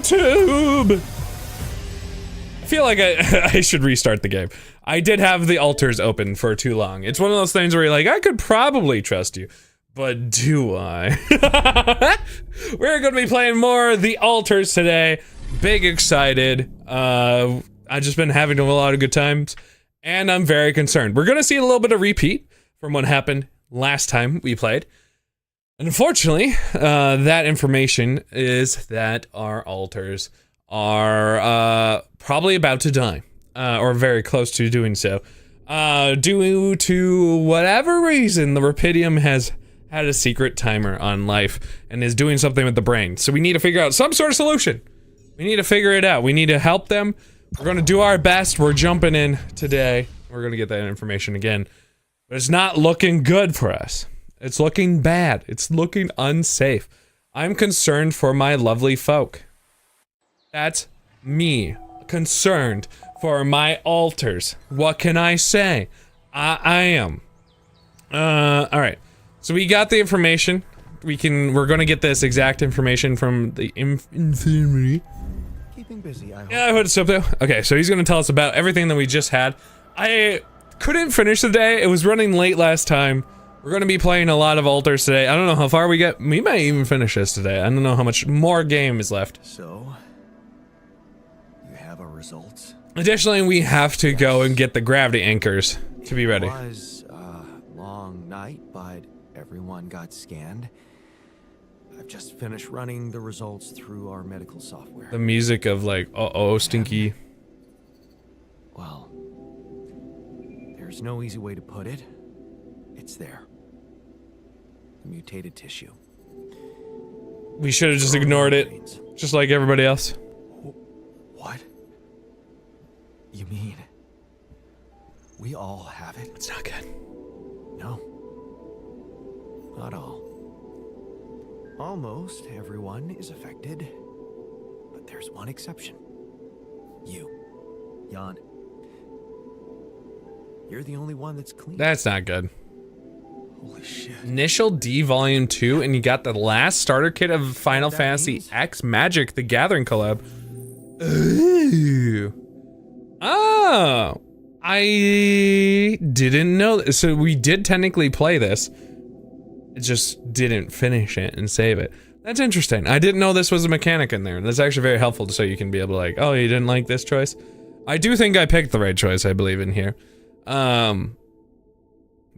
YouTube! I feel like I should restart the game. I did have the altars open for too long. It's one of those things where you're like, I could probably trust you, but do I? We're gonna be playing more the altars today. Big excited. I've just been having a lot of good times, and I'm very concerned. We're gonna see a little bit of repeat from what happened last time we played. Unfortunately, that information is that our altars are probably about to die, or very close to doing so. Due to whatever reason, the rapidum has had a secret timer on life and is doing something with the brain. So we need to figure out some sort of solution. We need to figure it out. We need to help them. We're gonna do our best. We're jumping in today. We're gonna get that information again. But it's not looking good for us. It's looking bad. It's looking unsafe. I'm concerned for my lovely folk. That's me. Concerned for my altars. What can I say? I am. Alright. So we got the information. We're gonna get this exact information from the infirmary. Keeping busy, I hope. Yeah, I heard something. Okay, so he's gonna tell us about everything that we just had. I couldn't finish the day. It was running late last time. We're gonna be playing a lot of altars today. I don't know how far we get. We might even finish this today. I don't know how much more game is left. So, you have our results? Additionally, we have to go and get the gravity anchors to be ready. It was a long night, but everyone got scanned. I've just finished running the results through our medical software. The music of like, uh-oh, stinky. Well, there's no easy way to put it. It's there. The mutated tissue. We should have just ignored it, just like everybody else. What? You mean we all have it? It's not good. No. Not all. Almost everyone is affected, but there's one exception. You, Jan. You're the only one that's clean. That's not good. Holy shit. Initial D Volume 2, and you got the last starter kit of Final Fantasy X Magic the Gathering collab. Ooh. Oh. I didn't know. So we did technically play this. It just didn't finish it and save it. That's interesting. I didn't know this was a mechanic in there. That's actually very helpful so you can be able to like, oh, you didn't like this choice? I do think I picked the right choice, I believe, in here.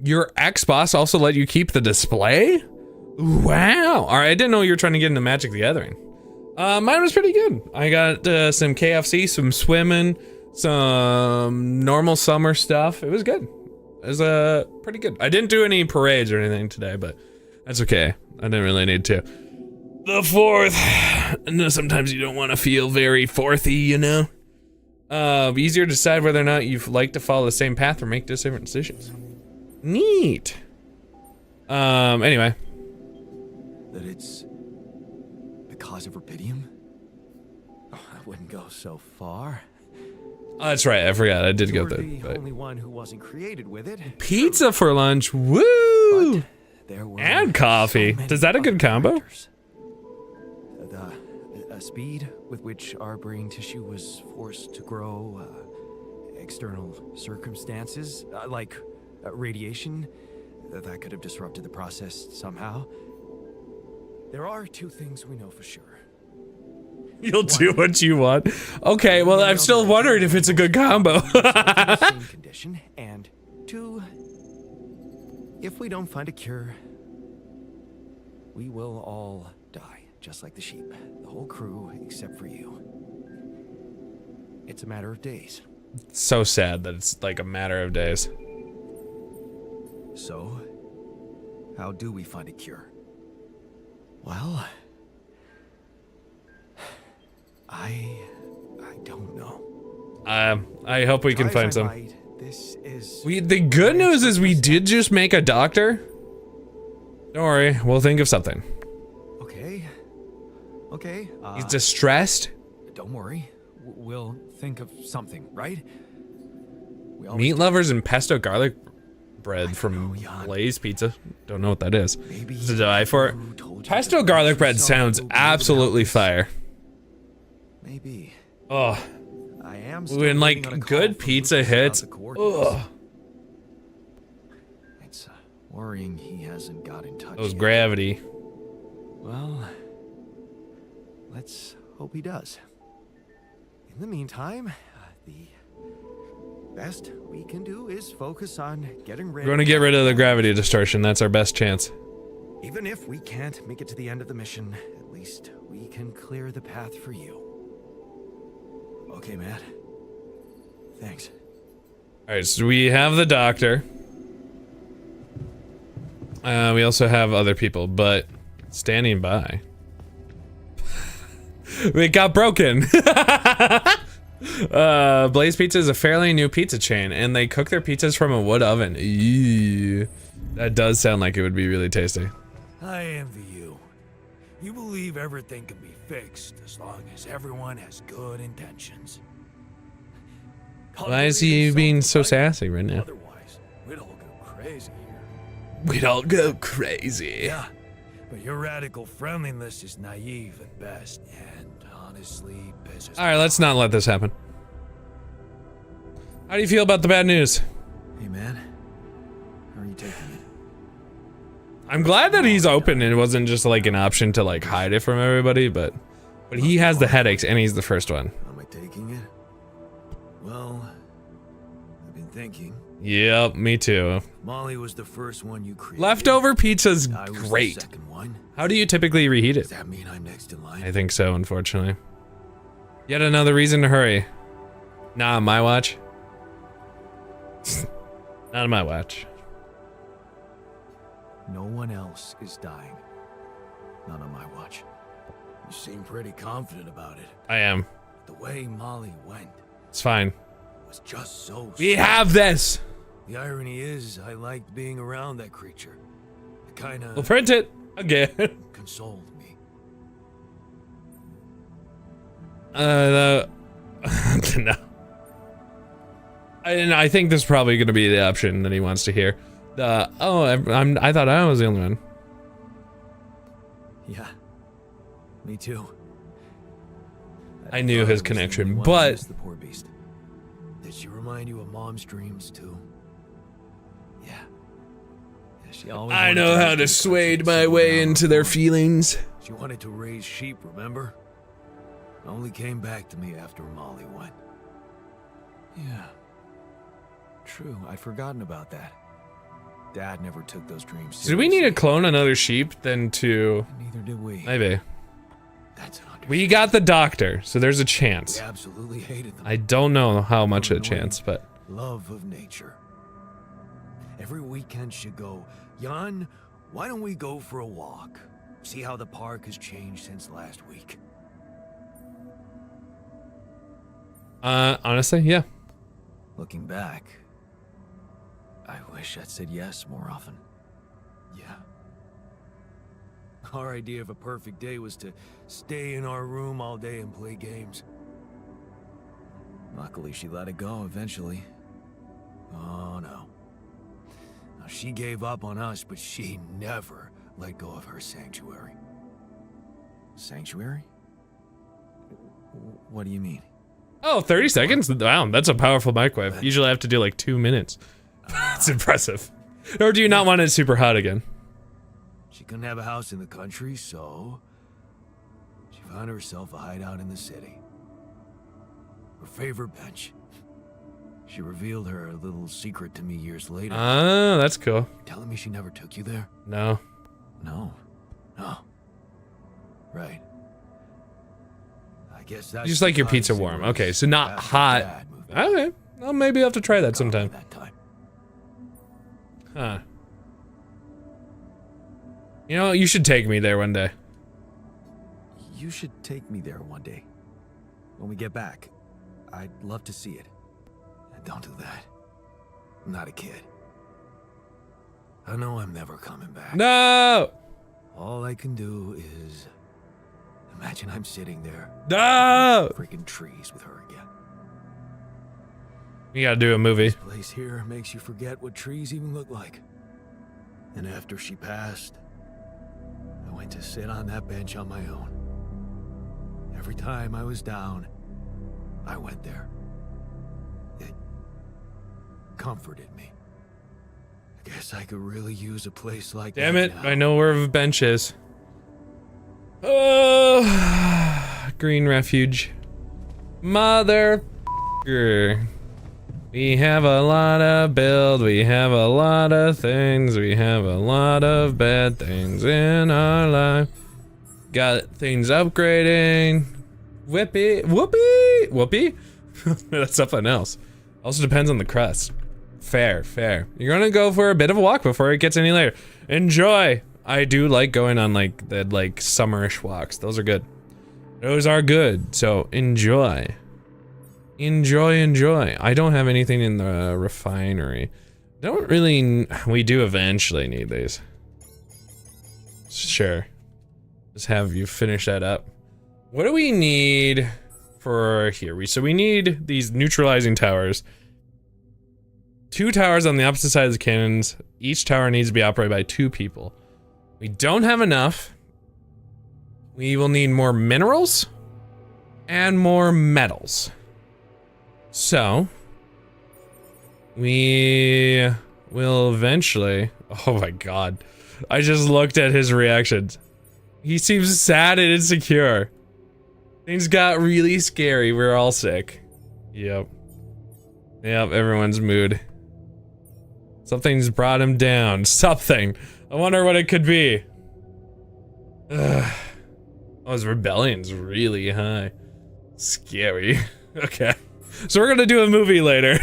Your Xbox also let you keep the display? Wow. Alright, I didn't know you were trying to get into Magic the Gathering. Mine was pretty good. I got some KFC, some swimming, some normal summer stuff. It was good. It was pretty good. I didn't do any parades or anything today, but that's okay. I didn't really need to. The 4th. No, sometimes you don't want to feel very 4thy, you know? Easier to decide whether or not you like to follow the same path or make different decisions. Neat. Anyway. That it's because of rapidum? Oh, I wouldn't go so far. Oh, that's right. I forgot. I did go You're there. the only one who wasn't created with it. Pizza for lunch. Woo! But there were And coffee. so Is that a good combo? factors. The speed with which our brain tissue was forced to grow, external circumstances, like radiation, that could have disrupted the process somehow. There are two things we know for sure. You'll do what you want. Okay, well, I'm still wondering if it's a good combo. Same condition, and 2, if we don't find a cure, we will all die, just like the sheep. The whole crew, except for you. It's a matter of days. So sad that it's like a matter of days. So, how do we find a cure? Well, I don't know. I hope we can Try find as I some. might, this is The good news is we did just make a doctor. Don't worry, we'll think of something. okay. He's distressed. Don't worry. We'll think of something, right? We always Meat do. lovers and pesto garlic bread I from know, Jan. Lay's Pizza. Don't know what that is. Maybe To die for it. who told you Pesto that garlic bread Microsoft sounds will be able to help absolutely us? fire. Maybe. Oh, I am still when waiting on a like call good from pizza Lucas about hits. the coordinates. Ugh. It's worrying he hasn't got in touch That was yet. gravity. Well, let's hope he does. In the meantime, the best we can do is focus on getting rid. We're going to get rid of the gravity distortion. That's our best chance. Even if we can't make it to the end of the mission, at least we can clear the path for you. Okay, Matt. Thanks. All right, so we have the doctor. We also have other people, but standing by. It got broken. Blaze Pizza is a fairly new pizza chain, and they cook their pizzas from a wood oven. Ew. That does sound like it would be really tasty. I envy you. You believe everything can be fixed as long as everyone has good intentions. Why is he being so sassy right now? Otherwise, we'd all go crazy here. We'd all go crazy. Yeah, but your radical friendliness is naive at best, and honestly pisses All right, let's not let this happen. How do you feel about the bad news? Hey, man. How are you taking it? I'm glad that he's open and it wasn't just like an option to like hide it from everybody, but he has the headaches and he's the first one. Am I taking it? Well, I've been thinking. Yep, me too. Molly was the first one you created. Leftover pizza's I was great. The second one. How do you typically reheat Does it? that mean I'm next in line? I think so, unfortunately. Yet another reason to hurry. Not on my watch. Not on my watch. No one else is dying. Not on my watch. You seem pretty confident about it. I am. The way Molly went It's fine. was just so We have this. The irony is, I liked being around that creature. It kinda We'll print it again. consoled me. No. I think this is probably going to be the option that he wants to hear. I thought I was the only one. Yeah. Me too. I knew thought his I was the connection, only one but- who missed the poor beast. Did she remind you of Mom's dreams too? Yeah. She always I wanted know how make to me sway touch my it, way sit down into on their the feelings. She wanted to raise sheep, remember? It only came back to me after Molly went. Yeah. True, I'd forgotten about that. Dad never took those dreams seriously. Did we need to clone another sheep then to... Neither did we. Maybe. That's an understatement. We got the doctor, so there's a We chance. absolutely hated them. I don't know how much of a Annoying chance, but... Love of nature. Every weekend she'd go, Jan, why don't we go for a walk? See how the park has changed since last week. Honestly, yeah. Looking back, I wish I'd said yes more often. Yeah. Our idea of a perfect day was to stay in our room all day and play games. Luckily, she let it go eventually. Oh no. Now, she gave up on us, but she never let go of her sanctuary. Sanctuary? What do you mean? Oh, 30 seconds? Wow, that's a powerful microwave. Usually I have to do like 2 minutes. That's impressive. Or do you not want it super hot again? She couldn't have a house in the country, so she found herself a hideout in the city. Her favorite bench. She revealed her little secret to me years later. Ah, that's cool. You're telling me she never took you there? No. No. No. Right. I guess that's Just like your because pizza it warm. was Okay, so not after hot. Dad moved back Okay. Well, maybe I'll have to try that to sometime. that time. Huh. You know, you should take me there one day. You should take me there one day. When we get back, I'd love to see it. Don't do that. I'm not a kid. I know I'm never coming back. No! All I can do is imagine I'm sitting there, No! freaking trees with her again. We gotta do a movie. This place here makes you forget what trees even look like. And after she passed, I went to sit on that bench on my own. Every time I was down, I went there. It comforted me. I guess I could really use a place like that. Damn it, now. I know where the bench is. Oh, green refuge. Mother. We have a lot of build, we have a lot of things, we have a lot of bad things in our life. Got things upgrading. Whippy, whoopee, whoopee? That's something else. Also depends on the crust. Fair, fair. You're gonna go for a bit of a walk before it gets any later. Enjoy. I do like going on like the summerish walks. Those are good. Those are good. So enjoy. Enjoy, enjoy. I don't have anything in the refinery. Don't really. We do eventually need these. Sure. Just have you finish that up. What do we need for here? So we need these neutralizing towers. 2 towers on the opposite side of the cannons. Each tower needs to be operated by 2 people. We don't have enough. We will need more minerals and more metals. So we will eventually. Oh my god. I just looked at his reactions. He seems sad and insecure. Things got really scary. We're all sick. Yep. Yep, everyone's mood. Something's brought him down. Something. I wonder what it could be. Ugh. Oh, his rebellion's really high. Scary. Okay. So we're gonna do a movie later.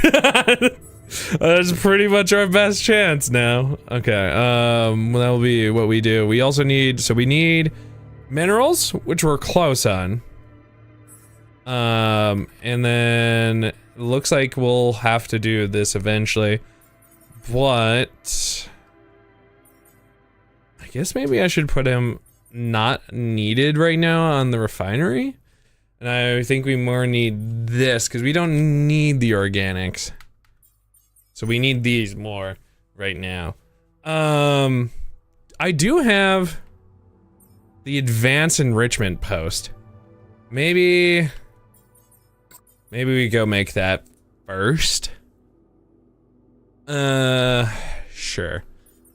That's pretty much our best chance now. Okay, that'll be what we do. We also need, so we need minerals, which we're close on. And then it looks like we'll have to do this eventually. But I guess maybe I should put him not needed right now on the refinery. And I think we more need this because we don't need the organics. So we need these more right now. I do have the advanced enrichment post. Maybe we go make that first. Sure.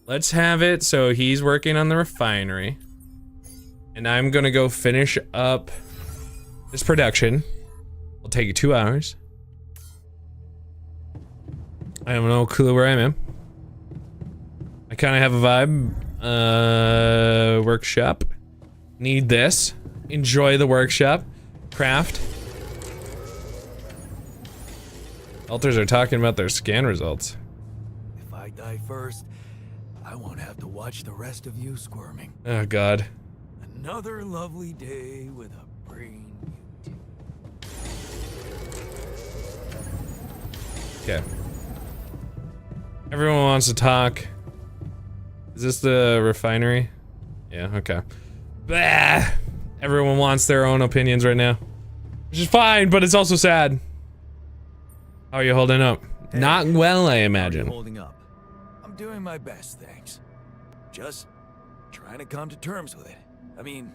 Let's have it so he's working on the refinery. And I'm gonna go finish up this production. It'll take you 2 hours. I have no clue where I am. I kind of have a vibe. Workshop. Need this. Enjoy the workshop. Craft. Alters are talking about their scan results. If I die first, I won't have to watch the rest of you squirming. Oh god. Another lovely day with a brain mute. Okay. Everyone wants to talk. Is this the refinery? Yeah, okay. Bah! Everyone wants their own opinions right now. Which is fine, but it's also sad. How are you holding up? Hey, not well, I how are you imagine. holding up? I'm doing my best, thanks. Just trying to come to terms with it. I mean,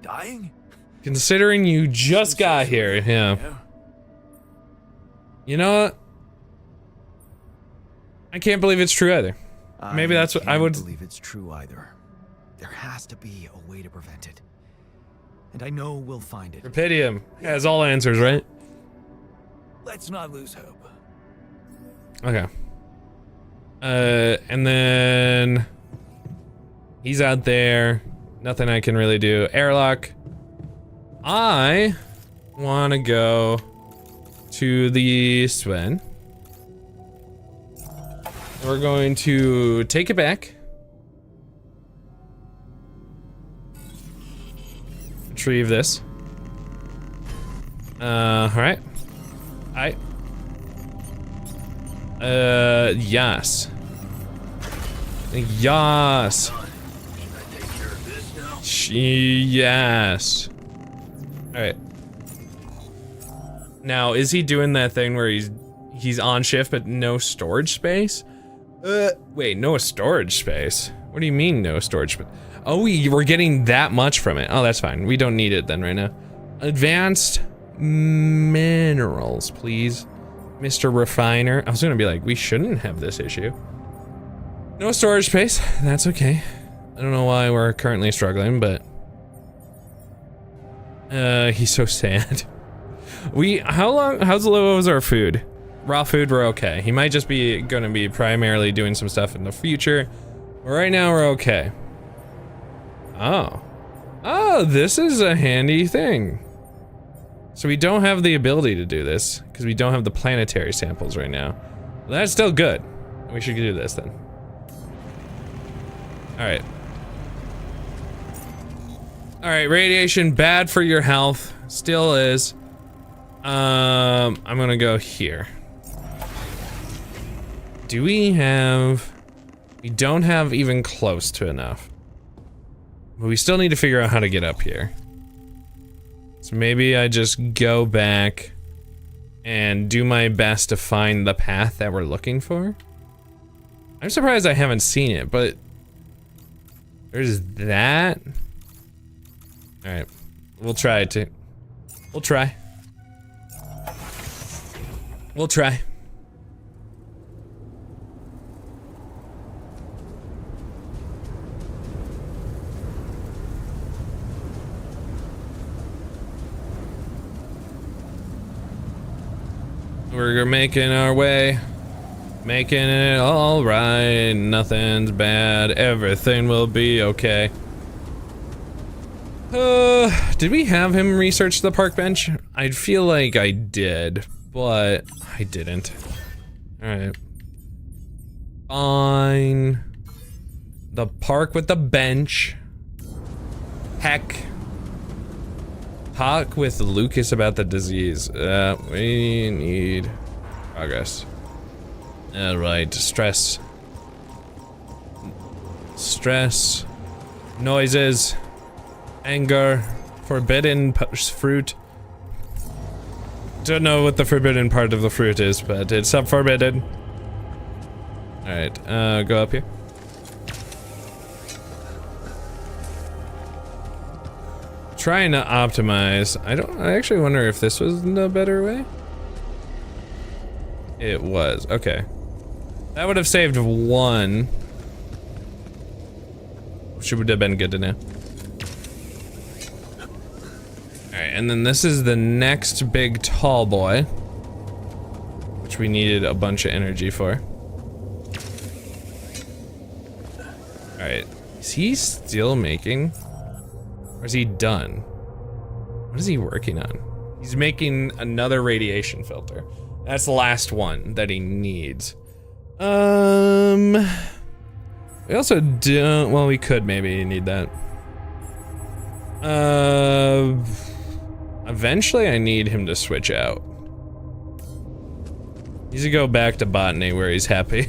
dying? Considering you just got here, yeah. You know what? I can't believe it's true either. Maybe that's what I would believe it's true either. There has to be a way to prevent it. And I know we'll find it. Rapidium has all answers, right? Let's not lose hope. Okay. And then he's out there. Nothing I can really do. Airlock. I want to go to the Sven. We're going to take it back. Retrieve this. Alright. Yes. Yes. Yes. Alright. Now, is he doing that thing where he's on shift but no storage space? Wait, no storage space? What do you mean no storage space? Oh, we're getting that much from it. Oh, that's fine. We don't need it then right now. Advanced minerals, please. Mr. Refiner. I was gonna be like, we shouldn't have this issue. No storage space. That's okay. I don't know why we're currently struggling, but he's so sad. How's low was our food? Raw food, we're okay. He might just be gonna be primarily doing some stuff in the future. But right now we're okay. Oh. Oh, this is a handy thing. So we don't have the ability to do this because we don't have the planetary samples right now. Well, that's still good. We should do this then. Alright. Alright, radiation bad for your health. Still is. I'm gonna go here. Do we have... We don't have even close to enough. But we still need to figure out how to get up here. So maybe I just go back and do my best to find the path that we're looking for. I'm surprised I haven't seen it, but there's that. Alright, we'll try it too. We'll try. We'll try. We're making our way. Making it all right. Nothing's bad. Everything will be okay. Did we have him research the park bench? I feel like I did, but I didn't. Alright. Fine. The park with the bench. Heck. Talk with Lucas about the disease. We need progress. Alright, stress. Stress. Noises. Anger. Forbidden fruit. Don't know what the forbidden part of the fruit is, but it's forbidden. Alright, go up here. Trying to optimize. I actually wonder if this was the better way. It was. Okay. That would have saved one. Which would have been good to know. Alright, and then this is the next big tall boy. Which we needed a bunch of energy for. Alright. Is he still making? Or is he done? What is he working on? He's making another radiation filter. That's the last one that he needs. We also don't, well, we could maybe need that. Eventually I need him to switch out. He needs to go back to botany where he's happy.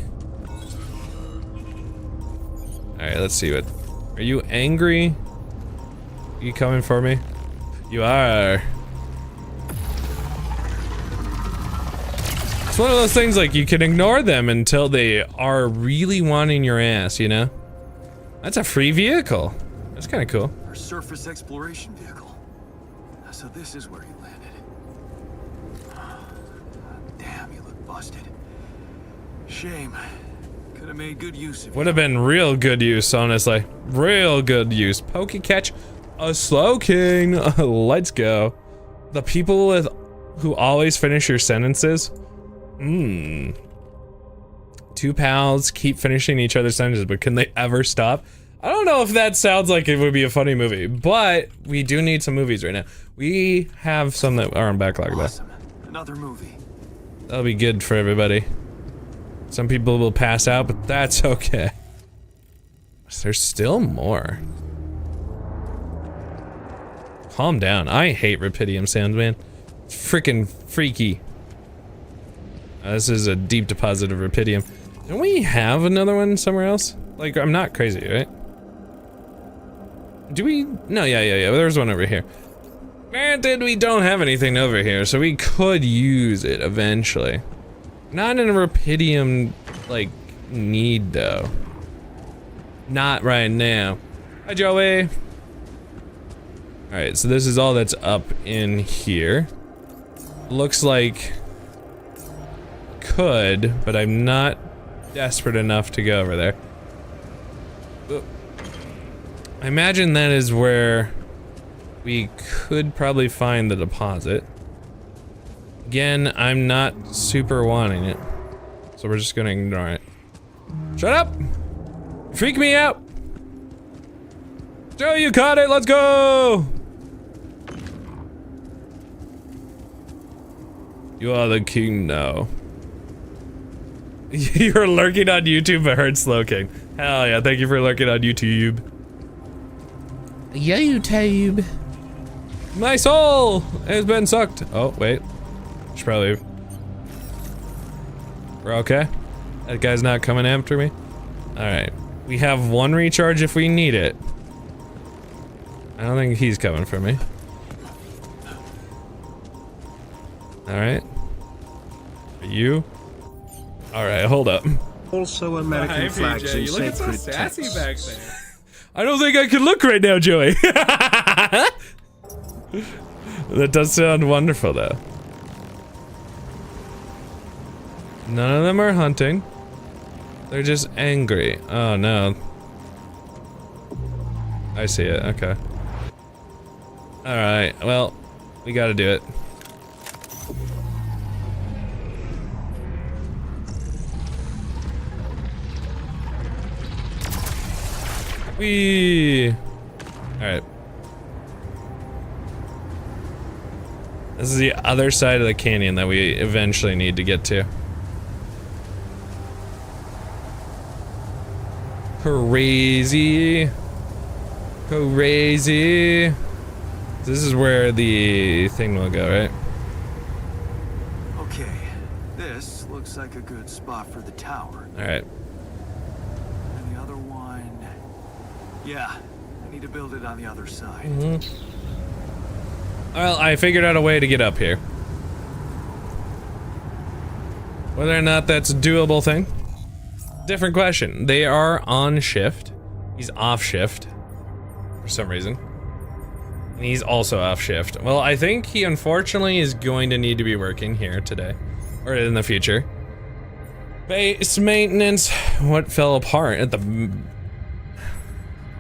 Alright, let's see what, are you angry? You coming for me? You are. It's one of those things like you can ignore them until they are really wanting your ass, you know? That's a free vehicle. That's kind of cool. Our surface exploration vehicle. So this is where he landed. Damn, you look busted. Shame. Could have made good use of it. Would have been real good use, honestly. Real good use. Pokey catch. A slow king. Let's go. The people who always finish your sentences. Two pals keep finishing each other's sentences, but can they ever stop? I don't know if that sounds like it would be a funny movie, but we do need some movies right now. We have some that are on backlog though. Awesome. Another movie. That'll be good for everybody. Some people will pass out, but that's okay. There's still more. Calm down. I hate Rapidium sounds, man. It's freaking freaky. This is a deep deposit of Rapidium. Don't we have another one somewhere else? Like, I'm not crazy, right? Do we? No, yeah. There's one over here. Granted, we don't have anything over here, so we could use it eventually. Not in a Rapidium, like, need, though. Not right now. Hi, Joey. Alright, so this is all that's up in here. Looks like could, but I'm not desperate enough to go over there. I imagine that is where we could probably find the deposit. Again, I'm not super wanting it, so we're just gonna ignore it. Shut up! Freak me out! Joe, you caught it, let's go! You are the king now. You're lurking on YouTube but heard Slow King. Hell yeah, thank you for lurking on YouTube. YouTube. My soul has been sucked. Oh, wait. Should probably... We're okay? That guy's not coming after me? Alright. We have one recharge if we need it. I don't think he's coming for me. Alright. Are you? Alright, hold up. Also American flags and sacred texts. Back there. I don't think I can look right now, Joey. That does sound wonderful, though. None of them are hunting. They're just angry. Oh, no. I see it, okay. Alright, well, we gotta do it. Whee! Alright. This is the other side of the canyon that we eventually need to get to. Crazy. Crazy. This is where the thing will go, right? Okay, this looks like a good spot for the tower. Alright. And the other one... Yeah, I need to build it on the other side. Well, I figured out a way to get up here. Whether or not that's a doable thing, different question. They are on shift. He's off shift for some reason. And he's also off shift. Well, I think he unfortunately is going to need to be working here today. Or in the future. Base maintenance. What fell apart at the...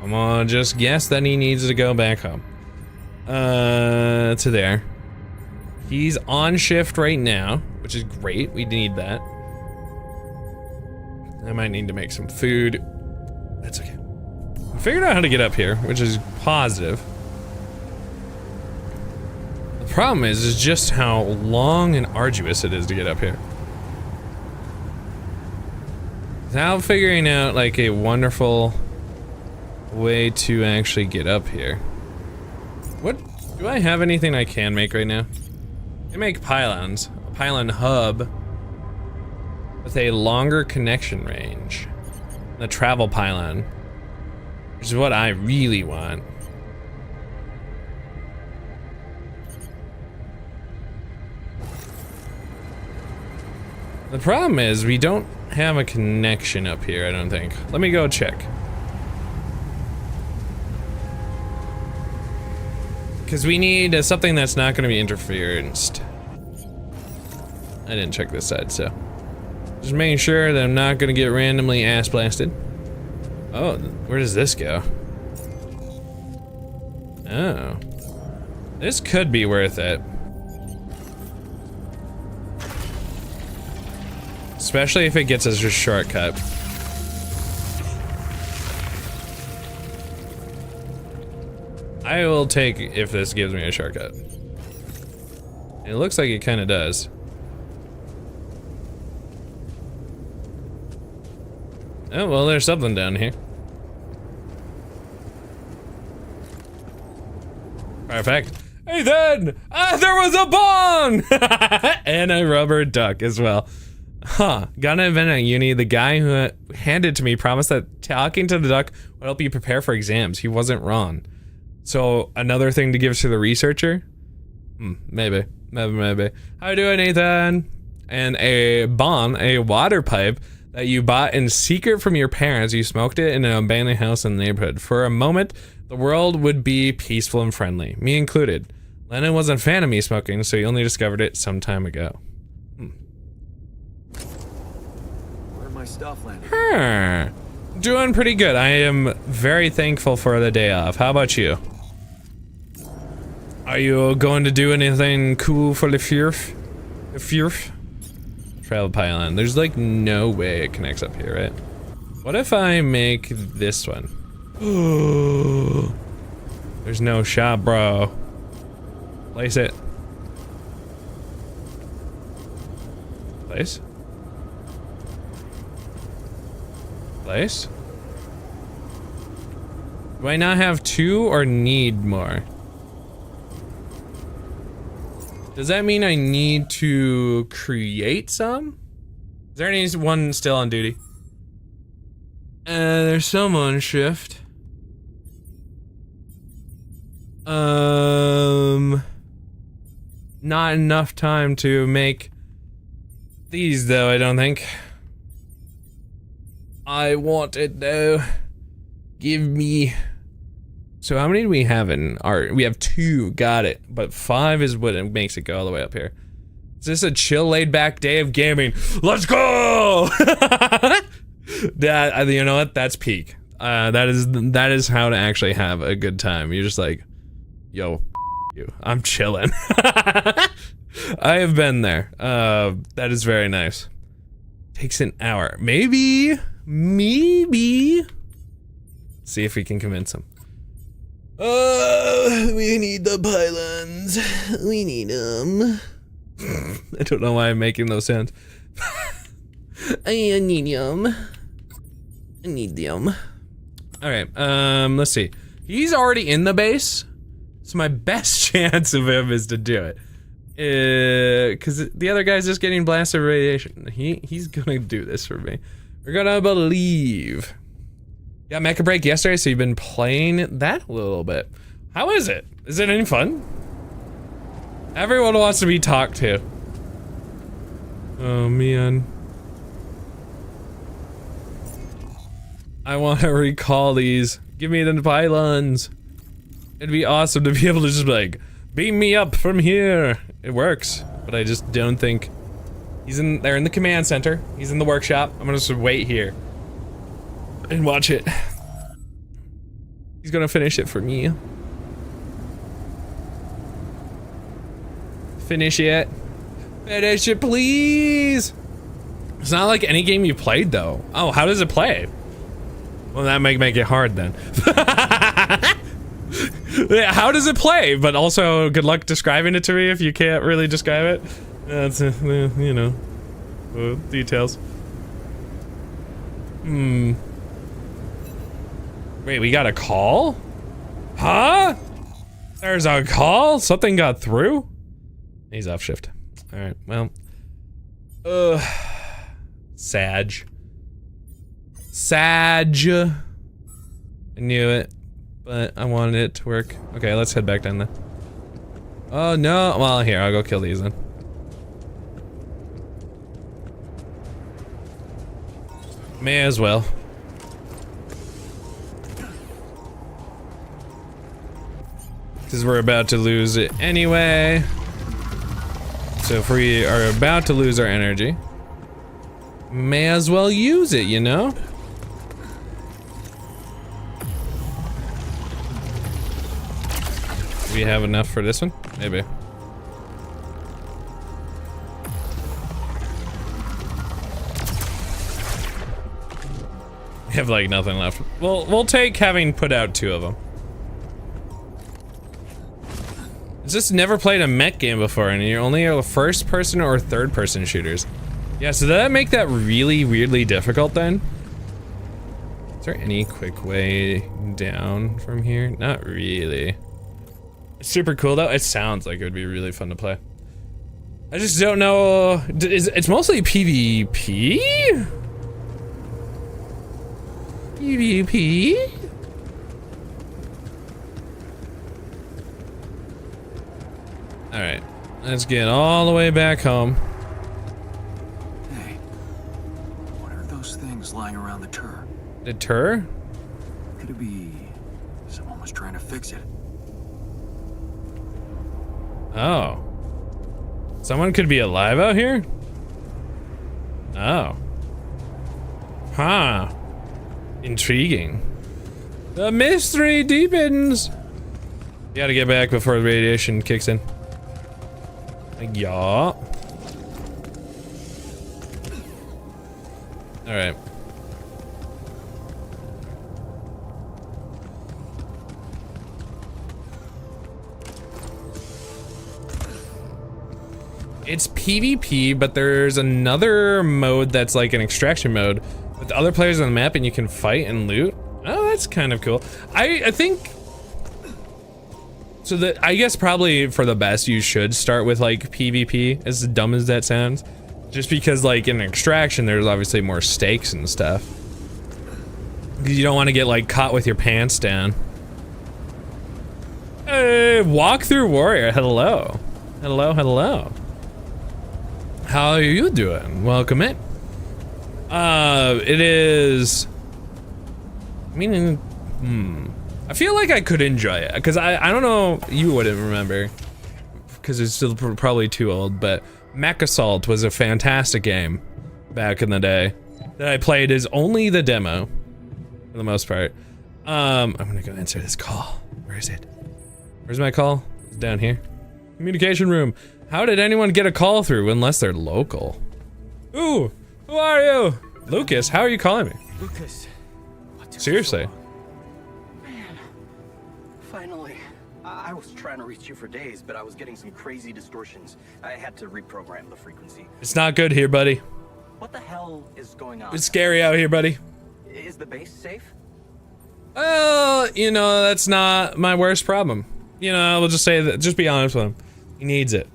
I'm gonna just guess that he needs to go back home. To there. He's on shift right now, which is great. We need that. I might need to make some food. That's okay. I figured out how to get up here, which is positive. The problem is just how long and arduous it is to get up here. Without figuring out like a wonderful way to actually get up here. What? Do I have anything I can make right now? I make pylons. A pylon hub with a longer connection range. The travel pylon. Which is what I really want. The problem is we don't have a connection up here, I don't think. Let me go check. Because we need something that's not going to be interferenced. I didn't check this side, so. Just making sure that I'm not going to get randomly ass blasted. Oh, where does this go? Oh. This could be worth it. Especially if it gets us a shortcut. I will take if this gives me a shortcut. It looks like it kind of does. Oh, well, there's something down here. Perfect. Hey then! There was a bong! And a rubber duck as well. Huh. Got an event at uni. The guy who handed it to me promised that talking to the duck would help you prepare for exams. He wasn't wrong. So, another thing to give to the researcher? Maybe. How you doing, Nathan? And a bomb, a water pipe that you bought in secret from your parents. You smoked it in an abandoned house in the neighborhood. For a moment, The world would be peaceful and friendly, me included. Lennon wasn't a fan of me smoking, so he only discovered it some time ago. Where'd my stuff land? Doing pretty good. I am very thankful for the day off. How about you? Are you going to do anything cool for the Furf? The Furf? Travel pylon. There's like no way it connects up here, right? What if I make this one? There's no shop, bro. Place it. Place? Place? Do I not have 2 or need more? Does that mean I need to create some? Is there anyone still on duty? There's some on shift. Not enough time to make these though, I don't think. I want it though. Give me. So how many do we have in art? We have 2, got it. But 5 is what it makes it go all the way up here. Is this a chill, laid back day of gaming? Let's go! That, you know what? That's peak. That is how to actually have a good time. You're just like, yo, you. I'm chilling. I have been there. That is very nice. Takes an hour. Maybe. See if we can convince him. We need the pylons. We need them. I don't know why I'm making those sounds. I need them. I need them. Alright, let's see. He's already in the base, so my best chance of him is to do it. Cause the other guy's just getting blasted with radiation. He's gonna do this for me. We're gonna believe. Yeah, Mecha Break yesterday, so you've been playing that a little bit. How is it? Is it any fun? Everyone wants to be talked to. Oh man. I want to recall these. Give me the pylons. It'd be awesome to be able to just be like, beam me up from here. It works, but I just don't think they're in the command center. He's in the workshop. I'm gonna just wait here and watch it. He's gonna finish it for me. Finish it. Finish it, please. It's not like any game you played though. Oh, how does it play? Well, that might make it hard then. Yeah, how does it play? But also, good luck describing it to me if you can't really describe it. That's, you know, details. Wait, we got a call? Huh? There's a call? Something got through? He's off shift. Alright, well. Sag. I knew it, but I wanted it to work. Okay, let's head back down there. Oh no, well here, I'll go kill these then. May as well. Because we're about to lose it anyway. So if we are about to lose our energy, may as well use it, you know? Do we have enough for this one? Maybe. We have like nothing left. We'll take having put out 2 of them. It's just never played a mech game before, and you're only a first person or third person shooters. Yeah, so did that make that really weirdly difficult then? Is there any quick way down from here? Not really. It's super cool though. It sounds like it would be really fun to play. I just don't know. It's mostly PvP? PvP? Alright, let's get all the way back home. Hey, what are those things lying around the tur? The tur? Could it be someone was trapped trying to fix it. Oh. Someone could be alive out here? Oh. Huh. Intriguing. The mystery deepens. You gotta get back before the radiation kicks in. Yeah. Alright. It's PvP, but there's another mode that's like an extraction mode with other players on the map and you can fight and loot. Oh, that's kind of cool. I think so that I guess probably for the best you should start with like PvP, as dumb as that sounds. Just because like in extraction there's obviously more stakes and stuff. Because you don't want to get like caught with your pants down. Hey, walkthrough warrior, hello. Hello, hello. How are you doing? Welcome in. It is... I mean, I feel like I could enjoy it, because I don't know, you wouldn't remember, because it's still probably too old, but Mech Assault was a fantastic game back in the day that I played as only the demo, for the most part. I'm gonna go answer this call. Where is it? Where's my call? It's down here. Communication room. How did anyone get a call through unless they're local? Ooh, who are you? Lucas, how are you calling me? Lucas. Seriously. Man, finally. I was trying to reach you for days, but I was getting some crazy distortions. I had to reprogram the frequency. It's not good here, buddy. What the hell is going on? It's scary out here, buddy. Is the base safe? Well, you know, that's not my worst problem. You know, we'll just say that, just be honest with him. He needs it.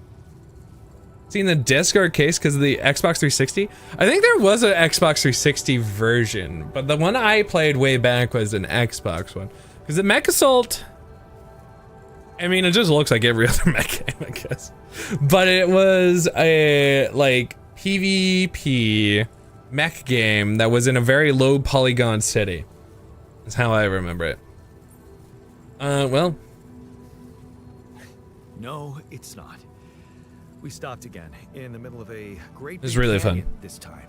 Seen the disc or case because of the Xbox 360? I think there was an Xbox 360 version, but the one I played way back was an Xbox one. Because the Mech Assault, I mean, it just looks like every other mech game, I guess. But it was a, like, PvP mech game that was in a very low polygon city. That's how I remember it. Well. No, it's not. We stopped again in the middle of a great It's big really canyon fun. this time.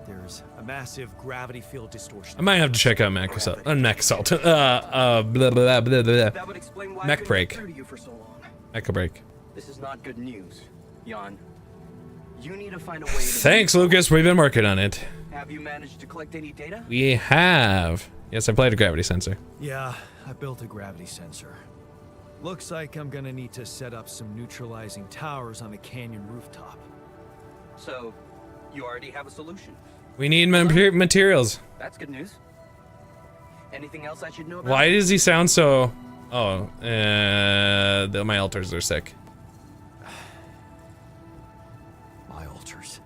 There's a massive gravity field distortion. I might have to check out Mech Assault. Mech Assault. Blah, blah, blah, blah, blah. That would explain why I Mech couldn't break. get through to you for so long. Mecha break. This is not good news, Jan. You need to find a way to... Thanks, Lucas. We've been working on it. Have you managed to collect any data? We have. Yes, I played a gravity sensor. Yeah, I built a gravity sensor. Looks like I'm gonna need to set up some neutralizing towers on the canyon rooftop. So, you already have a solution. We need materials. That's good news. Anything else I should know about? Why does he sound so... Oh, my altars are sick. My altars.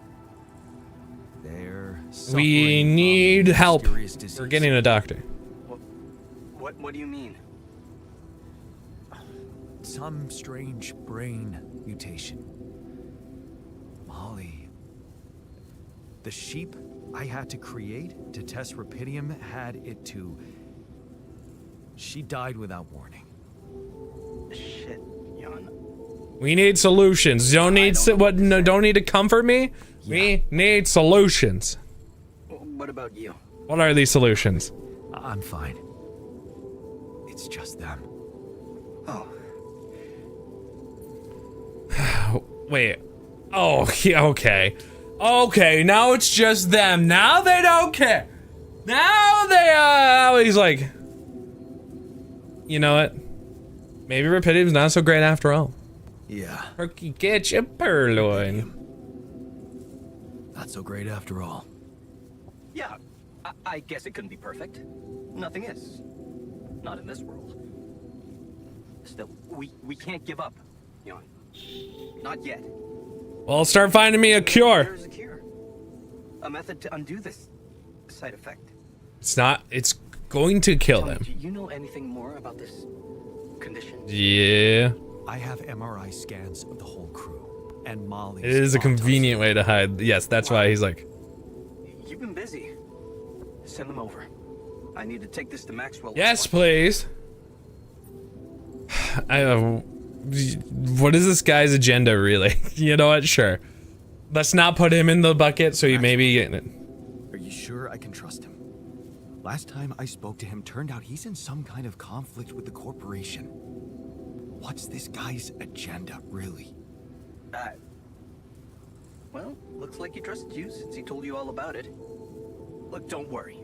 They're We suffering need from help. mysterious disease. We're getting a doctor. What do you mean? Some strange brain mutation. Molly. The sheep I had to create to test rapidum had it too. She died without warning. Shit, Jan. We need solutions. Don't need don't need to comfort me. We need solutions. What about you? What are these solutions? I'm fine. It's just them. Oh, Wait. Oh, yeah, okay. Okay, now it's just them. Now they don't care. Now they he's like, you know what? Maybe rapidum's not so great after all. Yeah, Turkey ketchup purloin. not so great after all. yeah. I guess it couldn't be perfect. Nothing is. Not in this world. Still, we can't give up, Jan. Not yet. Well, start finding me a cure. There's a cure. A method to undo this side effect. It's not, it's going to kill Tell me, them. do you know anything more about this condition? Yeah. I have MRI scans of the whole crew and Molly's. It is a autopsy. convenient way to hide. Yes, that's why he's like, You've been busy. Send them over. I need to take this to Maxwell. yes, please. what is this guy's agenda really? You know what? Sure. Let's not put him in the bucket so he may be getting it. Are you sure I can trust him? Last time I spoke to him, turned out he's in some kind of conflict with the corporation. What's this guy's agenda, really? Well, looks like he trusted you since he told you all about it. Look, don't worry.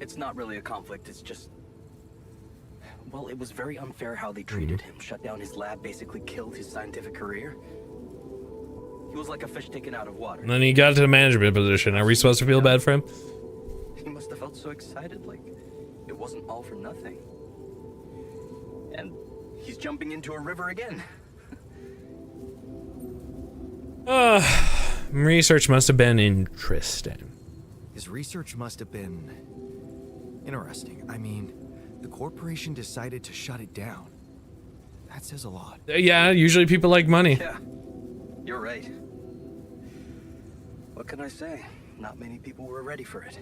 It's not really a conflict, it's just... Well, it was very unfair how they treated him. Shut down his lab, basically killed his scientific career. He was like a fish taken out of water. And then he got to the management position. Are we supposed to feel bad for him? He must have felt so excited, like it wasn't all for nothing. And he's jumping into a river again. Research must have been interesting. His research must have been interesting. I mean, the corporation decided to shut it down. That says a lot. Yeah, usually people like money. Yeah, you're right. What can I say? Not many people were ready for it.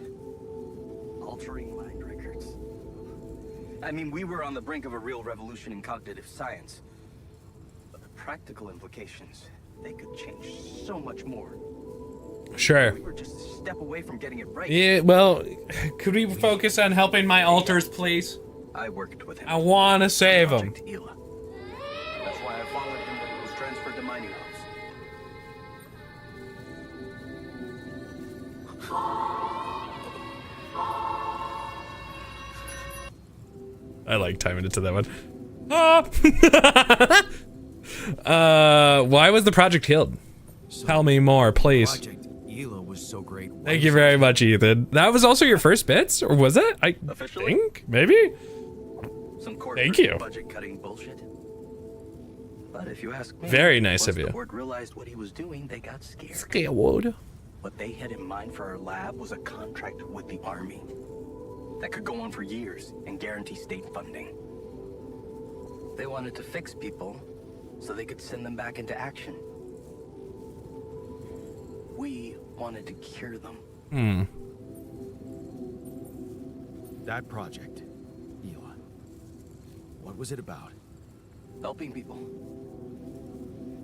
Altering mind records. I mean, we were on the brink of a real revolution in cognitive science. But the practical implications, they could change so much more. Sure. We were just a step away from getting it right. Yeah, well, could we focus on helping my alters, please? I worked with him. I want to save him. Project Ela. That's why I followed him when he was transferred to mining ops. I like timing it to that one. Why was the project killed? Tell me more, please. Project Ela was so great. Thank you very much, Ethan. That was also your first bits, or was it? I Officially? think, maybe? Some Thank you. budget cutting bullshit. But if you ask me, Very nice once of you. the board realized what he was doing, they got scared. Scarewood. What they had in mind for our lab was a contract with the army that could go on for years and guarantee state funding. They wanted to fix people so they could send them back into action. We wanted to cure them. That project, Ela. What was it about? Helping people.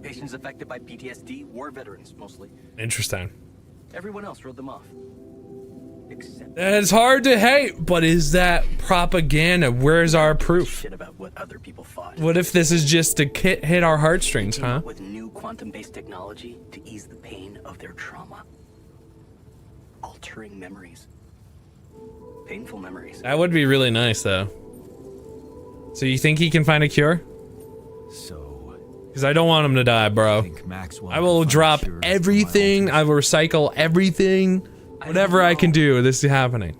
Patients affected by PTSD, war veterans mostly. Interesting. Everyone else wrote them off. Except It's hard to hate, but is that propaganda? Where's our proof? shit about what other people thought. What if this is just to hit our heartstrings, Came huh? up with new quantum-based technology to ease the pain of their trauma. Altering memories. Painful memories. That would be really nice, though. So you think he can find a cure? So, Because I don't want him to die, bro. think Maxwell I will can find drop cure for my everything. alters? I will recycle everything. Whatever I can do, this is happening.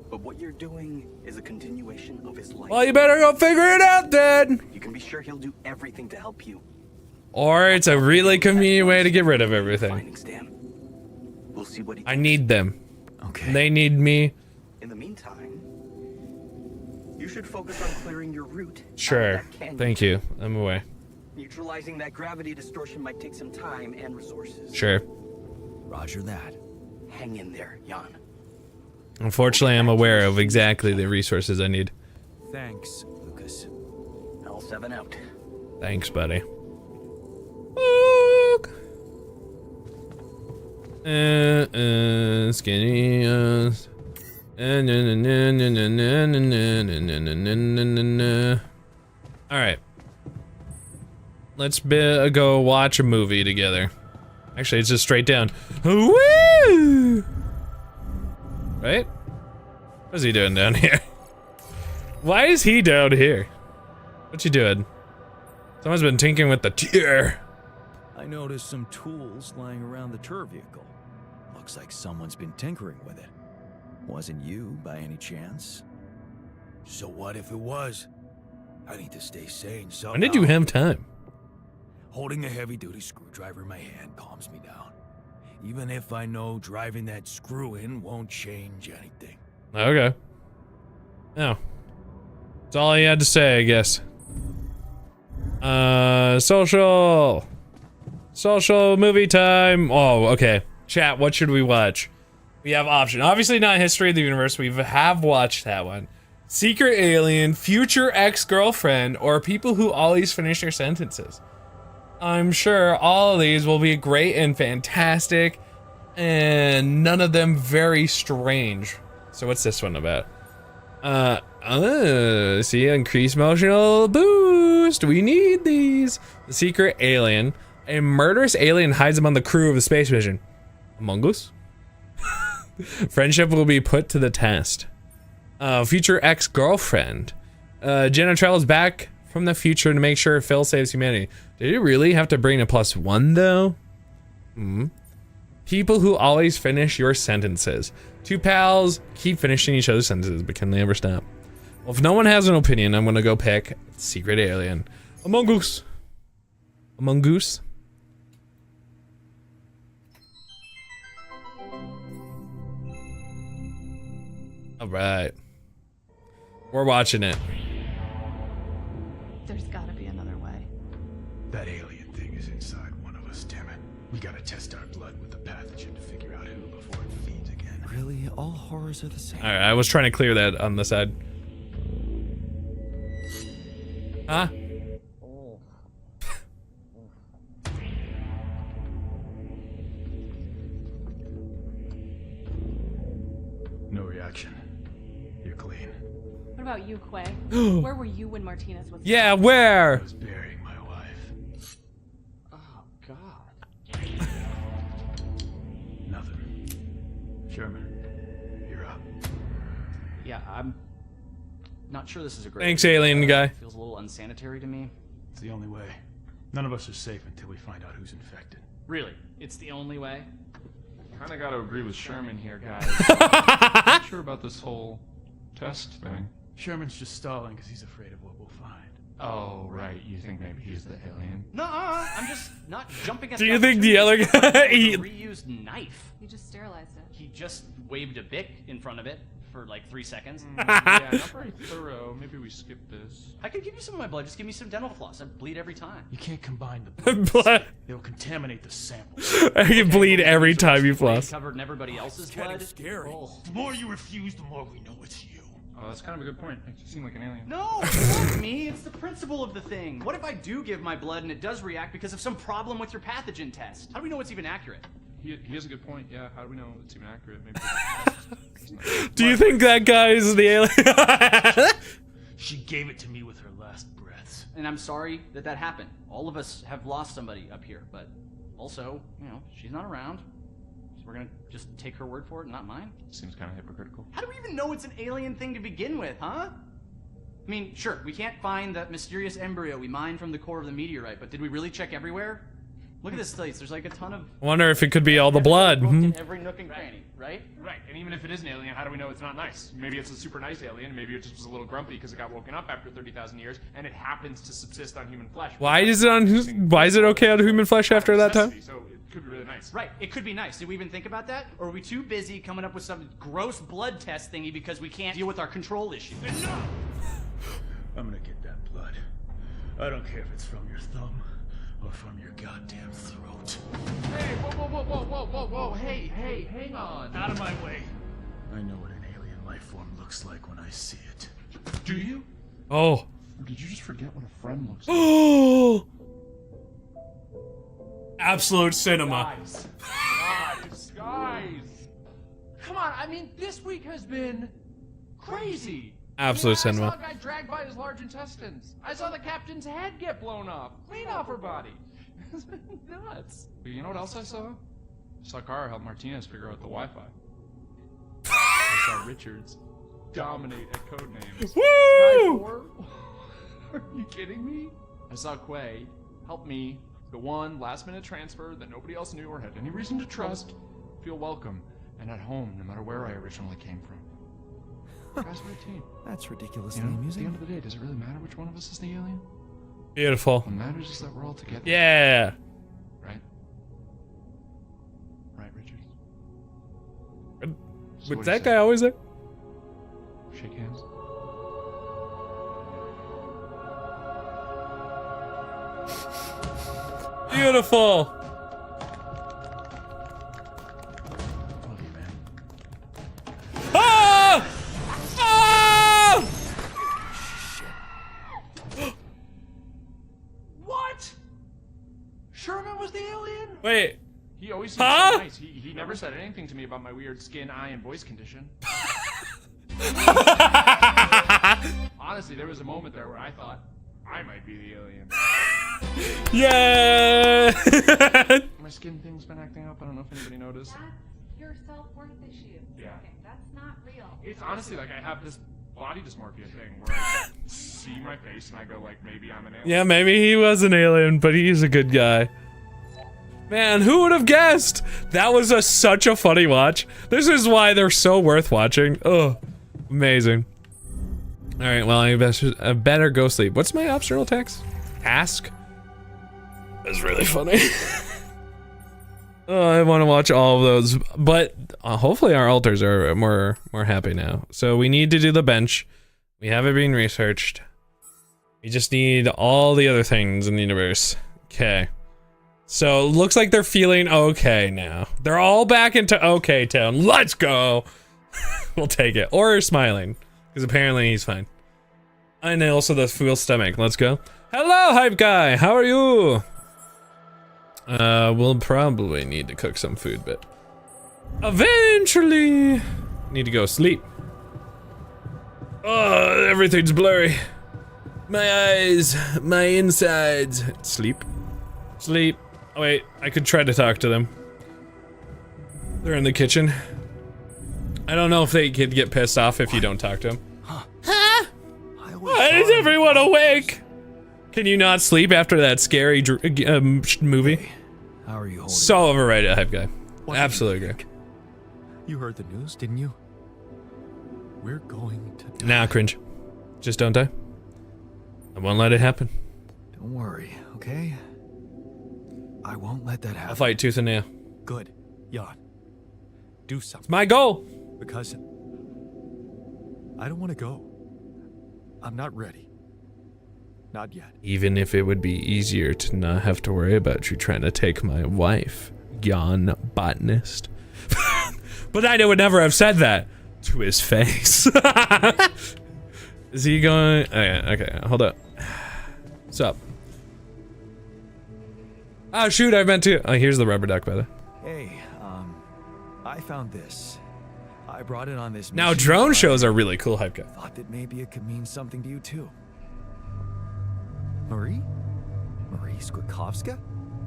But what you're doing is a continuation of his life. Well, you better go figure it out then. You can be sure he'll do everything to help you. Or it's a really convenient way to get rid of everything. Findings, Dan. We'll see what he I need them. Okay. They need me. In the meantime, you should focus on clearing your route. out of Sure. that canyon. Thank you. I'm away. Neutralizing that gravity distortion might take some time and resources. Sure. Roger that. Hang in there, Jan. Unfortunately, I'm aware of exactly the resources I need. Thanks, Lucas. L7 out. Thanks, buddy. Skinny. Alright. Let's go watch a movie together. Actually, it's just straight down. Woo! Right? What's he doing down here? Why is he down here? What you doing? Someone's been tinkering with the tier. I noticed some tools lying around the tour vehicle. Looks like someone's been tinkering with it. Wasn't you, by any chance? So what if it was? I need to stay sane somehow. When did you have time? Holding a heavy-duty screwdriver in my hand calms me down. Even if I know driving that screw in won't change anything. Okay. Oh. That's all he had to say, I guess. Social movie time. Oh, okay. Chat, what should we watch? We have option. Obviously not History of the Universe. We have watched that one. secret alien, future ex-girlfriend, or people who always finish their sentences. I'm sure all of these will be great and fantastic, and none of them very strange. So what's this one about? See, increased emotional boost. We need these. The secret alien. A murderous alien hides among the crew of a space mission. Among Us? Friendship will be put to the test. Future ex-girlfriend. Jenna travels back from the future to make sure Phil saves humanity. Did you really have to bring a +1 though? People who always finish your sentences. Two pals keep finishing each other's sentences, but can they ever stop? Well, if no one has an opinion, I'm gonna go pick secret alien. Among Us. Among Us. All right. We're watching it. There's gotta be another way. That alien thing is inside one of us, damn it. We gotta test our blood with the pathogen to figure out who before it feeds again. Really, all horrors are the same. All right, I was trying to clear that on the side. Huh? No reaction. You're clean. What about you, Quay? Where were you when Martinez was? Yeah, where? I was burying my wife. Oh God. Nothing. Sherman, you're up. Yeah, I'm not sure this is a great Thanks, idea. alien guy. Feels a little unsanitary to me. It's the only way. None of us are safe until we find out who's infected. Really? It's the only way? Kinda gotta agree with Sherman here, guys. I'm not sure about this whole test thing. Sherman's just stalling because he's afraid of what we'll find. Oh, right. You think maybe he's the alien? Nuh-uh, I'm just not jumping at Do you think the other opportunity guy- to find a reused knife? You just sterilized it. He just waved a bic in front of it for like 3 seconds. Yeah, not very thorough. Maybe we skip this. I could give you some of my blood. Just give me some dental floss. I bleed every time. You can't combine the blood. Blood. It'll contaminate the samples. I can bleed every time you floss. Covered in everybody else's blood. Scary. Oh. The more you refuse, the more we know it's you. Oh, that's kind of a good point. Makes you seem like an alien. No, it's not me. It's the principle of the thing. What if I do give my blood and it does react because of some problem with your pathogen test? How do we know it's even accurate? He has a good point. Yeah, how do we know it's even accurate? Maybe. Do you think that guy is the alien? She gave it to me with her last breaths. And I'm sorry that that happened. All of us have lost somebody up here, but also, you know, she's not around. So we're gonna just take her word for it, not mine. Seems kind of hypocritical. How do we even know it's an alien thing to begin with, huh? I mean, sure, we can't find that mysterious embryo we mined from the core of the meteorite, but did we really check everywhere? Look at this place. There's like a ton of... Wonder if it could be all the blood. in every nook and cranny, right? Right, and even if it is an alien, how do we know it's not nice? Maybe it's a super nice alien, maybe it just was a little grumpy because it got woken up after 30,000 years, and it happens to subsist on human flesh. Why is it on? Why is it okay on human flesh after that time? So it could be really nice. Right, it could be nice. Did we even think about that? Or are we too busy coming up with some gross blood test thingy because we can't deal with our control issue? I'm gonna get that blood. I don't care if it's from your thumb or from your goddamn throat. Hey, whoa, hey, hang on. Out of my way. I know what an alien life form looks like when I see it. Do you? Oh. Or did you just forget what a friend looks like? Oh. Absolute cinema. Guys. Come on, I mean, this week has been crazy. Absolute I cinema. saw a guy dragged by his large intestines. I saw the captain's head get blown off, clean off her body. It's been nuts. But you know what else I saw? I saw Kara help Martinez figure out the Wi-Fi. I saw Richards dominate at Codenames. Woo! Are you kidding me? I saw Quay help me, the one last-minute transfer that nobody else knew or had any reason to trust, feel welcome and at home no matter where I originally came from. Guys, we're a team. That's ridiculously You know, at the amusing. end of the day, does it really matter which one of us is the alien? Beautiful. What matters is that we're all together. Yeah. Right? Right, Richards? So Was what do that you guy say? always there? Shake hands? Beautiful. Love you, man. Ah! Ah! Wait. He always seemed so nice. He never said anything to me about my weird skin, eye, and voice condition. Honestly, there was a moment there where I thought I might be the alien. Yeah. My skin thing's been acting up. I don't know if anybody noticed. That's your self-worth issue. Yeah. Okay, that's not real. It's honestly like I have this body dysmorphia thing where I see my face and I go like, maybe I'm an alien. Yeah, maybe he was an alien, but he's a good guy. Man, who would have guessed? That was such a funny watch. This is why they're so worth watching. Oh, amazing. All right, well, I better go sleep. What's my optional text? Ask? That's really funny. Oh, I want to watch all of those, but hopefully our altars are more happy now. So we need to do the bench. We have it being researched. We just need all the other things in the universe. Okay. So it looks like they're feeling okay now. They're all back into okay town. Let's go. We'll take it. Or smiling, because apparently he's fine. And also the full stomach. Let's go. Hello, hype guy. How are you? We'll probably need to cook some food, but eventually need to go sleep. Oh, everything's blurry. My eyes, my insides. Sleep. Sleep. Oh, wait, I could try to talk to them. They're in the kitchen. I don't know if they could get pissed off if you don't talk to them. Huh? Why is everyone awake? Can you not sleep after that scary movie? Hey, how are you holding? So overrated, hype guy. What Absolutely agree. You heard the news, didn't you? We're going to die. Now, cringe. Just don't die. I won't let it happen. Don't worry, okay? I won't let that happen. I'll fight tooth and nail. Good. Jan. Do something. It's my goal. Because I don't want to go. I'm not ready. Not yet. Even if it would be easier to not have to worry about you trying to take my wife, Jan botanist. But I would never have said that to his face. Is he going? Okay, hold up. What's up? Oh shoot, I meant to. Oh, here's the rubber duck, brother. Hey, I found this. I brought it on this Now mission. drone shows are really cool, hype guy. Thought that maybe it could mean something to you too. Marie? Marie Skwitkowska?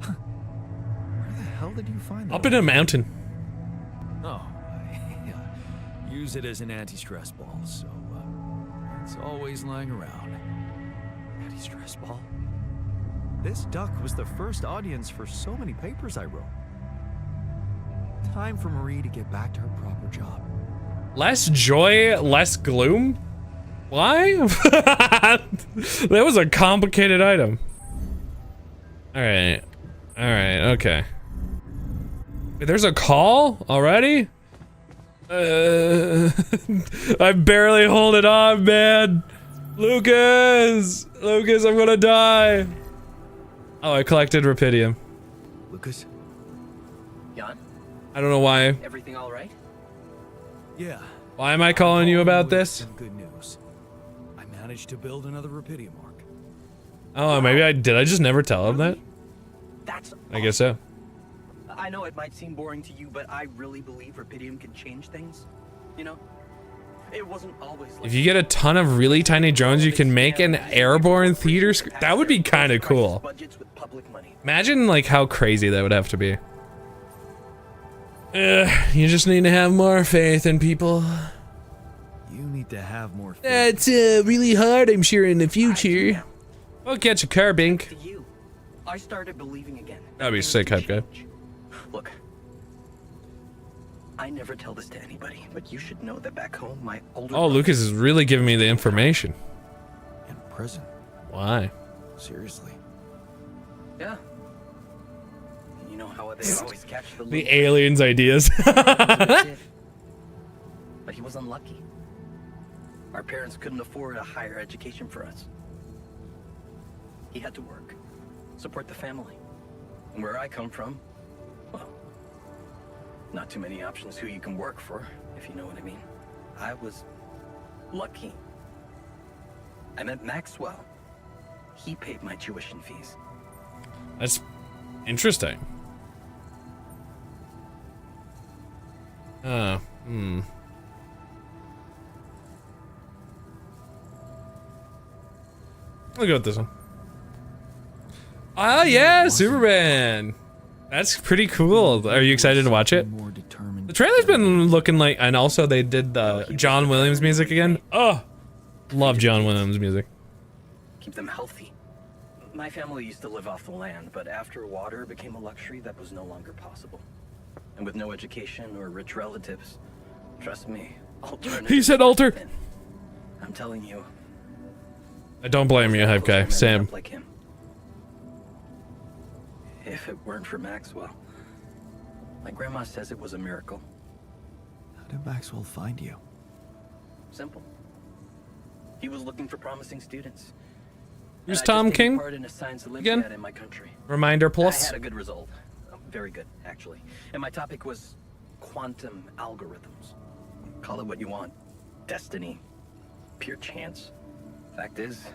Where the hell did you find that? Up in a mountain. Oh, I use it as an anti-stress ball, so it's always lying around. Anti-stress ball? This duck was the first audience for so many papers I wrote. Time for Marie to get back to her proper job. Less joy, less gloom? Why? That was a complicated item. Alright. Alright, okay. Wait, there's a call already? I'm barely holding on, man. Lucas! Lucas, I'm gonna die. Oh, I collected rapidium. Lucas? Jan, I don't know why. everything all right? Yeah. Why am I calling you about this? Some good news. I managed to build another rapidium arc. Oh, maybe did I just never tell him that? That's I guess so. I know it might seem boring to you, but I really believe Rapidium can change things. You know? It wasn't always like If you get a ton of really tiny drones, you can make an airborne theater screen. That would be kind of cool. budgets with public money. Imagine like how crazy that would have to be. You just need to have more faith in people. You need to have more faith. That's really hard, I'm sure, in the future. We'll catch a car, Bink. To you, I started believing again. That'd be sick, hype guy. Look, I never tell this to anybody, but you should know that back home, my older Oh, Lucas is really giving me the information. In prison. Why? Seriously. Yeah. You know how they always catch The aliens' ideas. But he was unlucky. Our parents couldn't afford a higher education for us. He had to work, support the family. And where I come from, well, not too many options who you can work for, if you know what I mean. I was lucky. I met Maxwell. He paid my tuition fees. That's interesting. I'll go with this one. Ah, yeah, Superman. That's pretty cool. Are you excited to watch it? The trailer's been looking like, and also they did the John Williams music again. Oh, love John Williams music. Keep them healthy. My family used to live off the land, but after water became a luxury that was no longer possible. And with no education or rich relatives, trust me, He said alter. I'm telling you. I don't blame you, Hype Guy. Sam. Like him. If it weren't for Maxwell, my grandma says it was a miracle. How did Maxwell find you? Simple. He was looking for promising students. Who's Tom King? Again? In my country. Reminder I plus. had a good result. Very good, actually. And my topic was quantum algorithms. Call it what you want. Destiny. Pure chance. Fact is,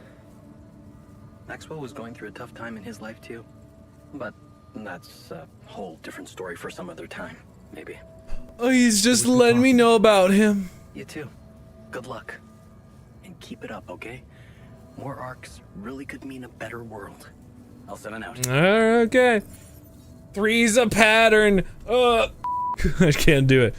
Maxwell was going through a tough time in his life too. But that's a whole different story for some other time, maybe. Oh, he's just letting me know about him. You too. Good luck. And keep it up, okay? More arcs really could mean a better world. I'll send it out. Okay. 3's a pattern. I can't do it.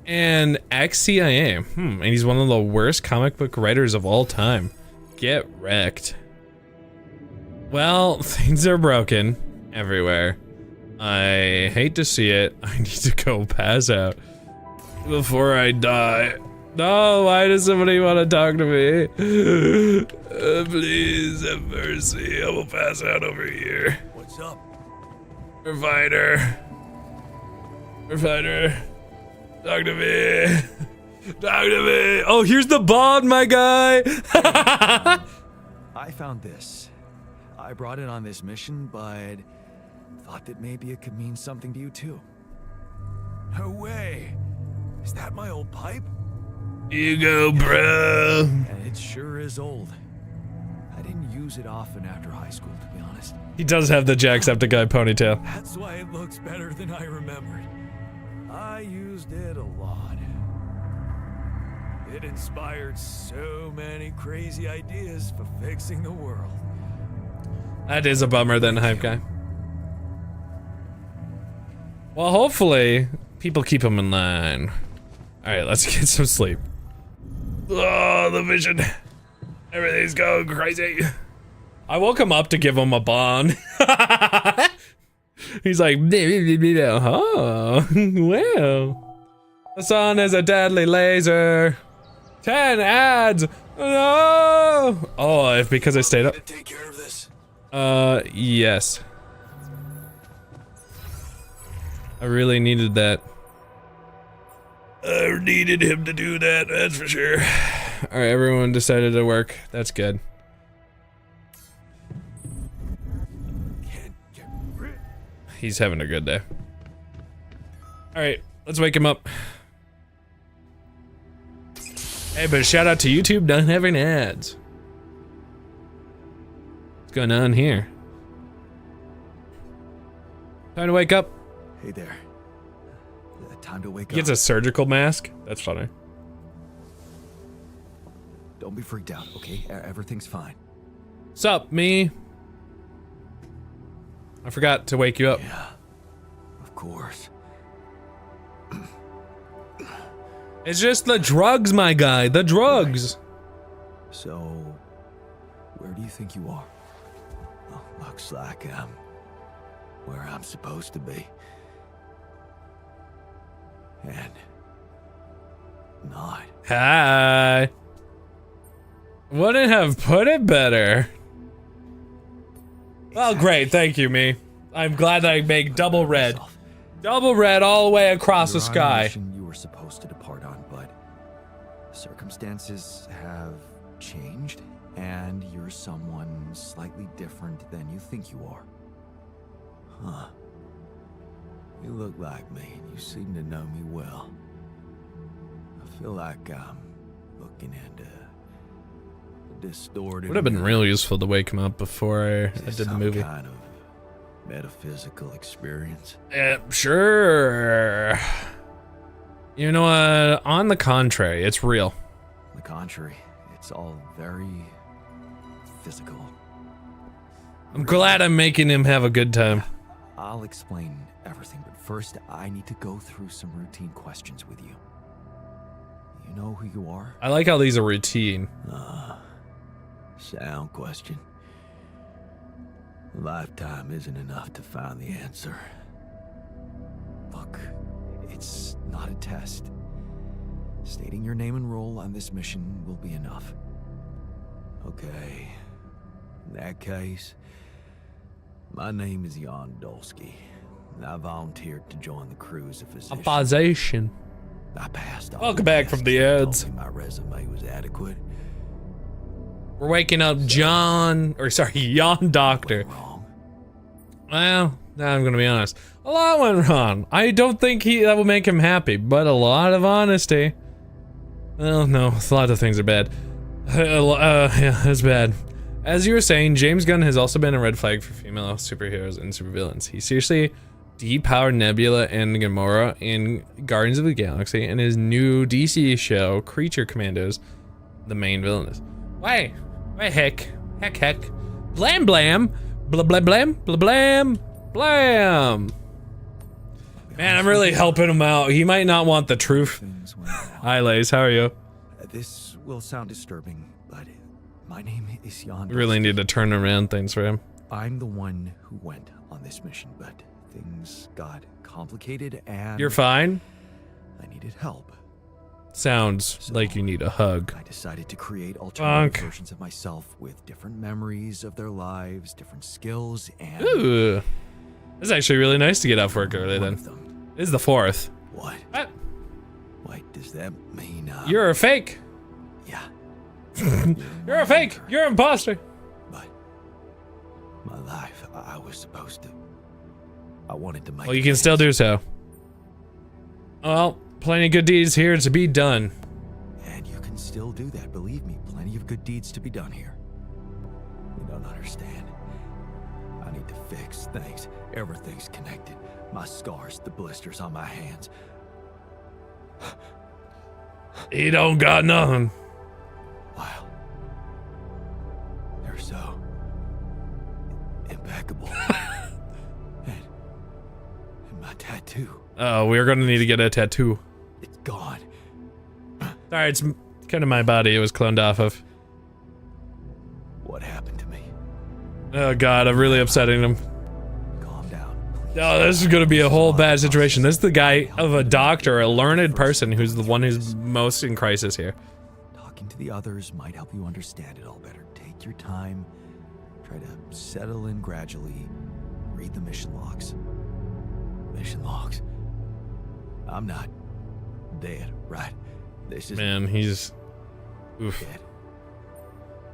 And ex-CIA. And he's one of the worst comic book writers of all time. Get wrecked. Well, things are broken everywhere. I hate to see it. I need to go pass out before I die. No, why does somebody want to talk to me? Please have mercy. I will pass out over here. What's up? Refiner. Refiner. Talk to me. Talk to me. Oh, here's the bond, my guy. I found this. I brought it on this mission, but thought that maybe it could mean something to you too. No way. Is that my old pipe? You go, bro. And it sure is old. I didn't use it often after high school, to be honest. He does have the Jacksepticeye ponytail. That's why it looks better than I remembered. I used it a lot. It inspired so many crazy ideas for fixing the world. That is a bummer then, Hype Guy. Well, hopefully, people keep him in line. Alright, let's get some sleep. Oh, the vision. Everything's going crazy. I woke him up to give him a bond. He's like, oh, well. The sun is a deadly laser. 10 ads. No. Oh, if because I stayed up. Take care of this. Yes. I really needed that. I needed him to do that, that's for sure. Alright, everyone decided to work. That's good. He's having a good day. Alright, let's wake him up. Hey, but shout out to YouTube not having ads. What's going on here? Time to wake up. Hey there. Time to wake He gets a surgical mask. That's funny. Don't be freaked out, okay? Everything's fine. Sup, me? I forgot to wake you up. Yeah, of course. It's just the drugs, my guy. The drugs. Right. So, where do you think you are? Well, looks like I'm where I'm supposed to be. And not. Hi. Wouldn't have put it better. Well, great. Thank you, me. I'm glad that I make double red. Double red all the way across the sky. You were supposed to depart on, but circumstances have changed, and you're someone slightly different than you think you are. Huh. You look like me, and you seem to know me well. I feel like I'm looking into a distorted... Would have been real useful to wake him up before I did the movie. Some kind of metaphysical experience? Yeah, sure. You know what? On the contrary, it's real. On the contrary, it's all very physical. I'm glad I'm making him have a good time. I'll explain everything, but first I need to go through some routine questions with you. You know who you are? I like how these are routine. Sound question. A lifetime isn't enough to find the answer. Look, it's not a test. Stating your name and role on this mission will be enough. Okay. In that case, my name is Jan Dolsky, and I volunteered to join the crew as a physician. Opposition. I passed all Welcome the back from tests the that ads. told me my resume was adequate. We're waking up Jan Doctor. Wrong. Well, I'm gonna be honest. A lot went wrong. I don't think that will make him happy, but a lot of honesty. Well, no, a lot of things are bad. Yeah, that's bad. As you were saying, James Gunn has also been a red flag for female superheroes and supervillains. He seriously depowered Nebula and Gamora in Guardians of the Galaxy, and his new DC show, Creature Commandos, the main villainess. Why heck, blam blam, blah blah blam, blah blam, blam. Man, I'm really helping him out. He might not want the truth. Hi, Lays, how are you? This will sound disturbing, but my name is Jan. We really need to turn around things for him. I'm the one who went on this mission, but things got complicated and You're fine? I needed help. Sounds like you need a hug. I decided to create alternative Bonk. versions of myself with different memories of their lives, different skills, and Ooh. It's actually really nice to get off work early one then. of them. This is the 4th. What? What? Wait, does that mean You're a fake. Yeah. You're a fake. You're an imposter. But my life, I was supposed to. I wanted to make. Well, you can still do so. Well, plenty of good deeds here to be done. And you can still do that, believe me. Plenty of good deeds to be done here. You don't understand. I need to fix things. Everything's connected. My scars, the blisters on my hands. He don't got nothing. Wow. They're so impeccable. and my tattoo, Oh, we're gonna need to get a tattoo. it's gone. Alright, it's kind of my body it was cloned off of. What happened to me? Oh god, I'm really upsetting him. Calm down, please. Oh, this is gonna be a whole bad situation. This is the guy of a doctor, a learned person, who's the one who's most in crisis here. Talking to the others might help you understand it all better. Take your time. Try to settle in gradually. Read the mission logs. Mission logs. I'm not dead, right? This is Man, he's... Oof. dead.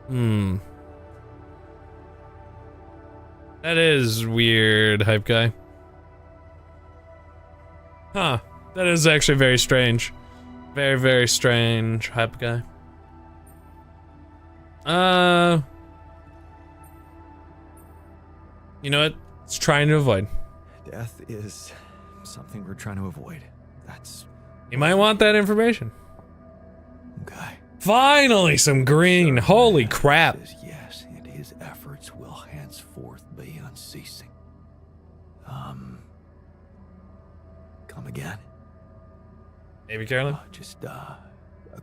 Hmm. That is weird, hype guy. Huh. That is actually very strange. Very, very strange, hype guy. You know what? It's trying to avoid. Death is something we're trying to avoid. That's You might want that information. Okay. Finally, some green. Holy crap. Says yes, and his efforts will henceforth be unceasing. Come again? Maybe Carolyn? Just a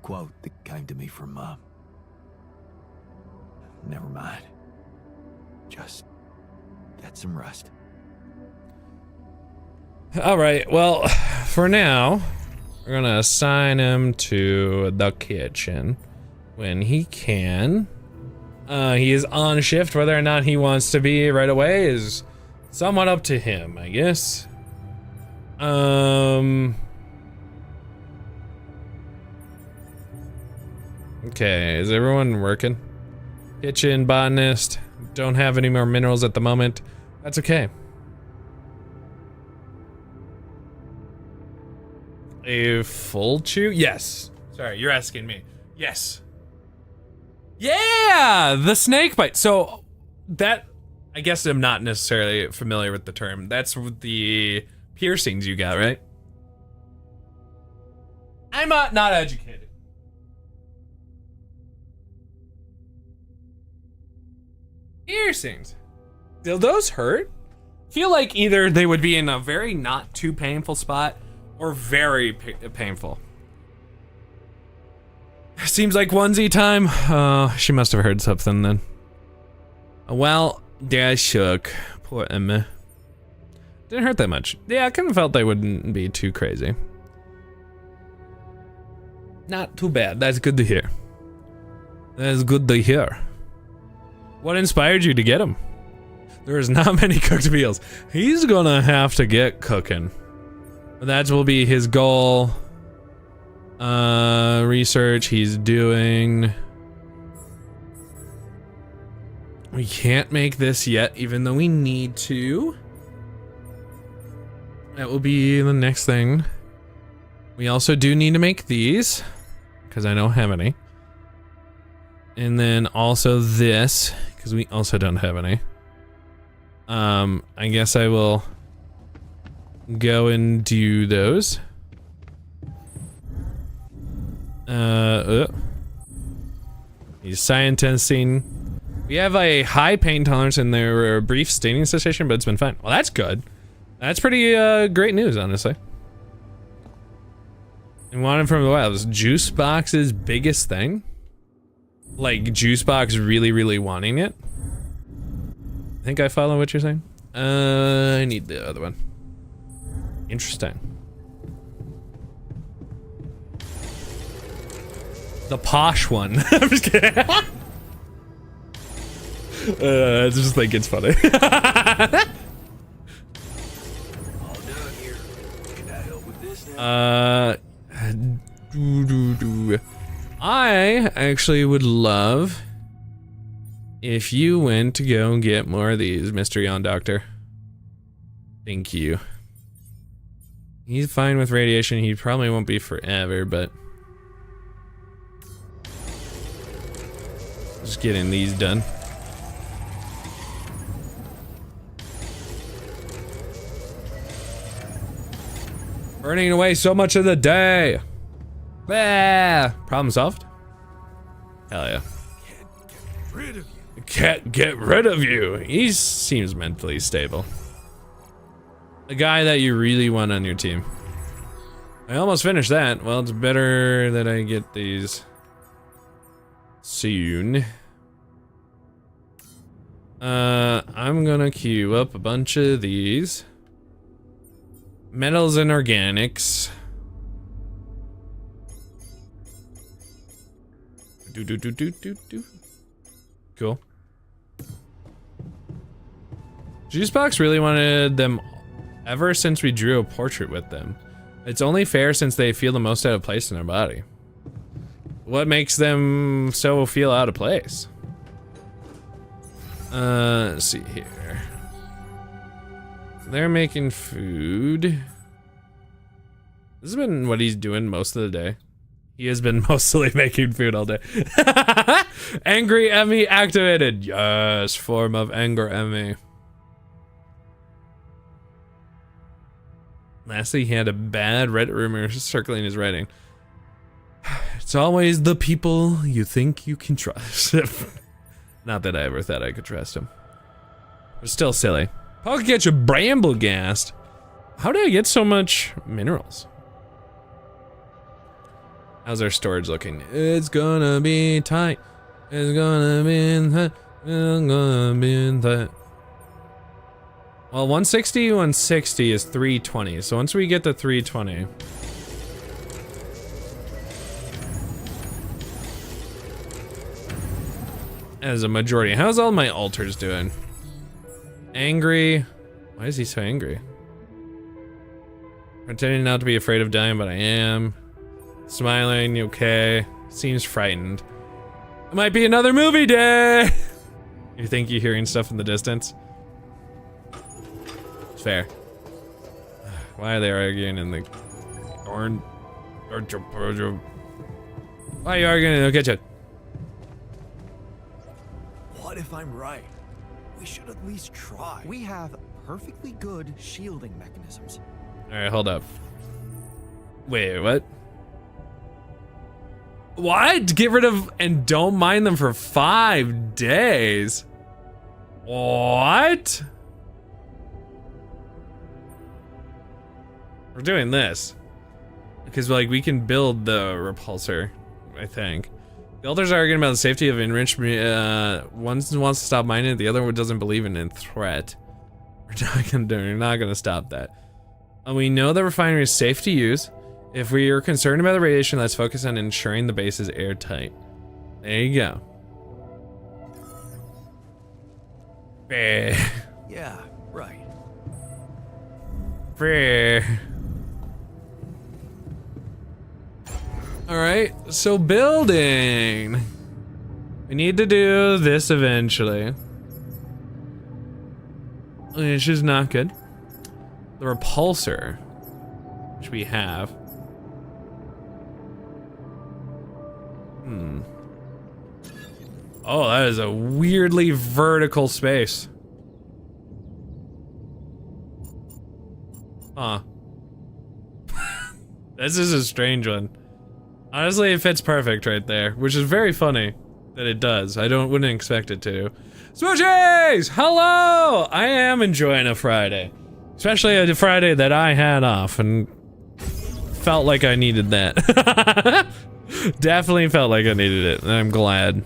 quote that came to me from never mind. just get some rest. Alright, well, for now, we're gonna assign him to the kitchen when he can. He is on shift. Whether or not he wants to be right away is somewhat up to him, I guess. Okay, is everyone working? Kitchen, botanist. Don't have any more minerals at the moment. That's okay. A full chew? Yes. Sorry, you're asking me. Yes. Yeah, the snake bite. So that, I guess I'm not necessarily familiar with the term. That's the piercings you got, right? I'm not educated. Piercings. Do those hurt? Feel like either they would be in a very not too painful spot or very painful. Seems like onesie time. Oh, she must have heard something then. Well, that shook. Poor Emma. Didn't hurt that much. Yeah, I kind of felt they wouldn't be too crazy. Not too bad. That's good to hear. That's good to hear. What inspired you to get him? There's not many cooked meals. He's gonna have to get cooking. That will be his goal. Research he's doing. We can't make this yet, even though we need to. That will be the next thing. We also do need to make these, because I don't have any. And then also this, because we also don't have any. I guess I will go and do those. He's scientisting. We have a high pain tolerance and there were a brief staining cessation, but it's been fine. Well, that's good. That's pretty great news, honestly. And wanted from the wild. Was Juice Box's biggest thing? Like Juice Box really wanting it? I think I follow what you're saying. I need the other one. Interesting. The posh one. I'm just kidding. I just think it's funny. I actually would love if you went to go and get more of these, Mystery on Doctor. Thank you. He's fine with radiation. He probably won't be forever, but just getting these done. Burning away so much of the day. Bah! Problem solved? Hell yeah. Can't get rid of you. He seems mentally stable. A guy that you really want on your team. I almost finished that. Well, it's better that I get these soon. I'm gonna queue up a bunch of these. Metals and organics. Cool. Juicebox really wanted them ever since we drew a portrait with them. It's only fair since they feel the most out of place in their body. What makes them so feel out of place? Let's see here. They're making food. This has been what he's doing most of the day. He has been mostly making food all day. Angry Emmy activated. Yes, form of anger Emmy. Lastly, he had a bad Reddit rumor circling his writing. It's always the people you think you can trust. Not that I ever thought I could trust him. But still silly. How could get you bramblegast? How did I get so much minerals? How's our storage looking? It's gonna be tight. It's gonna be tight. It's gonna be tight. Well, 160 is 320. So once we get to 320. As a majority. How's all my altars doing? Angry. Why is he so angry? Pretending not to be afraid of dying, but I am. Smiling, okay. Seems frightened. It might be another movie day! You think you're hearing stuff in the distance? It's fair. Why are they arguing in the... Why are you arguing in the kitchen? What if I'm right? We should at least try. We have perfectly good shielding mechanisms. Alright, hold up. Wait, what? What? Get rid of and don't mine them for 5 days. What? We're doing this because like we can build the repulsor, I think. The elders are arguing about the safety of enrichment. One wants to stop mining, the other one doesn't believe in a threat. We're not gonna stop that. And we know the refinery is safe to use. If we are concerned about the radiation, let's focus on ensuring the base is airtight. There you go. Yeah, right. Alright, so building. We need to do this eventually. Which is not good. The repulsor, which we have. Oh, that is a weirdly vertical space. Huh. This is a strange one. Honestly, it fits perfect right there, which is very funny that it does. I wouldn't expect it to. Smooshies! Hello! I am enjoying a Friday. Especially a Friday that I had off and felt like I needed that. Definitely felt like I needed it, and I'm glad.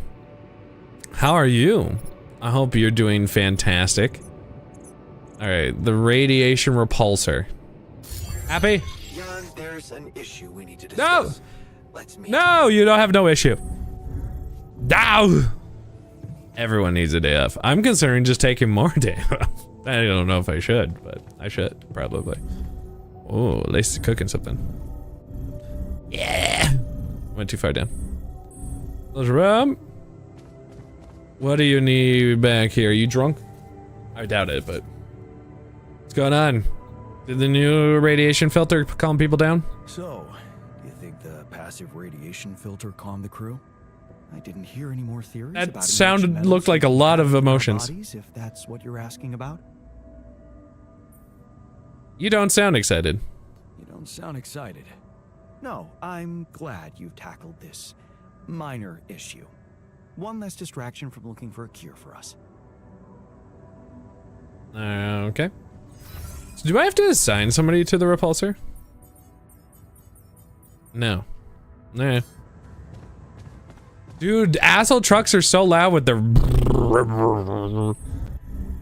How are you? I hope you're doing fantastic. Alright, the radiation repulsor. Happy? Jan, there's an issue we need to No! discuss. Let's meet. No, you don't have no issue. No! Everyone needs a day off. I'm considering just taking more day off. I don't know if I should, but I should, probably. Oh, Lace is cooking something. Yeah! Went too far down. Let's rum. What do you need back here? Are you drunk? I doubt it, but... What's going on? Did the new radiation filter calm people down? So, do you think the passive radiation filter calmed the crew? I didn't hear any more theories That about sounded, looked like a lot of emotions. bodies, if that's what you're asking about. You don't sound excited. You don't sound excited. No, I'm glad you've tackled this minor issue. One less distraction from looking for a cure for us. Okay. So do I have to assign somebody to the repulsor? No. Nah. Dude, asshole trucks are so loud with their... I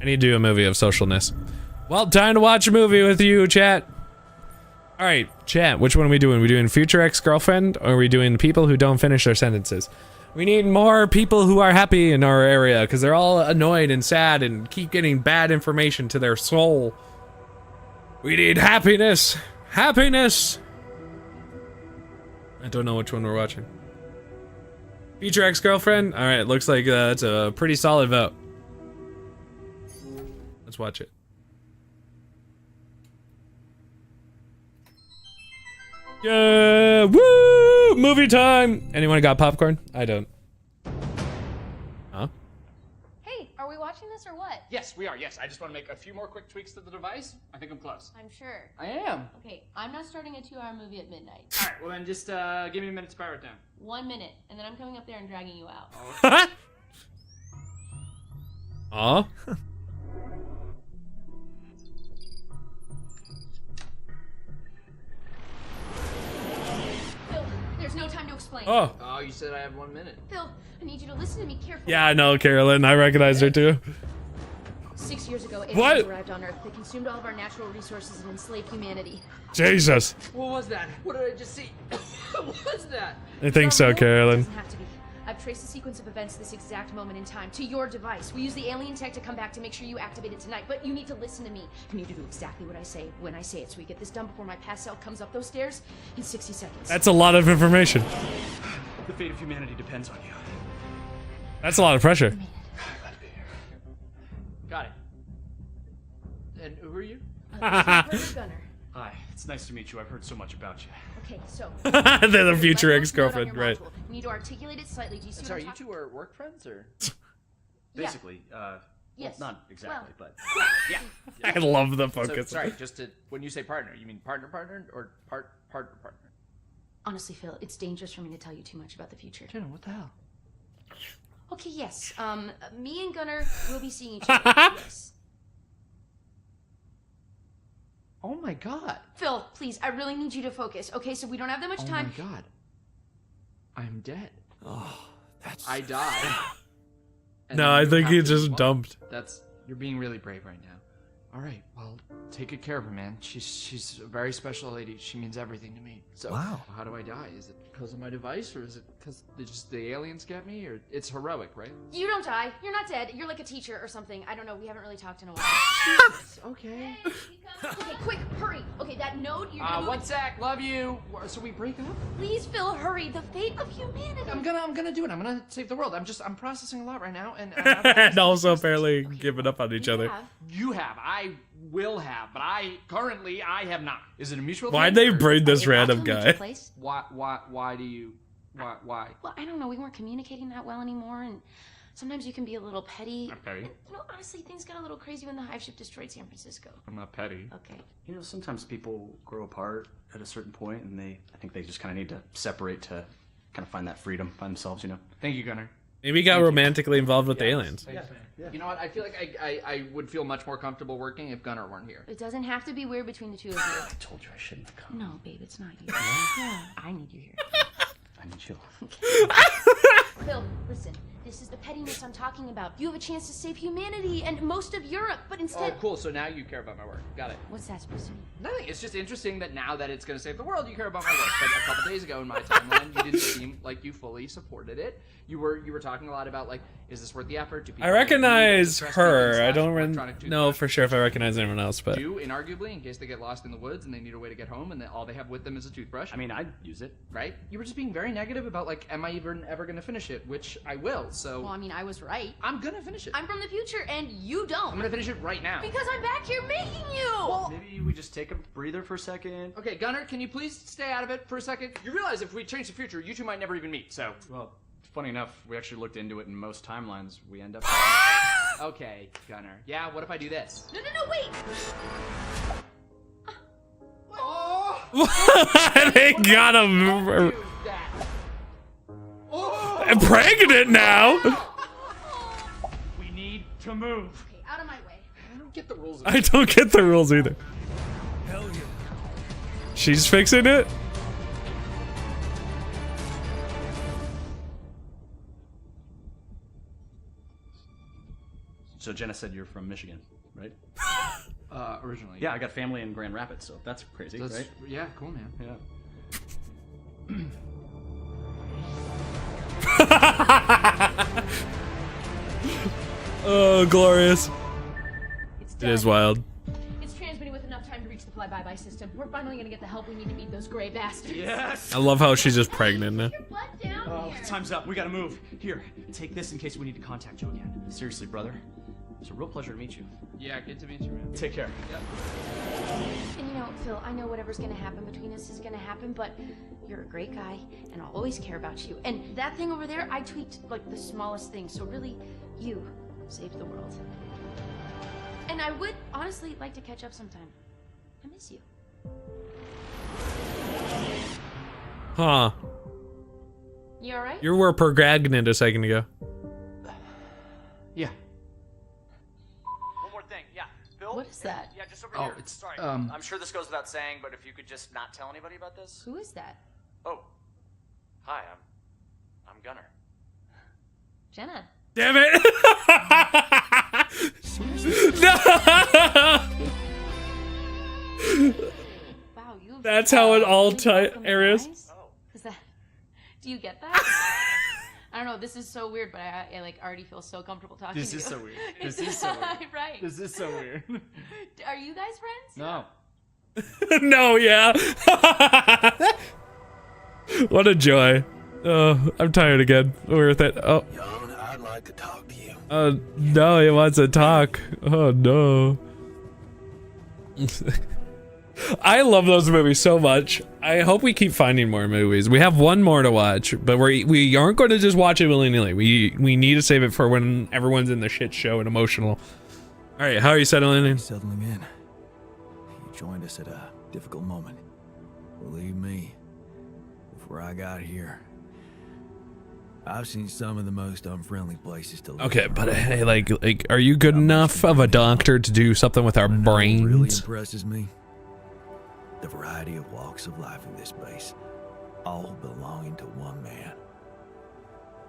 need to do a movie of socialness. Well, time to watch a movie with you, chat. Alright, chat, which one are we doing? Are we doing future ex-girlfriend, or are we doing people who don't finish their sentences? We need more people who are happy in our area, because they're all annoyed and sad and keep getting bad information to their soul. We need happiness! Happiness! I don't know which one we're watching. Future ex-girlfriend? Alright, looks like that's a pretty solid vote. Let's watch it. Yeah, woo! Movie time! Anyone got popcorn? I don't. Huh? Hey, are we watching this or what? Yes, we are. Yes, I just want to make a few more quick tweaks to the device. I think I'm close. I'm sure. I am. Okay, I'm not starting a 2-hour movie at midnight. All right, well then just give me a minute to power it down. 1 minute, and then I'm coming up there and dragging you out. Aw. Phil, there's no time to explain. Oh. Oh, you said I have 1 minute. Phil, I need you to listen to me carefully. Yeah, I know, Carolyn. I recognized her too. 6 years ago, What? aliens arrived on Earth. They consumed all of our natural resources and enslaved humanity. Jesus. What was that? What did I just see? What was that? I think so, Carolyn. Doesn't have to be. I've traced the sequence of events this exact moment in time to your device. We use the alien tech to come back to make sure you activate it tonight, but you need to listen to me. You need to do exactly what I say when I say it, so we get this done before my past self comes up those stairs in 60 seconds. That's a lot of information. The fate of humanity depends on you. That's a lot of pressure. Glad to be here. Got it. And who are you? Gunner. Hi, it's nice to meet you. I've heard so much about you. Okay, so They're the future Right, ex-girlfriend, note on your right? module. You need to articulate it slightly. Do you see Sorry, what you I'm two are work friends, or? Yeah. Basically, Yes. well, not exactly, Well, but yeah. I love the So, focus. sorry, just to, when you say partner, you mean partner, or partner? Honestly, Phil, it's dangerous for me to tell you too much about the future. Jenna, what the hell? Okay, yes. Me and Gunnar will be seeing each other. Yes. Oh my god. Phil, please, I really need you to focus. Okay, so we don't have that much time. Oh my god. I'm dead. Oh, that's... I died. And No, then I you think have he to just respond. dumped. You're being really brave right now. All right, well, take good care of her, man. She's a very special lady. She means everything to me. So, Wow. How do I die? Is it because of my device, or is it because the aliens get me, or it's heroic, right? You don't die. You're not dead. You're like a teacher or something. I don't know. We haven't really talked in a while. Okay. Okay, quick, hurry. Okay, that note, you're gonna move One it. sec. Love you. So we break up? Please, Phil, hurry. The fate of humanity. I'm gonna do it. I'm gonna save the world. I'm processing a lot right now, and And also apparently giving up on each other. You have. I will have, but I have not. Is it a mutual? Why'd thing, they or- bring this Okay, random I'll tell you guy? my place. Why do you? Why? Well, I don't know. We weren't communicating that well anymore, and sometimes you can be a little petty. I'm petty. And, you know, honestly, things got a little crazy when the hive ship destroyed San Francisco. I'm not petty. Okay. You know, sometimes people grow apart at a certain point, and I think they just kind of need to separate to kind of find that freedom by themselves, you know? Thank you, Gunnar. Maybe he got romantically involved with the aliens. You know what? I feel like I would feel much more comfortable working if Gunnar weren't here. It doesn't have to be weird between the two of you. I told you I shouldn't have come. No, babe, it's not you. Yeah, I need you here. I need you. Phil, listen. This is the pettiness I'm talking about. You have a chance to save humanity and most of Europe, but instead... Oh, cool. So now you care about my work. Got it. What's that supposed to mean? Nothing. It's just interesting that now that it's going to save the world, you care about my work. But a couple days ago in my timeline, you didn't seem like you fully supported it. You were talking a lot about, like, is this worth the effort? Do people I recognize like her. I don't electronic know toothbrush? for sure if I recognize anyone else, but Do, inarguably, in case they get lost in the woods and they need a way to get home and all they have with them is a toothbrush. I mean, I'd use it. Right? You were just being very negative about, like, am I even ever going to finish it? Which I will, so... Well, I mean, I was right. I'm going to finish it. I'm from the future, and you don't. I'm going to finish it right now. Because I'm back here making you! Maybe we just take a breather for a second. Okay, Gunnar, can you please stay out of it for a second? You realize if we change the future, you two might never even meet, so... Well, funny enough, we actually looked into it, and most timelines, we end up... Okay, Gunnar. Yeah, what if I do this? No, wait! they got him pregnant now. We need to move. Okay, out of my way. I don't get the rules. I don't get the rules either. Hell yeah. She's fixing it. So Jenna said you're from Michigan, right? Originally. Yeah, I got family in Grand Rapids, so that's crazy, right? Yeah, cool, man. Yeah. Oh, glorious. It's It done. is wild. It's transmitting with enough time to reach the fly-by-by system. We're finally gonna get the help we need to beat those gray bastards. Yes! I love how she's just pregnant now. Get your butt down here. Time's up. We gotta move. Here, take this in case we need to contact you again. Seriously, brother. It's a real pleasure to meet you. Yeah, good to meet you, man. Take care. And you know, Phil, I know whatever's gonna happen between us is gonna happen, but you're a great guy, and I'll always care about you. And that thing over there, I tweaked like the smallest thing, so really, you saved the world. And I would honestly like to catch up sometime. I miss you. Huh. You alright? You were pregnant a second ago. Yeah. One more thing, yeah. Bill? What is that? Yeah, just over Oh, here. it's, Sorry. um- I'm sure this goes without saying, but if you could just not tell anybody about this. Who is that? Oh. Hi, I'm Gunnar. Jenna. Damn it! No! Wow, you have That's how it all really welcoming areas. eyes? Is that? Do you get that? I don't know. This is so weird, but I like already feel so comfortable talking This to you. is so weird. This is so weird. Right. This is so weird. Are you guys friends? No. No, yeah. What a joy. Oh, I'm tired again. Worth it. Oh. Young, I'd like to talk to you. No, he wants to talk. Oh, no. I love those movies so much. I hope we keep finding more movies. We have one more to watch, but we aren't going to just watch it willy-nilly. We need to save it for when everyone's in the shit show and emotional. All right, how are you settling in? Settling in. You joined us at a difficult moment. Believe me, the before I got here, I've seen some of the most unfriendly places to live. Okay, but hey, like, are you good enough of a doctor to do something with our brains? What really impresses me? The variety of walks of life in this base, all belonging to one man.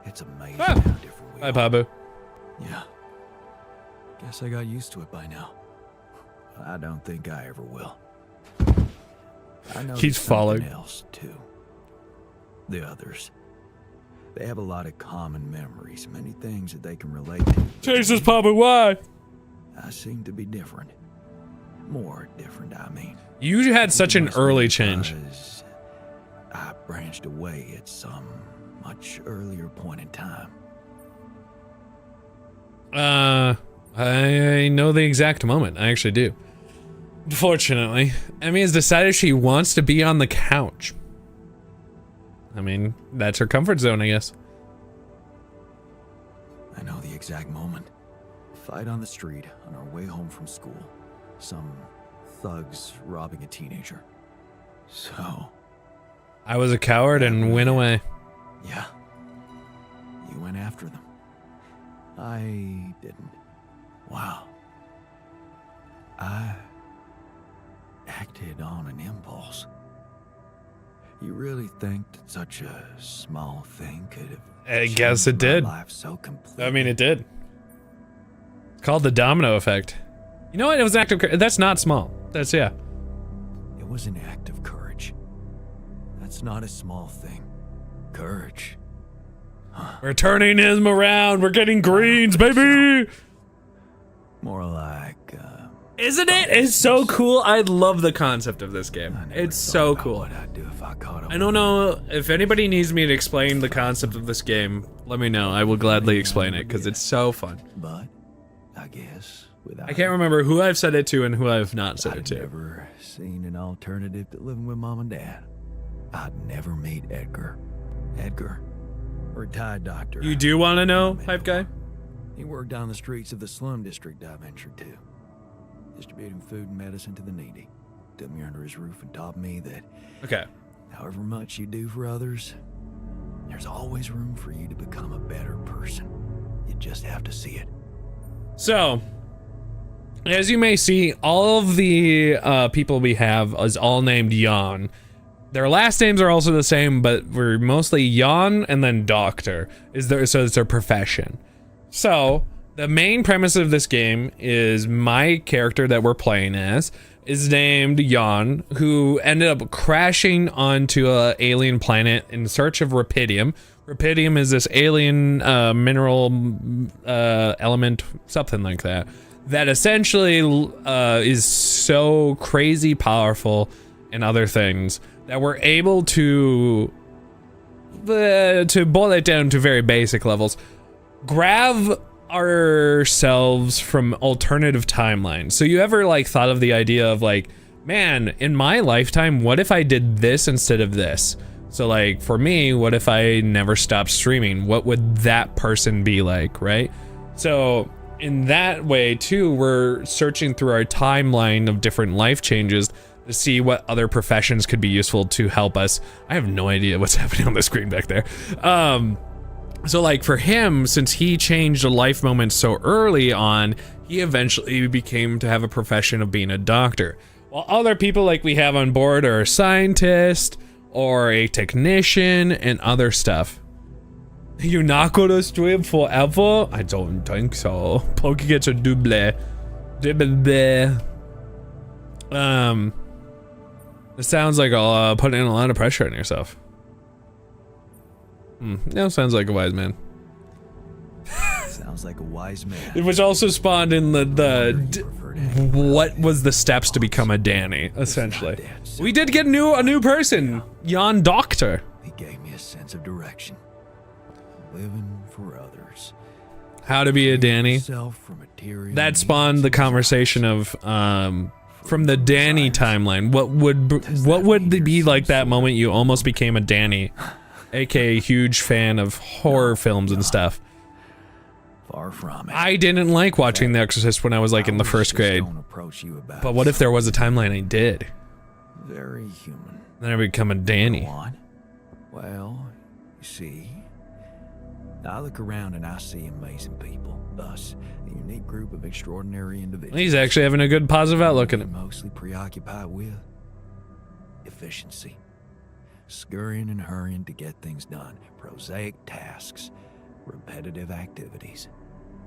It's amazing how different we Hi, are. Babu. Yeah. Guess I got used to it by now. I don't think I ever will. I know He's following. else too. The others. They have a lot of common memories, many things that they can relate to. Jesus, Babu, why? I seem to be different. More different, I mean. You had such an early change. Because I branched away at some much earlier point in time. I know the exact moment. I actually do. Fortunately, Emmy has decided she wants to be on the couch. I mean, that's her comfort zone, I guess. I know the exact moment. Fight on the street on our way home from school. Some thugs robbing a teenager. So, I was a coward and went away. yeah. You went after them. I didn't. Wow. I acted on an impulse. You really think that such a small thing could have I guess it did. life so completely? I mean, it did. It's called the domino effect. You know what? It was an act of that's not small. That's, yeah. It was an act of courage. That's not a small thing. Courage. We're turning him around. We're getting greens, baby. More like, Isn't it? It's so cool. I love the concept of this game. It's so cool. what I'd do if I caught up. I don't know if anybody needs me to explain the concept of this game. Let me know. I will gladly explain it because it's so fun. But I guess without I can't remember who I've said it to and who I've not said it I'd to. never seen an alternative to living with mom and dad. I'd never meet Edgar. Edgar, a retired doctor. You do want to know, Hype Guy? He worked down the streets of the slum district I ventured to, distributing food and medicine to the needy. Took me under his roof and taught me that Okay. however much you do for others, there's always room for you to become a better person. You just have to see it. So, as you may see, all of the people we have is all named Jan. Their last names are also the same, but we're mostly Jan and then Doctor. So it's their profession. So, the main premise of this game is my character that we're playing as is named Jan, who ended up crashing onto an alien planet in search of rapidum. Rapidum is this alien mineral element, something like that, that essentially is so crazy powerful and other things that we're able to boil it down to very basic levels, grab ourselves from alternative timelines. So you ever like thought of the idea of like, man, in my lifetime, what if I did this instead of this? So like for me, what if I never stopped streaming? What would that person be like, right? So in that way too, we're searching through our timeline of different life changes to see what other professions could be useful to help us. I have no idea what's happening on the screen back there. So like for him, since he changed a life moment so early on, he eventually became to have a profession of being a doctor. While other people like we have on board are a scientist or a technician and other stuff. You're not gonna stream forever? I don't think so. Pokey gets a double. It sounds like I'll put in a lot of pressure on yourself. That sounds like a wise man. Sounds like a wise man. Which also spawned in what was the steps to become a Danny, essentially. We did get a new person, Jan Doctor. He gave me a sense of direction. Living for others. How to be a Danny. That spawned the conversation of from the Danny timeline. What would be like that moment you almost became a Danny, aka huge fan of horror films and stuff. Far from it. I didn't like watching The Exorcist when I was like in the first grade. But what if there was a timeline I did? Very human. Then I become a Danny. Well, you see, I look around and I see amazing people. Us, a unique group of extraordinary individuals. He's actually having a good positive outlook in it. Mostly preoccupied with efficiency. Scurrying and hurrying to get things done. Prosaic tasks. Repetitive activities.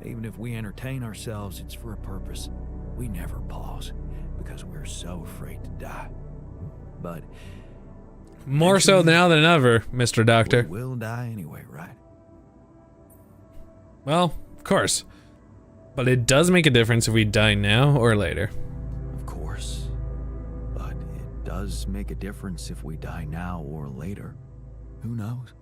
Even if we entertain ourselves, it's for a purpose. We never pause because we're so afraid to die. But more so now than ever, Mr. Doctor. We will die anyway, right? Well, of course. But it does make a difference if we die now or later. Of course. But it does make a difference if we die now or later. Who knows?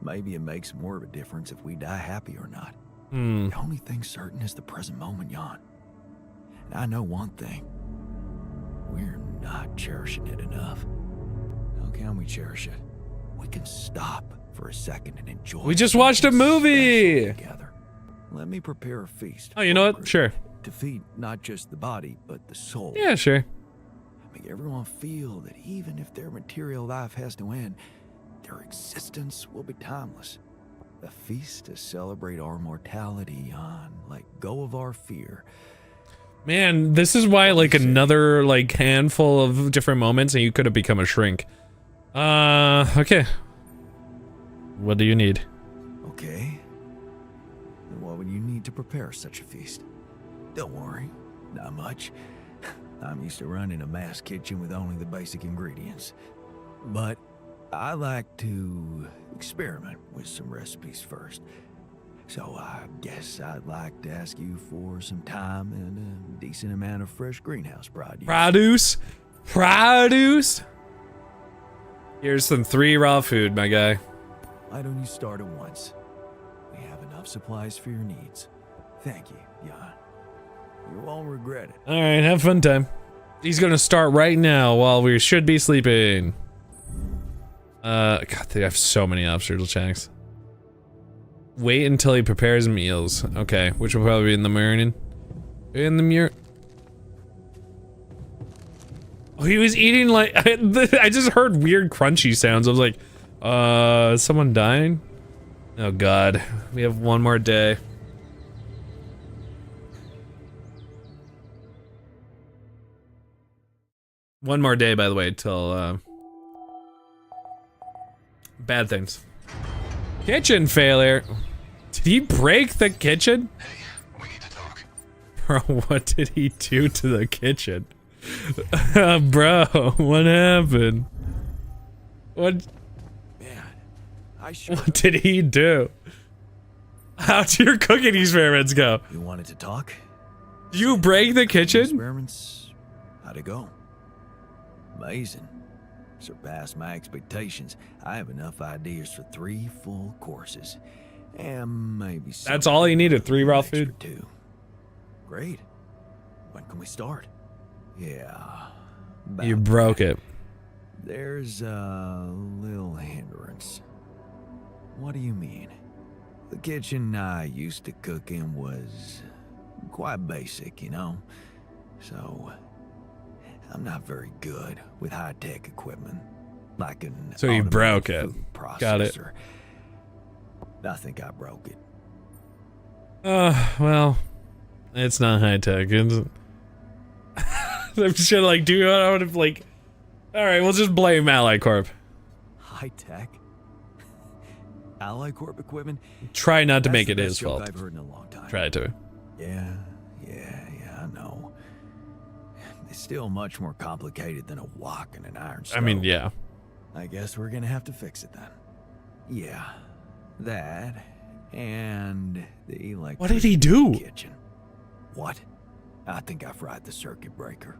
Maybe it makes more of a difference if we die happy or not. The only thing certain is the present moment, Jan. And I know one thing. We're not cherishing it enough. How can we cherish it? We can stop for a second and enjoy. We just watched a movie! Together. Let me prepare a feast. Oh, you know what? Sure. To feed not just the body, but the soul. Yeah, sure. Make everyone feel that even if their material life has to end, their existence will be timeless. A feast to celebrate our mortality, Jan. Let go of our fear. Man, this is why, like, another, like, handful of different moments and you could have become a shrink. Okay. What do you need? Okay. Then what would you need to prepare such a feast? Don't worry, not much. I'm used to running a mass kitchen with only the basic ingredients. But I like to experiment with some recipes first. So I guess I'd like to ask you for some time and a decent amount of fresh greenhouse produce. Produce? Here's some 3 raw food, my guy. Why don't you start at once? We have enough supplies for your needs. Thank you, Jan. You won't regret it. Alright, have fun time. He's gonna start right now while we should be sleeping. God, they have so many obstacle checks. Wait until he prepares meals. Okay, which will probably be in the morning. In the mirror. Oh, he was eating like I just heard weird crunchy sounds. I was like, is someone dying? Oh god, we have one more day. One more day, by the way, till bad things. Kitchen failure. Did he break the kitchen? Hey, we need to talk. Bro, what did he do to the kitchen? Bro, what happened? What? Man, What did he do? How'd your cooking experiments go? You wanted to talk? You break the kitchen? Experiments? How'd it go? Amazing. Surpassed my expectations. I have enough ideas for 3 full courses. And maybe that's all you needed, 3 raw food? Too. Great. When can we start? Yeah. You broke it. There's a little hindrance. What do you mean? The kitchen I used to cook in was quite basic, you know? So I'm not very good with high-tech equipment. Like an So you broke it. Processor. Got it. I think I broke it. Well, it's not high-tech, is it? I'm just gonna like do what I would have like. Alright, we'll just blame Ally Corp. High-tech? Ally Corp equipment? Try not to That's make the it best his joke fault. I've heard in a long time. Try to. Yeah, I know. It's still much more complicated than a wok and an iron stove. I mean, yeah. I guess we're gonna have to fix it then. Yeah, that and the electric. What did he do? Kitchen. What? I think I fried the circuit breaker.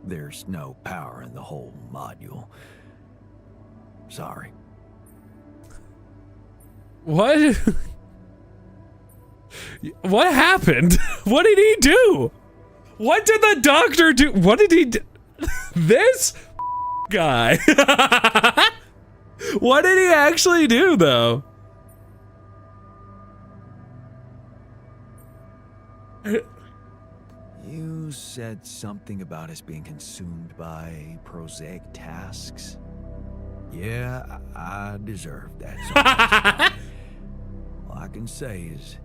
There's no power in the whole module. Sorry. What? What happened? What did he do? What did the doctor do? What did he do? This guy. What did he actually do, though? You said something about us being consumed by prosaic tasks. Yeah, I deserve that. All I can say is,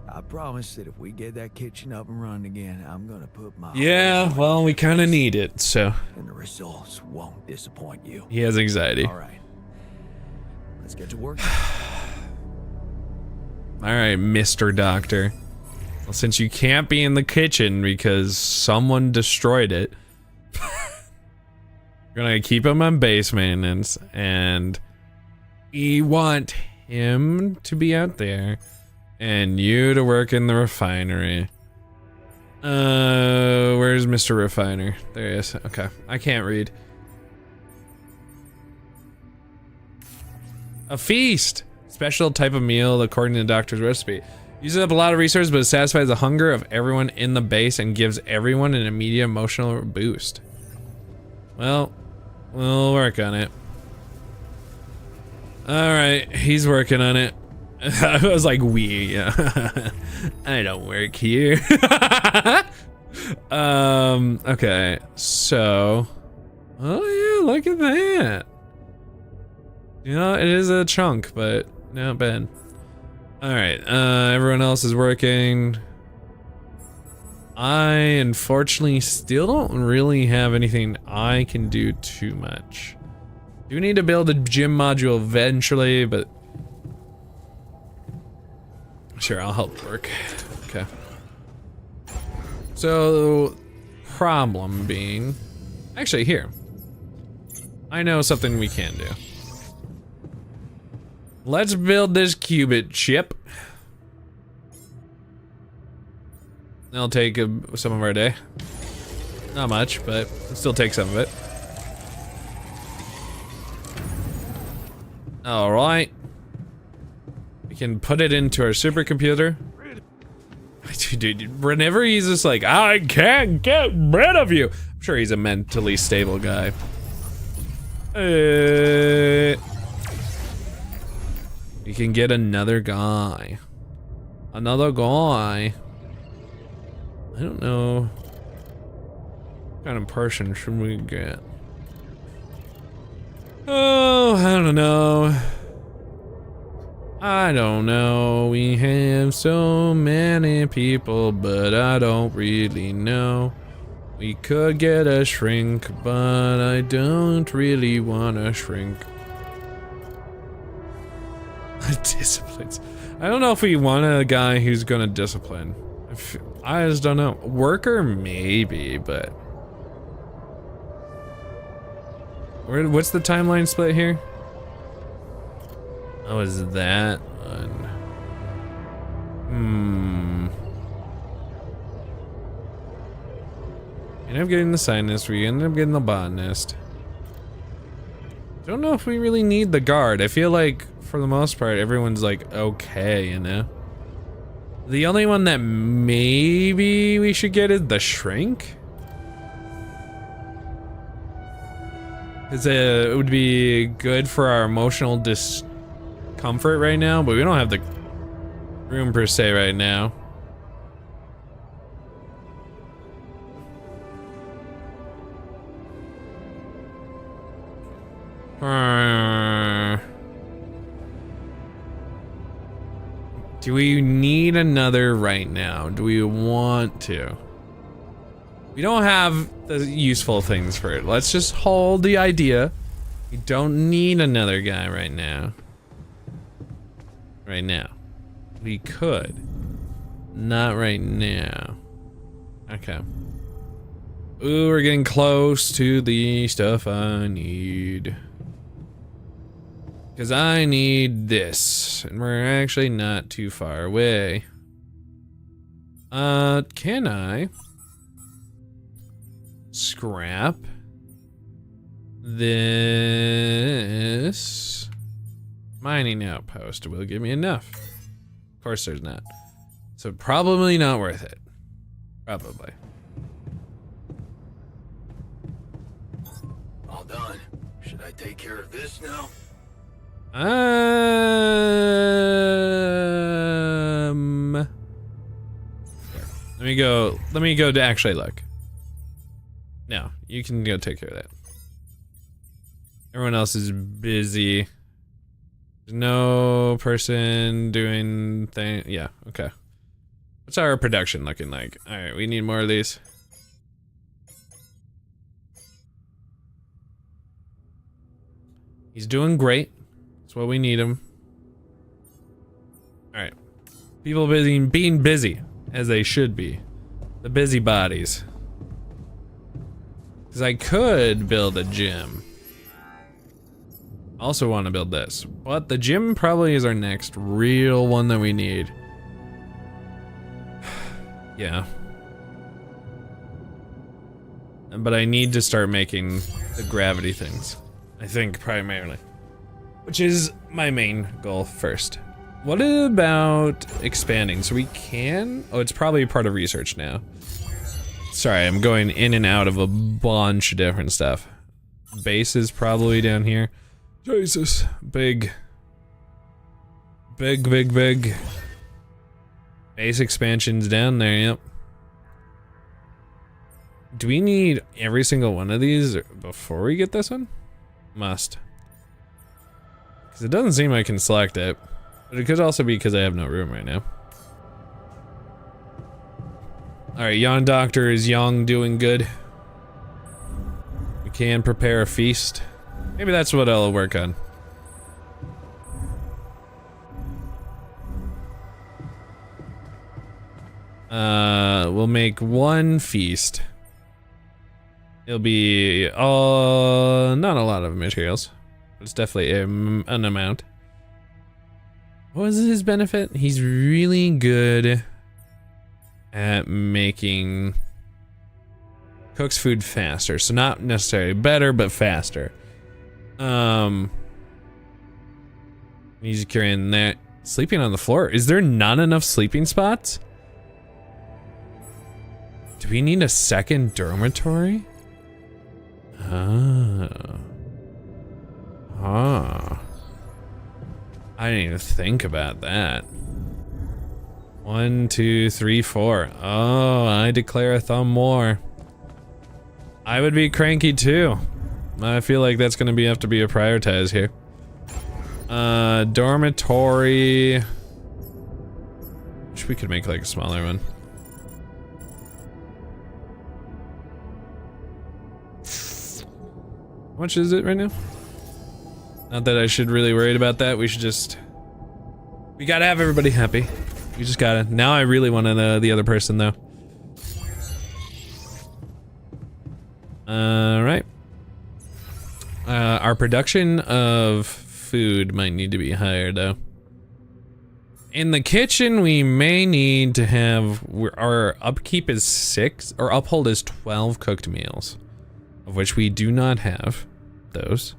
I promise that if we get that kitchen up and running again, I'm gonna put my Yeah, well, we kind of need it, so. and the results won't disappoint you. He has anxiety. All right, let's get to work. All right, Mr. Doctor. Well, since you can't be in the kitchen because someone destroyed it, we're gonna keep him on base maintenance, and we want him to be out there, and you to work in the refinery. Where's Mr. Refiner? There he is. Okay, I can't read. A feast! Special type of meal according to the doctor's recipe. Uses up a lot of resources, but it satisfies the hunger of everyone in the base and gives everyone an immediate emotional boost. Well, we'll work on it. Alright, he's working on it. I was like, I don't work here. Okay, so. Oh yeah, look at that. You know, it is a chunk, but not bad. Alright, everyone else is working. I, unfortunately, still don't really have anything I can do too much. Do need to build a gym module eventually, but... Sure, I'll help work. Okay. So, problem being... Actually, here. I know something we can do. Let's build this qubit chip. That'll take some of our day. Not much, but it'll still take some of it. Alright. We can put it into our supercomputer. Dude, whenever he's just like, I can't get rid of you. I'm sure he's a mentally stable guy. We can get another guy. Another guy. I don't know. What kind of person should we get? Oh, I don't know. I don't know. We have so many people, but I don't really know. We could get a shrink, but I don't really want a shrink. Disciplines. I don't know if we want a guy who's gonna discipline. I just don't know. Worker, maybe, but... What's the timeline split here? Oh, is that one? We end up getting the scientist, we end up getting the botanist. Don't know if we really need the guard. I feel like, for the most part, everyone's like, okay, you know? The only one that maybe we should get is the shrink? Because it would be good for our emotional discomfort right now, but we don't have the room per se right now. Do we need another right now? Do we want to? We don't have the useful things for it. Let's just hold the idea. We don't need another guy right now. Right now. We could. Not right now. Okay. Ooh, we're getting close to the stuff I need. Because I need this, and we're actually not too far away. Can I scrap this mining outpost? Will give me enough. Of course there's not. So probably not worth it. Probably. All done. Should I take care of this now? Here, let me go to actually look. No, you can go take care of that. Everyone else is busy. There's no person doing thing. Yeah, okay. What's our production looking like? Alright, we need more of these. He's doing great. That's what we need him. Alright. People being busy, as they should be. The busybodies. Because I could build a gym. Also want to build this. But the gym probably is our next real one that we need. Yeah. But I need to start making the gravity things. I think primarily. Which is my main goal first. What about expanding? So we can... Oh, it's probably part of research now. Sorry, I'm going in and out of a bunch of different stuff. Base is probably down here. Jesus. Big. Big, big, big. Base expansion's down there, yep. Do we need every single one of these before we get this one? Must. Because it doesn't seem I can select it. But it could also be because I have no room right now. Alright, Young Doctor is young, doing good. We can prepare a feast. Maybe that's what I'll work on. We'll make one feast. It'll be not a lot of materials. But it's definitely an amount. What was his benefit? He's really good at making cooks food faster. So not necessarily better, but faster. He's carrying that. Sleeping on the floor. Is there not enough sleeping spots? Do we need a second dormitory? I didn't even think about that. 1, 2, 3, 4. Oh, I declare a thumb war. I would be cranky too. I feel like that's gonna have to be a prioritize here. Dormitory. Wish we could make like a smaller one. How much is it right now? Not that I should really worry about that. We should just... We gotta have everybody happy. We just gotta. Now I really want to know the other person though. Alright. Our production of food might need to be higher though. In the kitchen we may need to have... Our upkeep is 6, or uphold is 12 cooked meals. Of which we do not have those.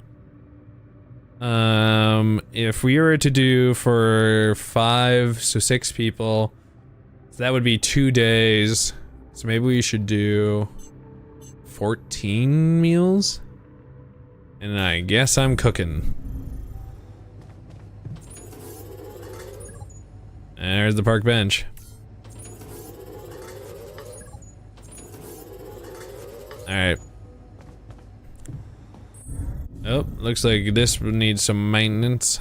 If we were to do for 5, so 6 people, so that would be 2 days. So maybe we should do 14 meals? And I guess I'm cooking. There's the park bench. Alright. Oh, looks like this needs some maintenance.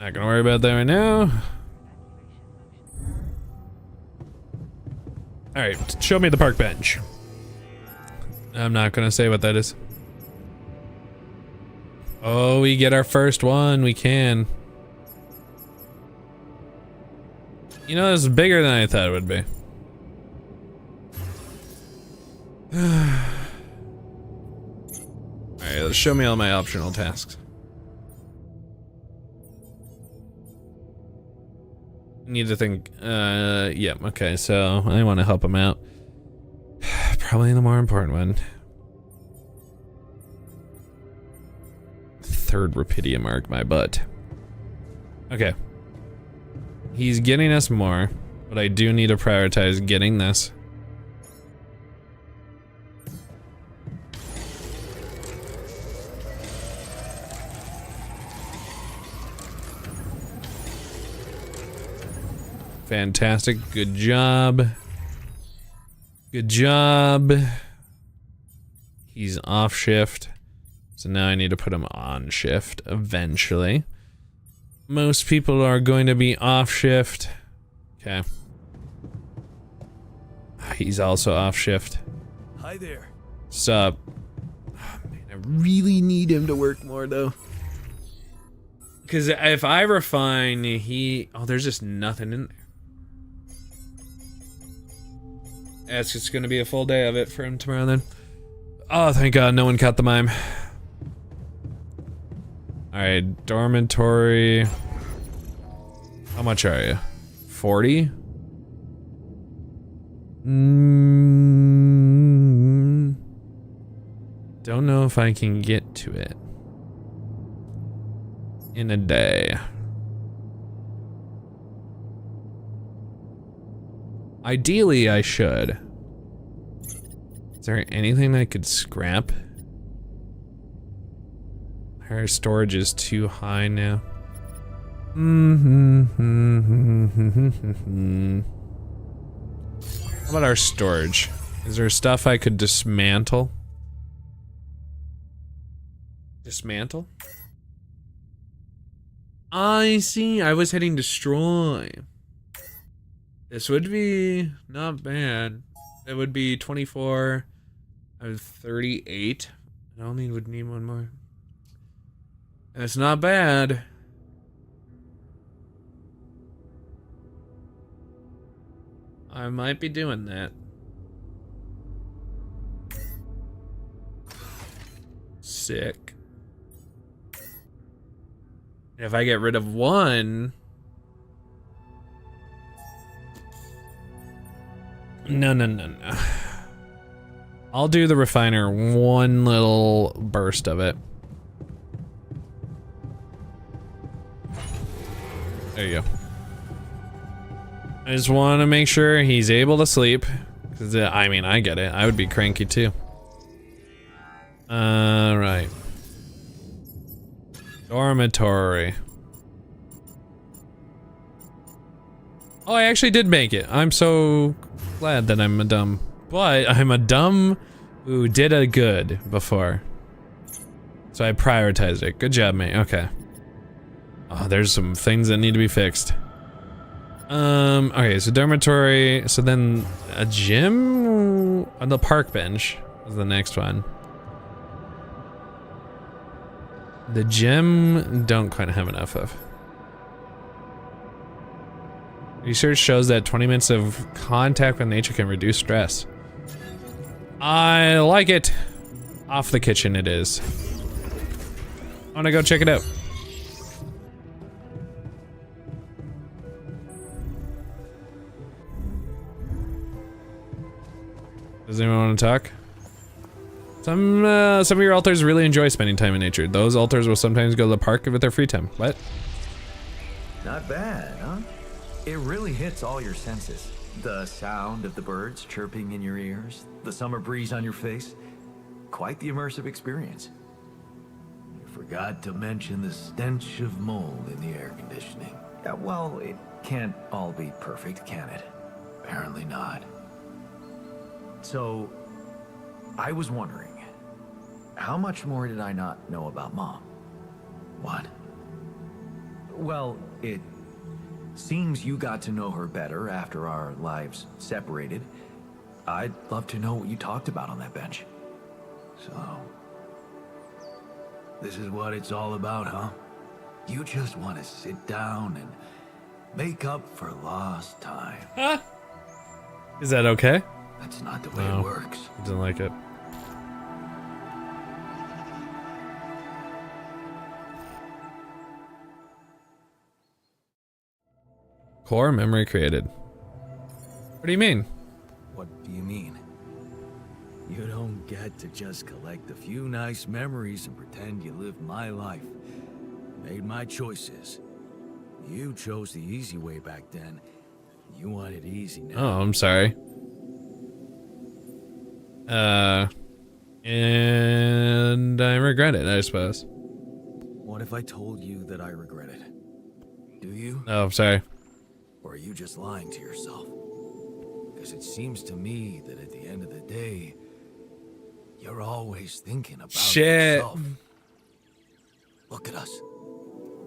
Not gonna worry about that right now. Alright, show me the park bench. I'm not gonna say what that is. Oh, we get our first one, we can. You know, this is bigger than I thought it would be. Alright, let's show me all my optional tasks. Need to think, yeah, okay, so I want to help him out. Probably the more important one. 3rd Rapidium mark, my butt. Okay. He's getting us more, but I do need to prioritize getting this. Fantastic. Good job. Good job. He's off shift. So now I need to put him on shift eventually. Most people are going to be off shift. Okay. He's also off shift. Hi there. Sup? Oh, man, I really need him to work more though. Because if I refine, oh, there's just nothing in there. It's just gonna be a full day of it for him tomorrow then. Oh, thank God, no one caught the mime. Alright, dormitory. How much are you? 40? Don't know if I can get to it in a day. Ideally, I should. Is there anything I could scrap? Her storage is too high now. How about our storage? Is there stuff I could dismantle? Dismantle? I see. I was hitting destroy. This would be not bad. It would be 24 out of 38. I only would need one more. That's not bad. I might be doing that. Sick. If I get rid of one... No. I'll do the refiner one little burst of it. There you go. I just want to make sure he's able to sleep. Cause I mean, I get it. I would be cranky too. Right. Dormitory. Oh, I actually did make it. I'm so glad that I'm a dumb. But I'm a dumb who did a good before. So I prioritized it. Good job, mate. Okay. Oh, there's some things that need to be fixed. Okay, so dormitory, so then a gym on the park bench is the next one. The gym, don't quite have enough of. Research shows that 20 minutes of contact with nature can reduce stress. I like it. Off the kitchen it is. I wanna go check it out. Does anyone want to talk? Some of your alters really enjoy spending time in nature. Those alters will sometimes go to the park with their free time. What? Not bad, huh? It really hits all your senses. The sound of the birds chirping in your ears, the summer breeze on your face. Quite the immersive experience. You forgot to mention the stench of mold in the air conditioning. Yeah, well, it can't all be perfect, can it? Apparently not. So, I was wondering, how much more did I not know about Mom? What? Well, it seems you got to know her better after our lives separated. I'd love to know what you talked about on that bench. So, this is what it's all about, huh? You just want to sit down and make up for lost time. Huh? Is that okay? That's not the way No, it works. I didn't like it. Core memory created. What do you mean? What do you mean? You don't get to just collect a few nice memories and pretend you lived my life. Made my choices. You chose the easy way back then. You want it easy now. Oh, I'm sorry. And I regret it, I suppose. What if I told you that I regret it? Do you? Oh, I'm sorry. Or are you just lying to yourself? Because it seems to me that at the end of the day, you're always thinking about Shit. yourself. Look at us.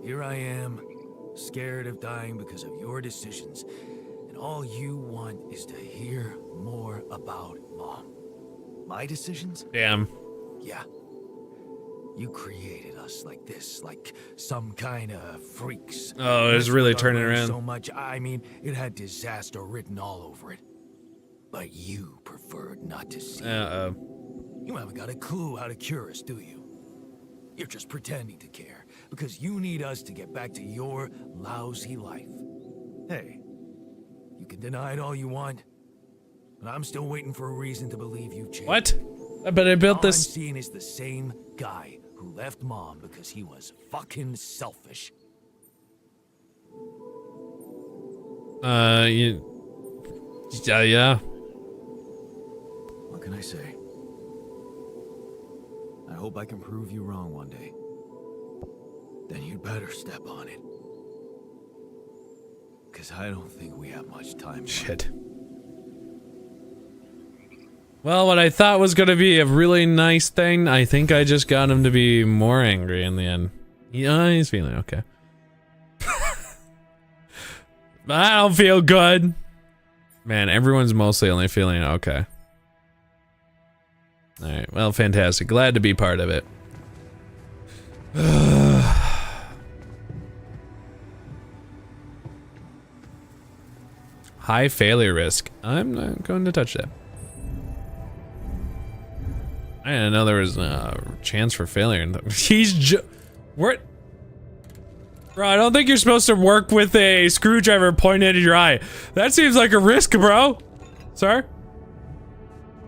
Here I am, scared of dying because of your decisions. And all you want is to hear more about Mom. My decisions? Damn. Yeah. You created us like this, like some kind of freaks. Oh, it's really turning around. So much, I mean, it had disaster written all over it. But you preferred not to see. Uh-oh. You haven't got a clue how to cure us, do you? You're just pretending to care, because you need us to get back to your lousy life. Hey, you can deny it all you want, but I'm still waiting for a reason to believe you've changed. What? But I built All this. I'm seeing is the same guy who left Mom because he was fucking selfish. Yeah. What can I say? I hope I can prove you wrong one day. Then you'd better step on it. Because I don't think we have much time. Shit. Well, what I thought was going to be a really nice thing, I think I just got him to be more angry in the end. Yeah, he's feeling okay. But I don't feel good. Man, everyone's mostly only feeling okay. Alright, well, fantastic. Glad to be part of it. High failure risk. I'm not going to touch that. I didn't know there was a chance for failure. He's what? Bro, I don't think you're supposed to work with a screwdriver pointed at your eye. That seems like a risk, bro. Sir?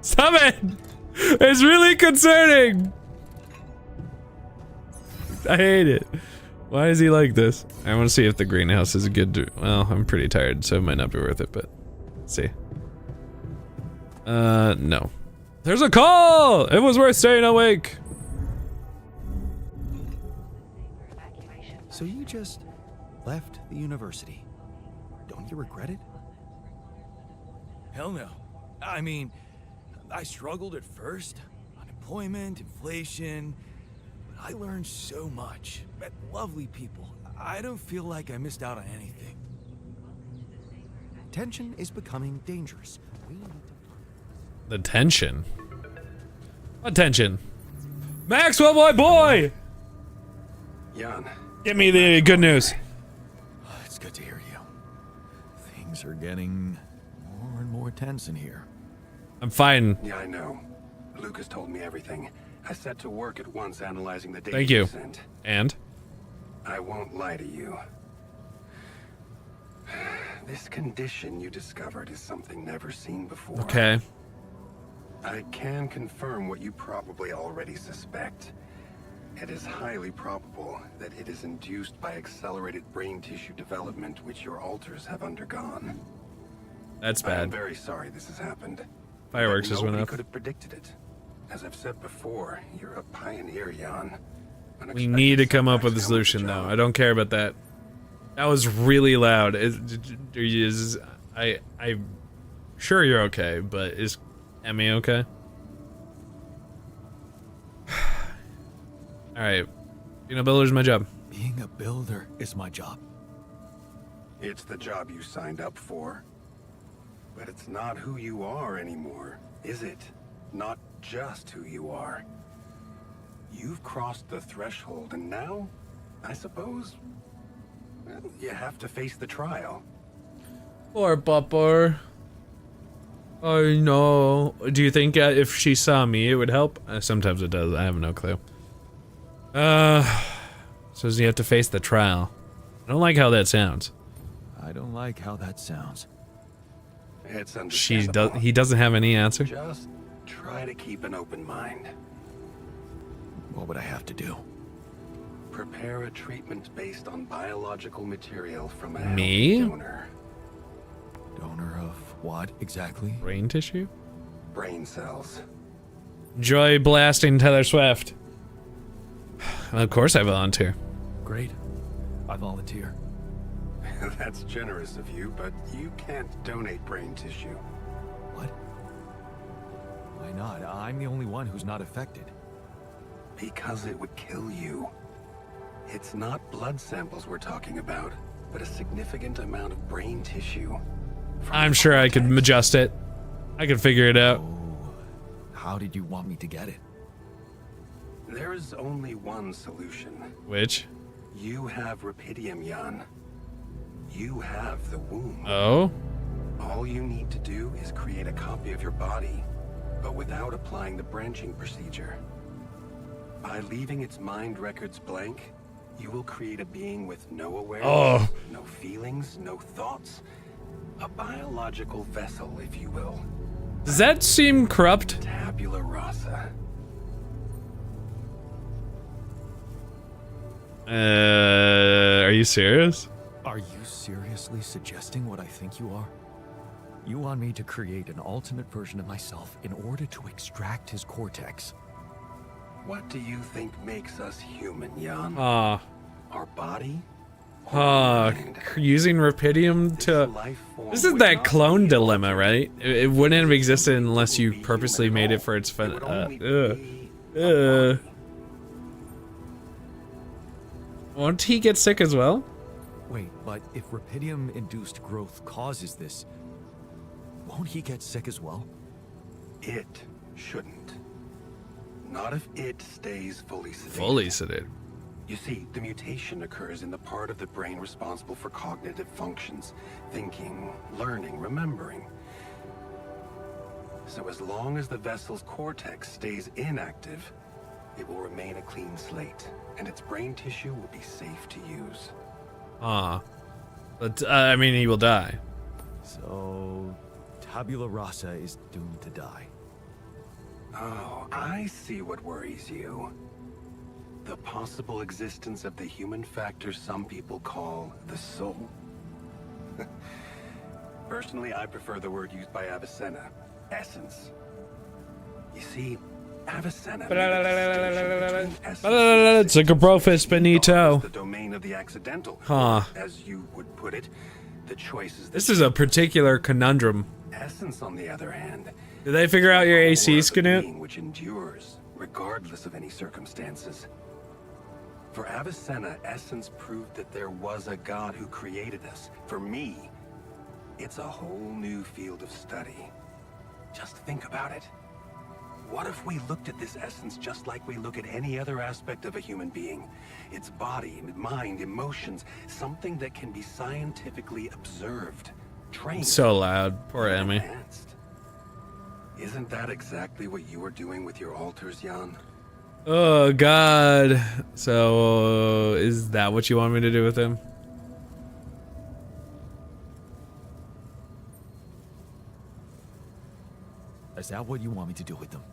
Stop it! It's really concerning! I hate it. Why is he like this? I want to see if the greenhouse is a good... Well, I'm pretty tired, so it might not be worth it, but... Let's see. No. There's a call! It was worth staying awake! So you just left the university. Don't you regret it? Hell no. I mean, I struggled at first. Unemployment, inflation. But I learned so much. Met lovely people. I don't feel like I missed out on anything. Tension is becoming dangerous. We need to... The tension? What tension? Maxwell, my boy! Jan. Give me the good news. It's good to hear you. Things are getting more and more tense in here. I'm fine. Yeah, I know. Lucas told me everything. I set to work at once analyzing the data Thank you. you sent. And? I won't lie to you. This condition you discovered is something never seen before. Okay. I can confirm what you probably already suspect. It is highly probable that it is induced by accelerated brain tissue development which your alters have undergone. That's I'm bad. very sorry this has happened. Fireworks just went Nobody off. could have predicted it. As I've said before, you're a pioneer, Jan. We need to come up with a solution, though. I don't care about that. That was really loud. I'm sure you're okay, but is Emmy okay? Alright. Being a builder's my job. Being a builder is my job. It's the job you signed up for. But it's not who you are anymore, is it? Not just who you are. You've crossed the threshold, and now, I suppose, well, you have to face the trial. Poor Pupper. Oh no. Do you think if she saw me it would help? Sometimes it does. I have no clue. So you have to face the trial. I don't like how that sounds. I don't like how that sounds. It's understandable. He doesn't have any answer? Just try to keep an open mind. What would I have to do? Prepare a treatment based on biological material from a Me? healthy donor. Donor of what exactly? Brain tissue? Brain cells. Joy blasting Taylor Swift. Of course I volunteer. Great. I volunteer. That's generous of you, but you can't donate brain tissue. What? Why not? I'm the only one who's not affected. Because it would kill you. It's not blood samples we're talking about, but a significant amount of brain tissue. I'm sure I could adjust it. I could figure it out. How did you want me to get it? There is only one solution. Which? You have rapidum, Jan. You have the womb. Oh? All you need to do is create a copy of your body, but without applying the branching procedure. By leaving its mind records blank, you will create a being with no awareness, no feelings, no thoughts. A biological vessel, if you will. Does that seem corrupt? Tabula rasa. Are you serious? Are you seriously suggesting what I think you are? You want me to create an alternate version of myself in order to extract his cortex? What do you think makes us human, Jan? Our body? Using rapidum to... This is that clone dilemma, right? It wouldn't have existed unless you purposely made it for its fun. Won't he get sick as well? Wait, but if rapidum-induced growth causes this, won't he get sick as well? It shouldn't. Not if it stays fully sedated. Fully sedated. You see, the mutation occurs in the part of the brain responsible for cognitive functions. Thinking, learning, remembering. So as long as the vessel's cortex stays inactive, it will remain a clean slate, and its brain tissue will be safe to use. But, I mean, he will die. So, tabula rasa is doomed to die. Oh, I see what worries you. The possible existence of the human factor some people call the soul. Personally, I prefer the word used by Avicenna, essence. You see, Avicenna It's like a brofist Benito. the domain of the accidental. As you would put it, the choices. This is a particular conundrum. Essence, on the other hand, did they figure out your AC, Scanute? which endures regardless of any circumstances. For Avicenna, essence proved that there was a God who created us. For me, it's a whole new field of study. Just think about it. What if we looked at this essence just like we look at any other aspect of a human being? Its body, mind, emotions, something that can be scientifically observed, trained. So loud. Poor Emmy. Isn't that exactly what you were doing with your altars, Jan? Oh, God. So, is that what you want me to do with him? Is that what you want me to do with them?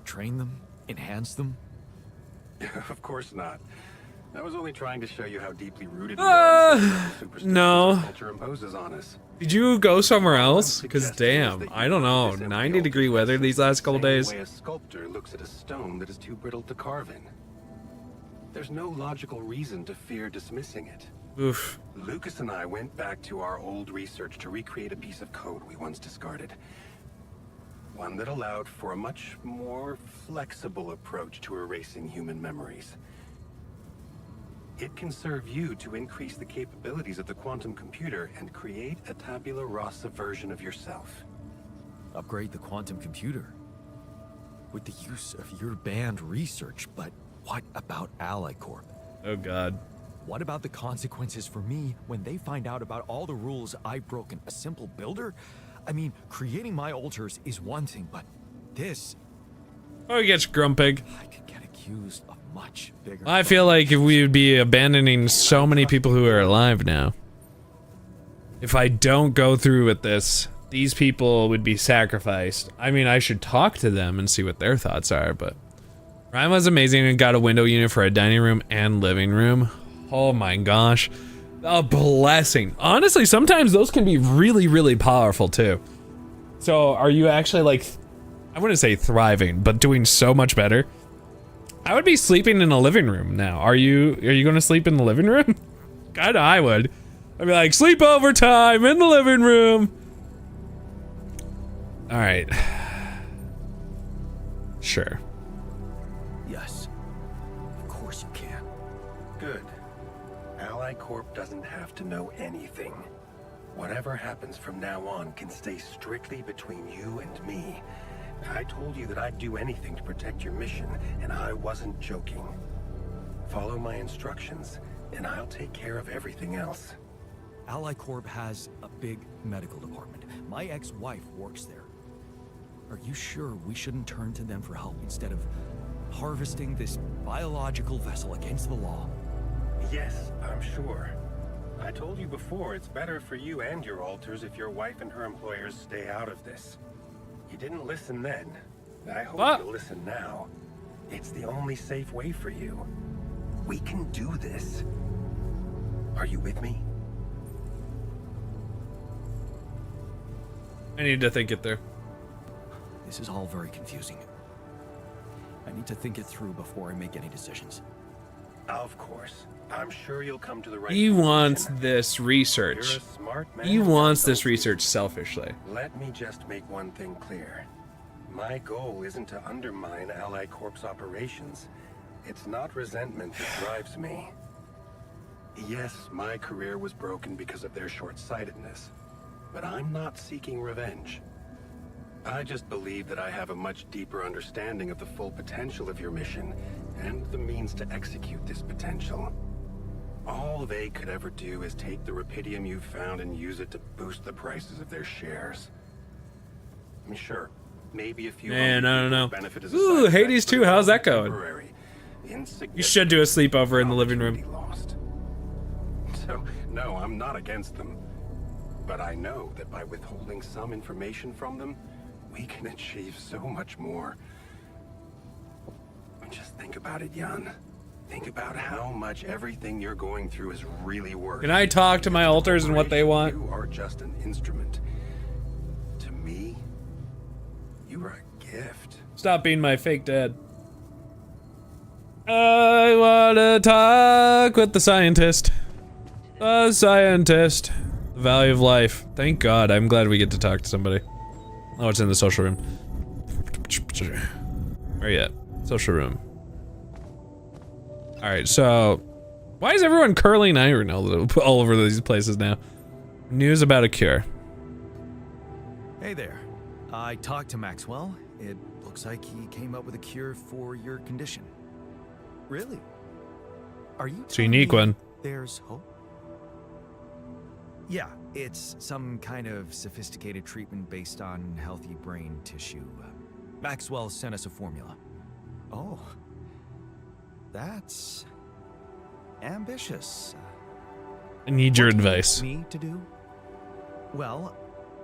Train them? Enhance them? Of course not. I was only trying to show you how deeply rooted we are in the superstitions no. culture imposes on us. Did you go somewhere else? Because damn, I don't know. 90-degree weather these last couple days. The way a sculptor looks at a stone that is too brittle to carve in. There's no logical reason to fear dismissing it. Oof. Lucas and I went back to our old research to recreate a piece of code we once discarded. One that allowed for a much more flexible approach to erasing human memories. It can serve you to increase the capabilities of the quantum computer and create a tabula rasa version of yourself. Upgrade the quantum computer? With the use of your banned research, but what about Ally Corp? Oh God. What about the consequences for me when they find out about all the rules I've broken? A simple builder? I mean, creating my altars is one thing, but this... Oh, he gets Grumpig. I could get accused of much bigger... I feel like we would be abandoning so many people who are alive now. If I don't go through with this, these people would be sacrificed. I mean, I should talk to them and see what their thoughts are, but... Ryan was amazing and got a window unit for a dining room and living room. Oh my gosh. A blessing. Honestly, sometimes those can be really, really powerful too. So are you actually like, I wouldn't say thriving, but doing so much better? I would be sleeping in a living room now. Are you going to sleep in the living room? Kinda I would. I'd be like, sleepover time in the living room. All right. Sure. Yes. Of course you can. Good. Ally Corp doesn't have to know anything. Whatever happens from now on can stay strictly between you and me. I told you that I'd do anything to protect your mission, and I wasn't joking. Follow my instructions, and I'll take care of everything else. Ally Corp has a big medical department. My ex-wife works there. Are you sure we shouldn't turn to them for help instead of harvesting this biological vessel against the law? Yes, I'm sure. I told you before, it's better for you and your alters if your wife and her employers stay out of this. You didn't listen then. I hope you'll listen now. It's the only safe way for you. We can do this. Are you with me? I need to think it through. This is all very confusing. I need to think it through before I make any decisions. Of course. I'm sure you'll come to the right He conclusion. wants this research. You're a smart man. He wants this research selfishly. Let me just make one thing clear. My goal isn't to undermine Ally Corp's operations. It's not resentment that drives me. Yes, my career was broken because of their short-sightedness, but I'm not seeking revenge. I just believe that I have a much deeper understanding of the full potential of your mission and the means to execute this potential. All they could ever do is take the rapidum you've found and use it to boost the prices of their shares. I mean, sure, maybe a few Man, I don't know. benefit as a Ooh, side Hades effect, 2, but how's that it's going? temporary, You should do a sleepover in the living room. lost. So, no, I'm not against them. But I know that by withholding some information from them, we can achieve so much more. Just think about it, Jan. Think about how much everything you're going through is really worth. Can I talk to my alters and what they want? You are just an instrument. To me, you are a gift. Stop being my fake dad. I wanna talk with the scientist. The scientist. The value of life. Thank God, I'm glad we get to talk to somebody. Oh, it's in the social room. Where you at? Social room. Alright, so... Why is everyone curling iron all over these places now? News about a cure. Hey there. I talked to Maxwell. It looks like he came up with a cure for your condition. Really? Are you It's a unique one. There's hope? Yeah, it's some kind of sophisticated treatment based on healthy brain tissue. Maxwell sent us a formula. Oh. That's ambitious. I need your What do you advice. want me to do? Well,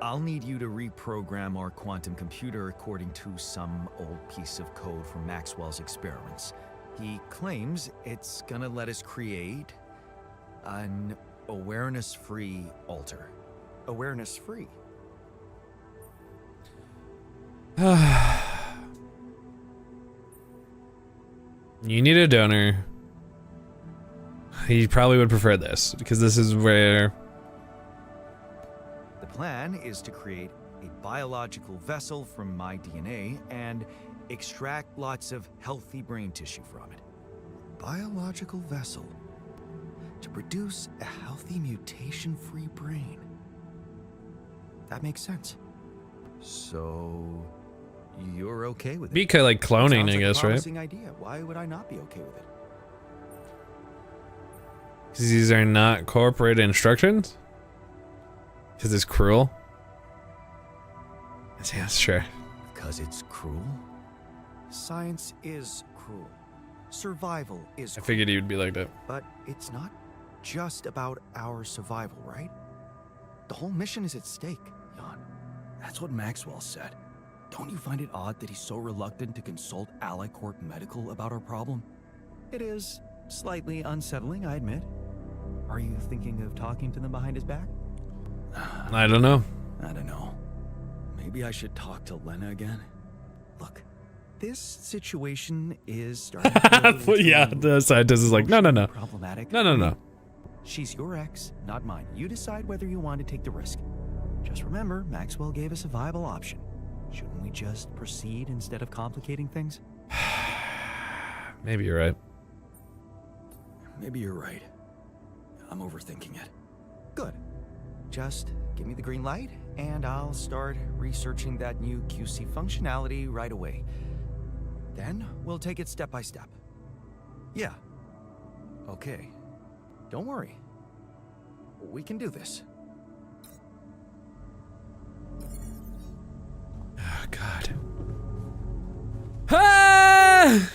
I'll need you to reprogram our quantum computer according to some old piece of code from Maxwell's experiments. He claims it's gonna let us create an awareness-free alter. Awareness-free. You need a donor. He probably would prefer this, because this is where... The plan is to create a biological vessel from my DNA and extract lots of healthy brain tissue from it. Biological vessel to produce a healthy mutation-free brain. That makes sense. So you're okay with it? Be kind of like cloning, Sounds I like guess, a right? promising idea. Why would I not be okay with it? Because these are not corporate instructions? Because it's cruel? Yeah, sure. Because it's cruel? Science is cruel. Survival is I cruel. figured you'd be like that. But it's not just about our survival, right? The whole mission is at stake, Jan. That's what Maxwell said. Don't you find it odd that he's so reluctant to consult Ally Corp Medical about our problem? It is slightly unsettling, I admit. Are you thinking of talking to them behind his back? I don't know. I don't know. Maybe I should talk to Lena again. Look, this situation is starting to Well, yeah, the scientist is like, no, no, no. problematic. No, no, no. She's your ex, not mine. You decide whether you want to take the risk. Just remember, Maxwell gave us a viable option. Shouldn't we just proceed instead of complicating things? Maybe you're right. maybe you're right. I'm overthinking it. Good. Just give me the green light, and I'll start researching that new QC functionality right away. Then we'll take it step by step. Yeah. Okay. Don't worry. We can do this. Oh, God. Ah!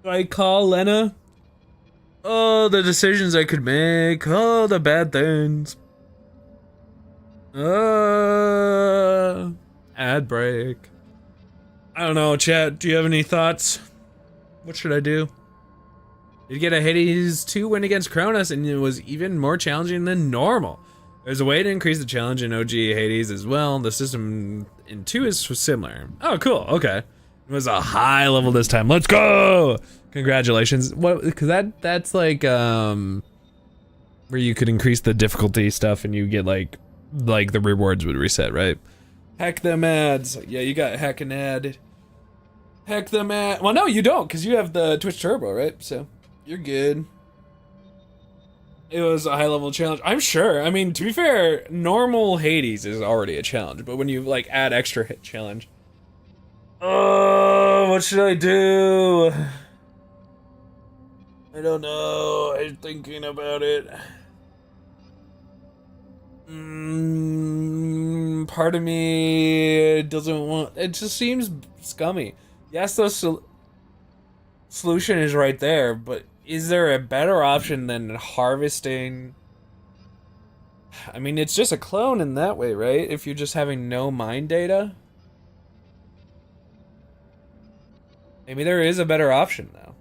Do I call Lena? Oh, the decisions I could make. Oh, the bad things. Ad break. I don't know, chat. Do you have any thoughts? What should I do? Did get a Hades 2 win against Cronus, and it was even more challenging than normal. There's a way to increase the challenge in OG Hades as well. The system in 2 is similar. Oh, cool. Okay. It was a high level this time. Let's go! Congratulations. What? Because that's like where you could increase the difficulty stuff, and you get like the rewards would reset, right? Heck them ads. Yeah, you got heck an ad. Heck them ad. Well, no, you don't, because you have the Twitch Turbo, right? So you're good. It was a high level challenge. I'm sure. I mean, to be fair, normal Hades is already a challenge, but when you like add extra hit challenge. Oh, what should I do? I don't know. I'm thinking about it. Part of me doesn't want. It just seems scummy. Yes, the solution is right there, but is there a better option than harvesting? I mean, it's just a clone in that way, right? If you're just having no mind data. Maybe there is a better option, though.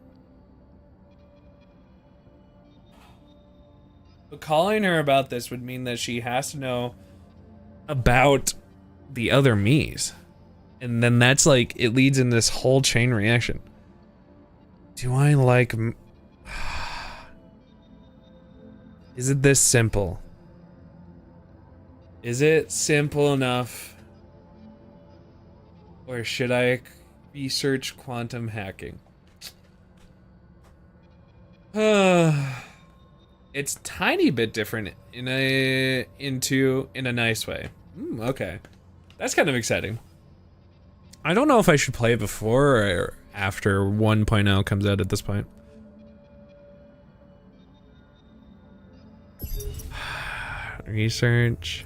But calling her about this would mean that she has to know about the other me's. And then that's like, it leads in this whole chain reaction. Do I like... Is it this simple? Is it simple enough? Or should I research quantum hacking? It's tiny bit different in a nice way. Okay. That's kind of exciting. I don't know if I should play it before or after 1.0 comes out at this point. Research.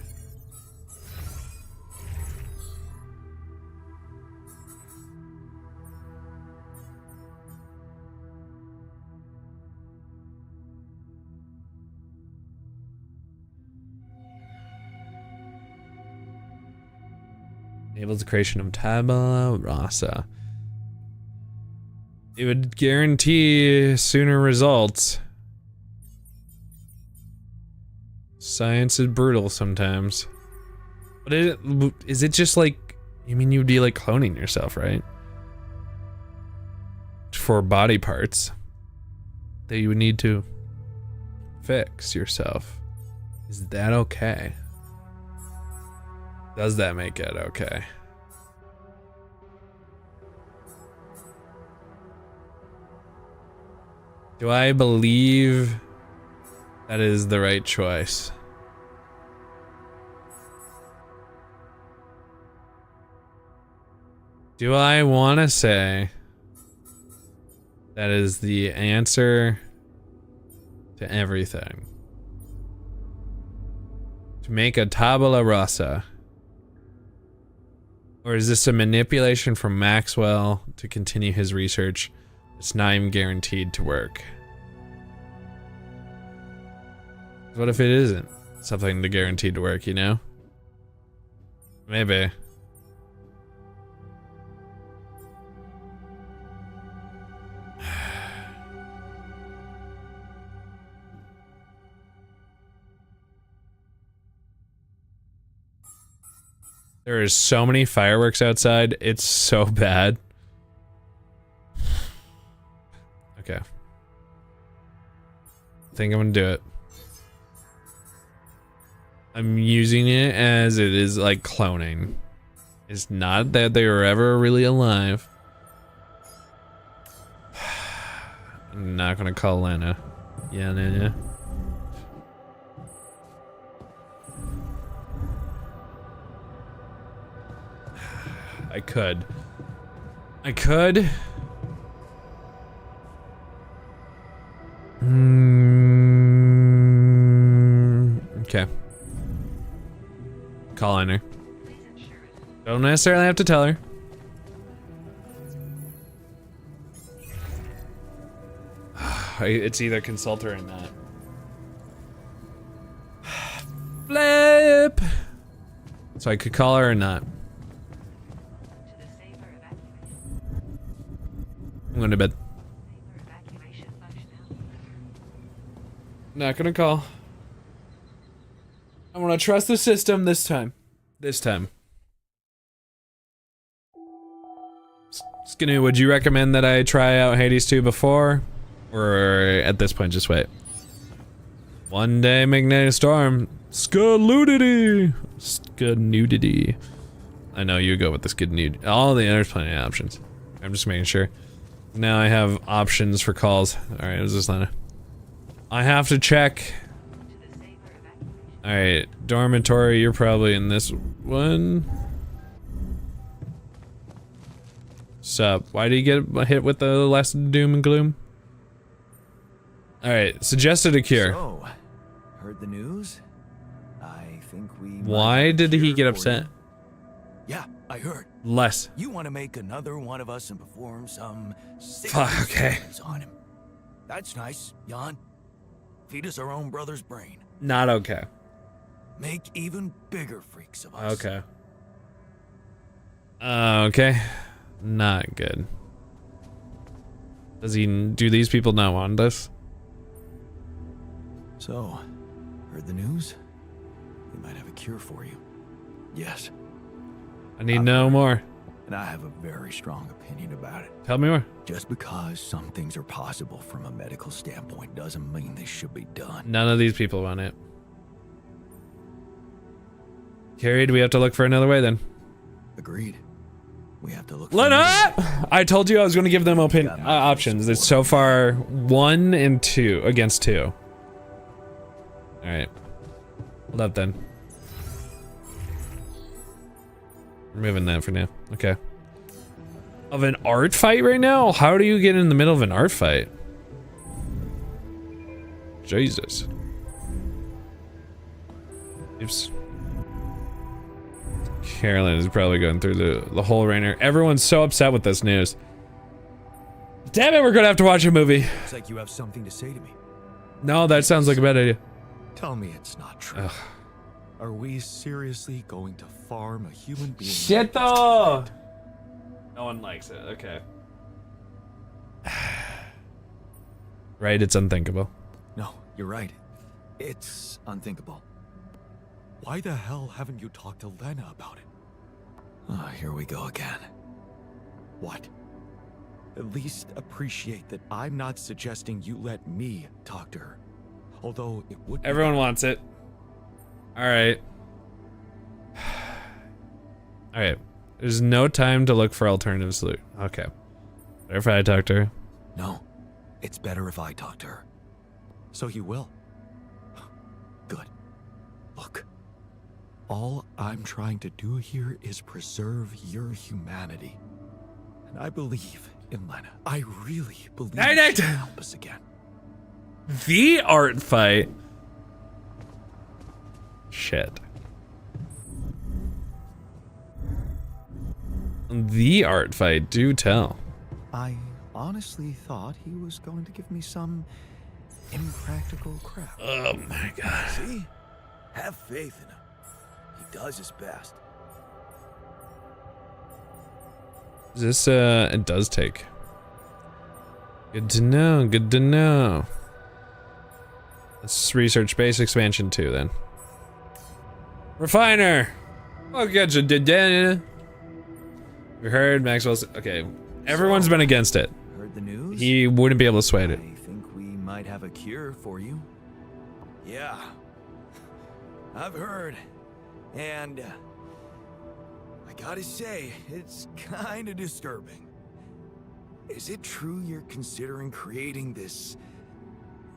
Enables the creation of tabula rasa. It would guarantee sooner results. Science is brutal sometimes. But is it just like, you mean you'd be like cloning yourself, right? For body parts that you would need to fix yourself. Is that okay? Does that make it okay? Do I believe that is the right choice? Do I want to say that is the answer to everything? To make a tabula rasa? Or is this a manipulation from Maxwell to continue his research? It's not even guaranteed to work. What if it isn't something to guaranteed to work, you know? Maybe. There is so many fireworks outside. It's so bad. Okay. I think I'm gonna do it. I'm using it as it is like cloning. It's not that they were ever really alive. I'm not gonna call Lana. Yeah, nah. I could. Okay. Calling her. Don't necessarily have to tell her. It's either consult her or not. Flip! So I could call her or not. I'm going to bed. Not gonna call. I want to trust the system this time. Skinny, would you recommend that I try out Hades 2 before? Or at this point, just wait? One day, magnetic storm. Skaloodity! Skanudity. I know you go with the skid. All the others plenty of options. I'm just making sure. Now I have options for calls. Alright, it was this Lana. I have to check. Alright, dormitory, you're probably in this one. Sup? Why did you get hit with the last doom and gloom? Alright, suggested a cure. So, heard the news? I think we. Why did he get upset? You. Yeah, I heard. Less. You want to make another one of us and perform some okay. on him. That's nice, Jan. Feed us our own brother's brain. Not okay. Make even bigger freaks of us. Okay. Okay. Not good. Do these people not want this? So, heard the news? We might have a cure for you. Yes. I need no more. And I have a very strong opinion about it. Tell me more. Just because some things are possible from a medical standpoint doesn't mean they should be done. None of these people want it. Carrie, do we have to look for another way then? Agreed. We have to look for I told you I was going to give them options. It's so far 1 and 2 against 2. Alright. Hold up then. Removing that for now. Okay. Of an art fight right now? How do you get in the middle of an art fight? Jesus. Oops. Carolyn is probably going through the whole rainer. Everyone's so upset with this news. Damn it, we're gonna have to watch a movie. Looks like you have something to say to me. No, that sounds like a bad idea. Tell me it's not true. Ugh. Are we seriously going to farm a human being? Shit though! No one likes it, okay. Right, it's unthinkable. No, you're right. It's unthinkable. Why the hell haven't you talked to Lena about it? Ah, here we go again. What? At least appreciate that I'm not suggesting you let me talk to her. Although it would. Everyone wants it. Alright. Alright. There's no time to look for alternative solutions. Okay. Better if I talk to her. No. It's better if I talk to her. So you will. Good. Look. All I'm trying to do here is preserve your humanity. And I believe in Lena. I really believe she can help us again. The art fight. Shit. The art fight, do tell. I honestly thought he was going to give me some impractical crap. Oh my god. See? Have faith in him. He does his best. Is this, it does take. Good to know, good to know. Let's research base expansion 2 then. Refiner! Oh, good. We heard Maxwell's. Okay, everyone's been against it. Heard the news? He wouldn't be able to sway it. I think we might have a cure for you. Yeah. I've heard. And I gotta say, it's kinda disturbing. is it true you're considering creating this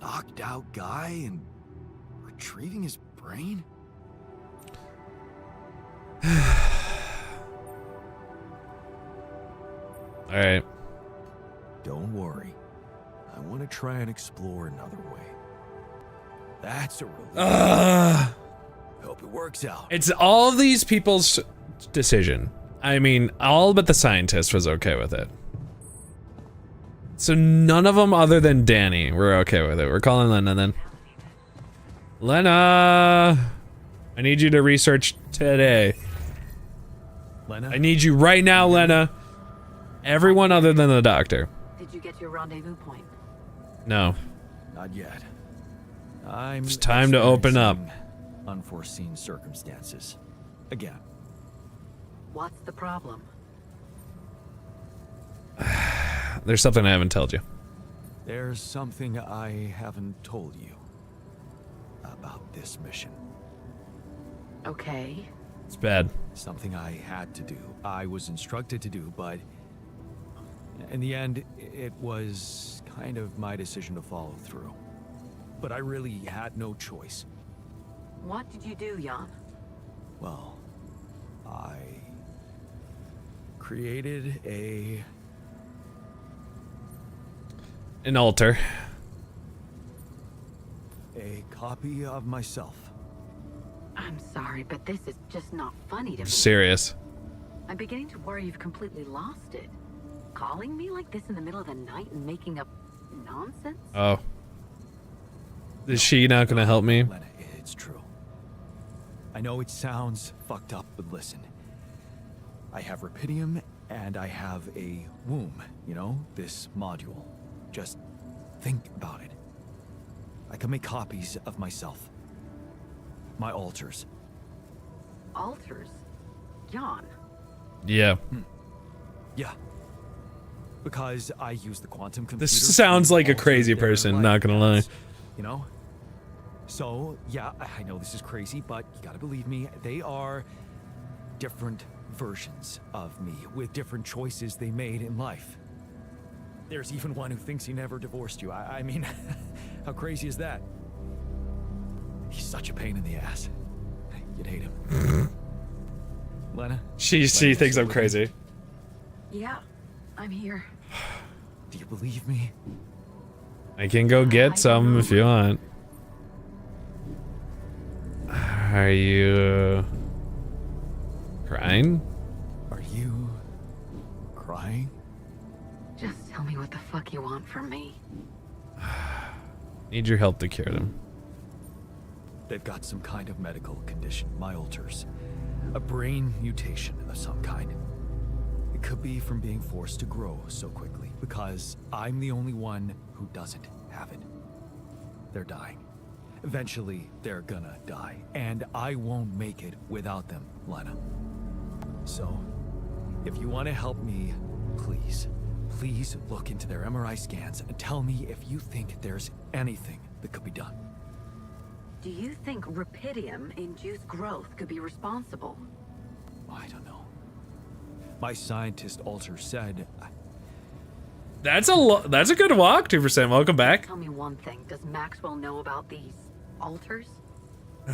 knocked out guy and retrieving his brain? All right. Don't worry. I want to try and explore another way. That's a relief. Hope it works out. It's all these people's decision. I mean, all but the scientist was okay with it. So none of them other than Danny were okay with it. We're calling Lena then. Lena! I need you to research today. Lena? I need you right now, Lena. Everyone other than the doctor. Did you get to your rendezvous point? No. Not yet. It's time to open up. Unforeseen circumstances. Again. What's the problem? There's something I haven't told you. There's something I haven't told you about this mission. Okay. It's bad. Something I had to do. I was instructed to do, but in the end, it was kind of my decision to follow through. But I really had no choice. What did you do, Jan? Well, I created an altar. A copy of myself. I'm sorry, but this is just not funny to me. Serious. I'm beginning to worry you've completely lost it. Calling me like this in the middle of the night and making up nonsense? Oh. Is she not gonna help me? Lena, it's true. I know it sounds fucked up, but listen. I have rapidum and I have a womb, you know, this module. Just think about it. I can make copies of myself. My alters. Alters? Jan? Yeah. Yeah. Because I use the quantum computer. This sounds like a to crazy alter their person, not gonna lie. You know? So, yeah, I know this is crazy, but you gotta believe me, they are different versions of me with different choices they made in life. There's even one who thinks he never divorced you. I mean, how crazy is that? He's such a pain in the ass. You'd hate him. Lena? She thinks I'm crazy. Yeah, I'm here. Do you believe me? I can go get some if you want. Are you crying? Are you crying? Just tell me what the fuck you want from me. Need your help to cure them. They've got some kind of medical condition, my alters. A brain mutation of some kind. It could be from being forced to grow so quickly, because I'm the only one who doesn't have it. They're dying. Eventually, they're gonna die, and I won't make it without them, Lena. So, if you want to help me, please look into their MRI scans and tell me if you think there's anything that could be done. Do you think rapidum-induced growth could be responsible? I don't know. My scientist alter said... That's a good walk, 2%. Welcome back. Tell me one thing. Does Maxwell know about these alters? I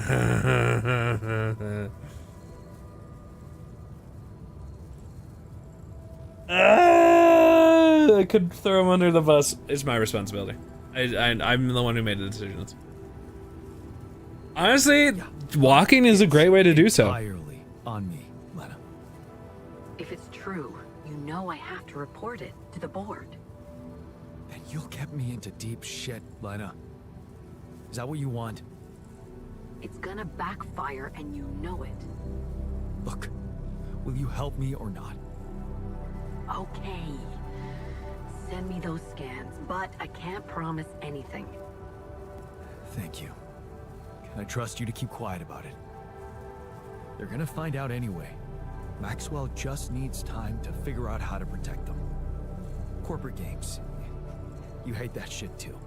could throw him under the bus. It's my responsibility. I'm the one who made the decisions. Honestly, walking is a great way to do so. Entirely on me, Lena. If it's true, you know I have to report it to the board. Then you'll get me into deep shit, Lena. Is that what you want? It's gonna backfire and you know it. Look, will you help me or not? Okay. Send me those scans, but I can't promise anything. Thank you. Can I trust you to keep quiet about it? They're gonna find out anyway. Maxwell just needs time to figure out how to protect them. Corporate games. You hate that shit too.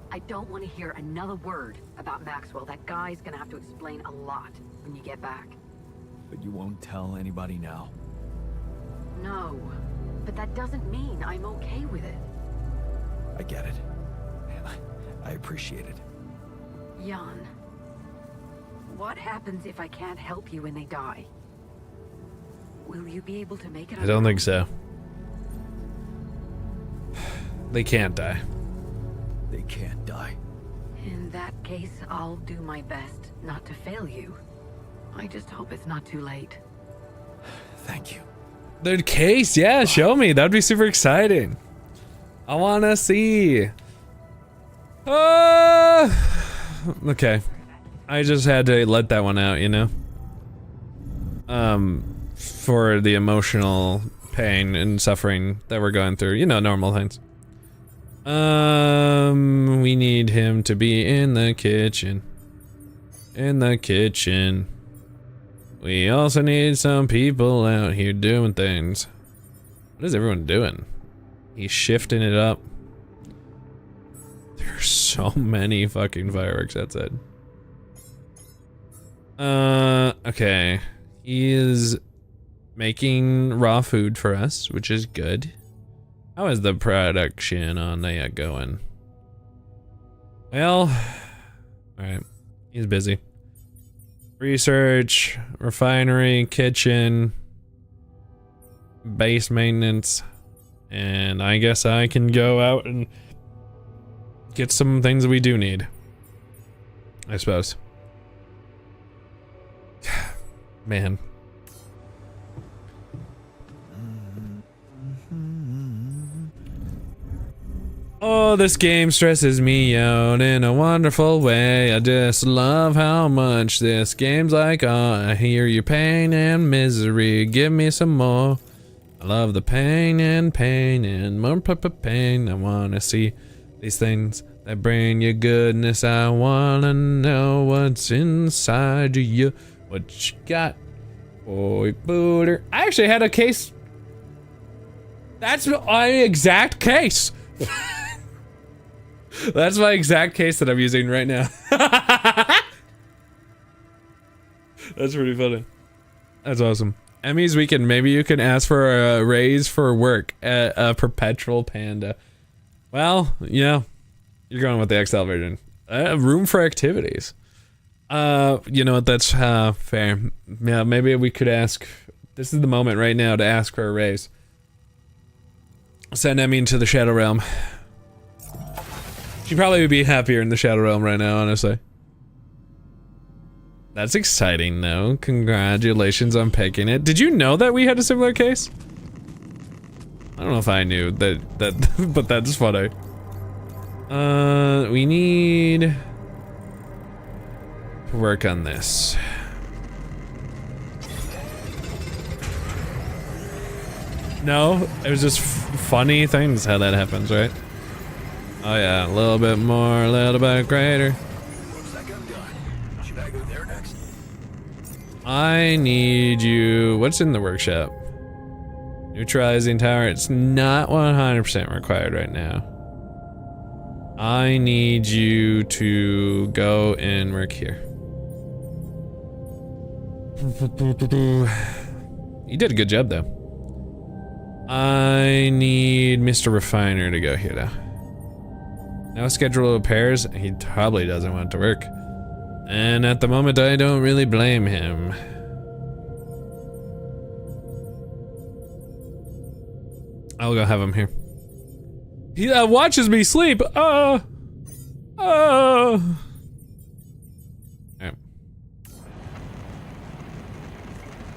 I don't want to hear another word about Maxwell. That guy's gonna have to explain a lot when you get back. But you won't tell anybody now? No. but that doesn't mean I'm okay with it. I get it. I appreciate it. Jan, what happens if I can't help you when they die? Will you be able to make it? I don't think so. They can't die. They can't die. In that case, I'll do my best not to fail you. I just hope it's not too late. Thank you. The case, yeah, show me. That'd be super exciting. I wanna see. Okay. I just had to let that one out, you know? For the emotional pain and suffering that we're going through. You know, normal things. We need him to be in the kitchen. In the kitchen. We also need some people out here doing things. What is everyone doing? He's shifting it up. There's so many fucking fireworks outside. Okay. He is making raw food for us, which is good. How is the production on that going? Well, alright. He's busy. Research, refinery, kitchen, base maintenance, and I guess I can go out and get some things that we do need. I suppose. Man. Oh, this game stresses me out in a wonderful way. I just love how much this game's like, oh, I hear your pain and misery. Give me some more. I love the pain and more pain. I wanna see these things that bring you goodness. I wanna know what's inside of you. What you got? Boy, booter. I actually had a case. That's my exact case. That's my exact case that I'm using right now. That's pretty funny. That's awesome. Emmy's weekend. Maybe you can ask for a raise for work at a perpetual panda. Well, yeah, you're going with the XL version. Room for activities. You know what? That's fair. Yeah, maybe we could ask. This is the moment right now to ask for a raise. Send Emmy into the Shadow Realm. She probably would be happier in the Shadow Realm right now, honestly. That's exciting, though. Congratulations on picking it. Did you know that we had a similar case? I don't know if I knew that, but that's funny. We need to work on this. No, it was just funny things how that happens, right? Oh yeah, a little bit more, a little bit greater. Looks like I'm done. Should I go there next? I need you. What's in the workshop? Neutralizing tower. It's not 100% required right now. I need you to go and work here. You did a good job though. I need Mr. Refiner to go here now. No scheduled repairs. He probably doesn't want to work. And at the moment, I don't really blame him. I'll go have him here. He watches me sleep. Alright.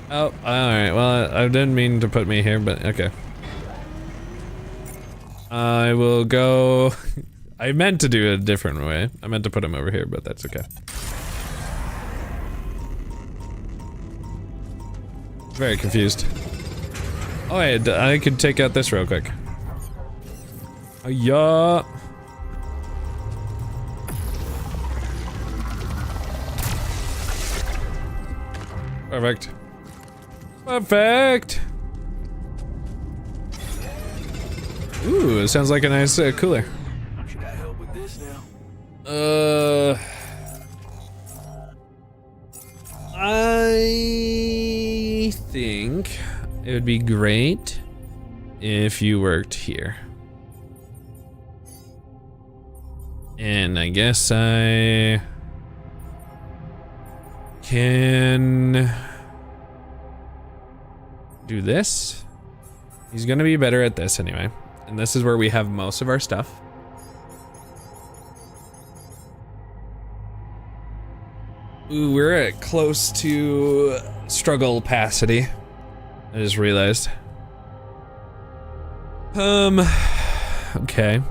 Oh, alright. Well, I didn't mean to put me here, but okay. I will go. I meant to do it a different way. I meant to put him over here, but that's okay. Very confused. Oh, wait, I could take out this real quick. Yeah. Perfect. Perfect. Ooh, it sounds like a nice cooler. Should I help with this now? I think it would be great if you worked here. And I guess I can do this. He's gonna be better at this anyway. And this is where we have most of our stuff. Ooh, we're at close to struggle capacity. I just realized. Okay.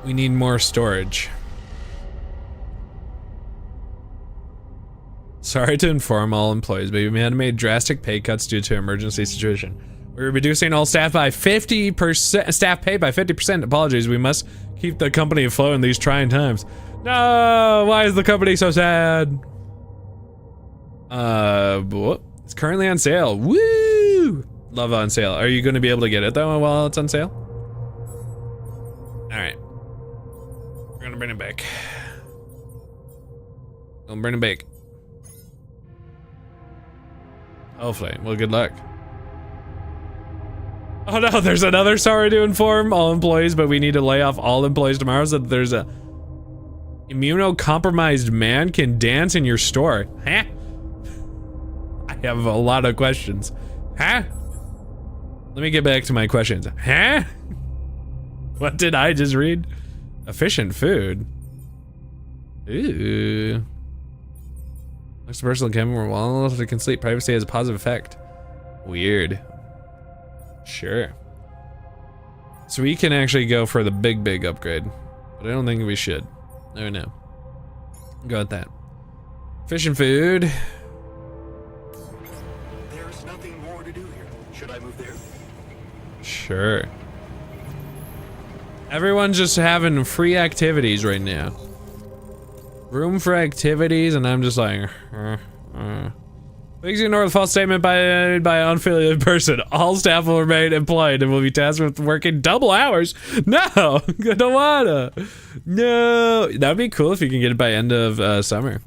We need more storage. Sorry to inform all employees, but we had made drastic pay cuts due to emergency situation. We're reducing all staff by 50%, staff pay by 50%. Apologies, we must keep the company afloat in these trying times. No, why is the company so sad? It's currently on sale. Woo! Love on sale. Are you going to be able to get it though while it's on sale? All right. We're gonna bring it back. Gonna bring it back. Hopefully. Well, good luck. Oh no, there's another sorry to inform all employees, but we need to lay off all employees tomorrow so that there's a immunocompromised man can dance in your store. Huh? I have a lot of questions. Huh? Let me get back to my questions. Huh? What did I just read? Efficient food. Ooh. Looks personal camera well enough to can sleep. Privacy has a positive effect. Weird. Sure. So we can actually go for the big upgrade, but I don't think we should. Oh no. Go with that. Efficient food. There's nothing more to do here. Should I move there? Sure. Everyone's just having free activities right now. Room for activities, and I'm just like, Please ignore the false statement by an unaffiliated person. All staff will remain employed and will be tasked with working double hours. No, I don't wanna. No, that'd be cool if you can get it by end of summer.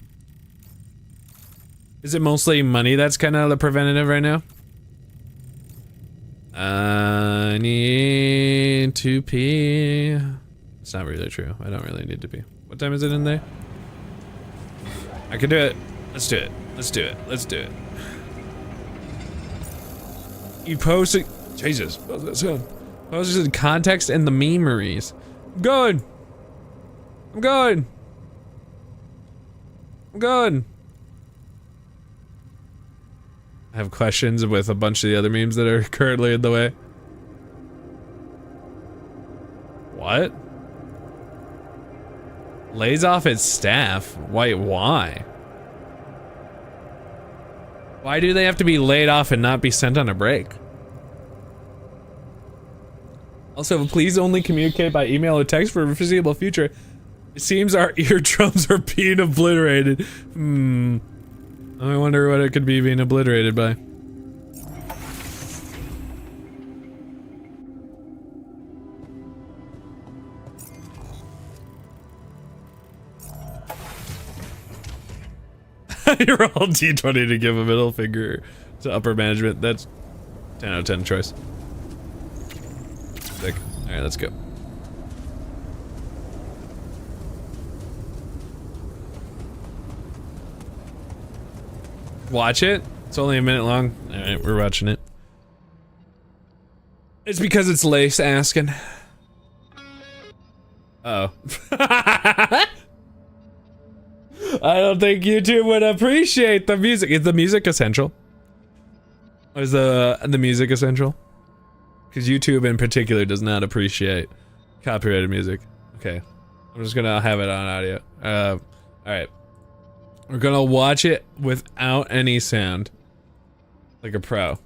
Is it mostly money that's kind of the preventative right now? I need to pee. It's not really true. I don't really need to pee. What time is it in there? I can do it. Let's do it. Let's do it. Let's do it. You posted. Jesus. What's that sound? Posted context and the memories. I'm going. I'm going. I'm going. I have questions with a bunch of the other memes that are currently in the way. What? Lays off its staff? Wait, why? Why do they have to be laid off and not be sent on a break? Also, please only communicate by email or text for a foreseeable future. It seems our eardrums are being obliterated. I wonder what it could be being obliterated by. You roll D20 to give a middle finger to upper management. That's 10 out of 10 choice. Sick. Alright, let's go. Watch it? It's only a minute long. Alright, we're watching it. It's because it's Lace asking. Oh. I don't think YouTube would appreciate the music. Is the music essential? Or is the music essential? Because YouTube in particular does not appreciate copyrighted music. Okay. I'm just gonna have it on audio. Alright. We're gonna watch it without any sound. Like a pro.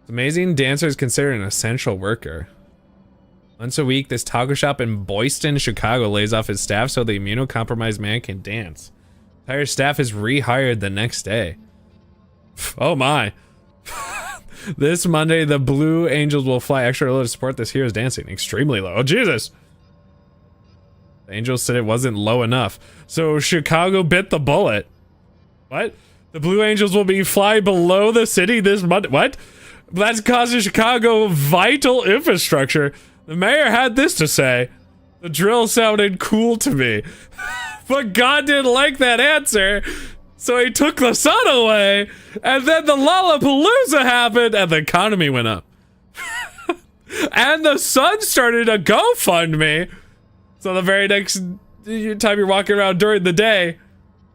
The amazing dancer is considered an essential worker. Once a week, this taco shop in Boyston, Chicago lays off his staff so the immunocompromised man can dance. Entire staff is rehired the next day. Oh my. This Monday, the Blue Angels will fly extra low to support this hero's dancing. Extremely low. Oh, Jesus. The Angels said it wasn't low enough. So Chicago bit the bullet. What? The Blue Angels will be flying below the city this month. What? That's causing Chicago vital infrastructure. The mayor had this to say. The drill sounded cool to me. But God didn't like that answer. So he took the sun away. And then the Lollapalooza happened and the economy went up. And the sun started a GoFundMe. So the very next time you're walking around during the day,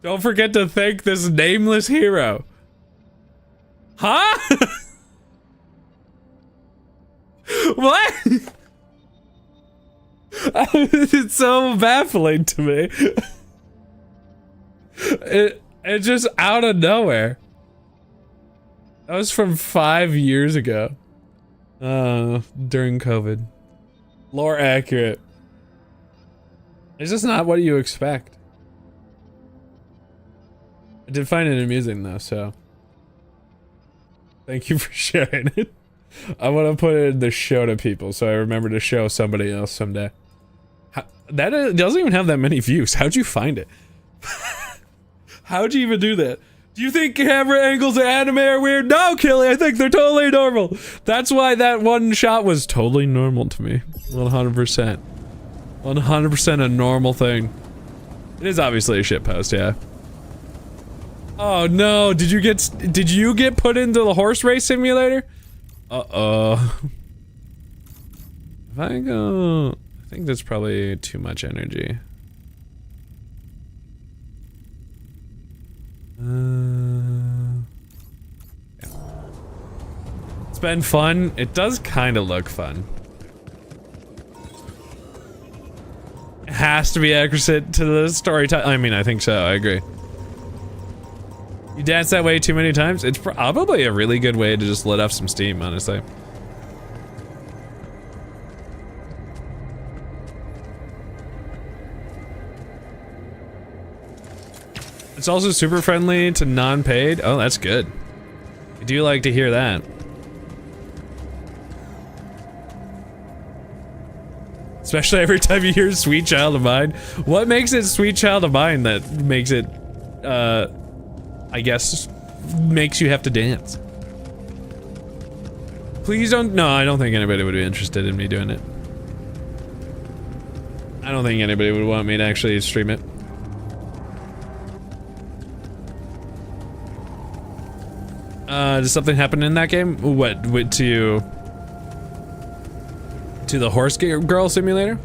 don't forget to thank this nameless hero. Huh? What? It's so baffling to me. It's just out of nowhere. That was from 5 years ago. During COVID. Lore accurate. It's just not what you expect. I did find it amusing though, so. Thank you for sharing it. I want to put it in the show to people so I remember to show somebody else someday. That doesn't even have that many views. How'd you find it? How'd you even do that? Do you think camera angles in anime are weird? No, Killy, I think they're totally normal. That's why that one shot was totally normal to me. 100%. 100% a normal thing. It is obviously a shitpost, yeah. Oh no, did you get put into the horse race simulator? Uh-oh. If I go... I think that's probably too much energy. Yeah. It's been fun. It does kind of look fun. It has to be accurate to the story time. I mean, I think so. I agree. You dance that way too many times? It's probably a really good way to just let off some steam, honestly. It's also super friendly to non-paid. Oh, that's good. I do like to hear that. Especially every time you hear Sweet Child of Mine. What makes it Sweet Child of Mine that makes it, I guess, makes you have to dance? Please don't. No, I don't think anybody would be interested in me doing it. I don't think anybody would want me to actually stream it. Does something happen in that game? What, to the horse girl simulator?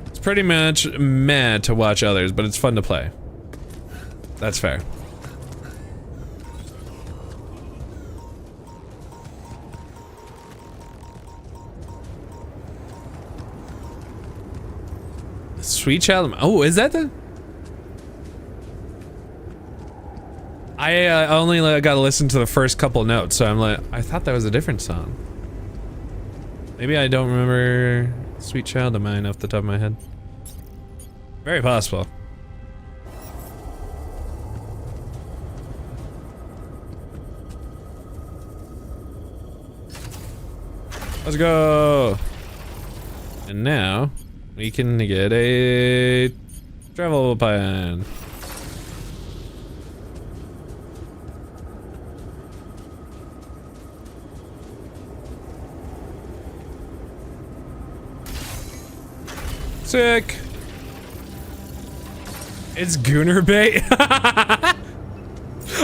It's pretty much mad to watch others, but it's fun to play. That's fair. Sweet Child. Oh, is that the? I only got to listen to the first couple notes, so I'm like, I thought that was a different song. Maybe I don't remember Sweet Child of Mine off the top of my head. Very possible. Let's go. And now we can get a travel plan. Sick. It's Gooner bait.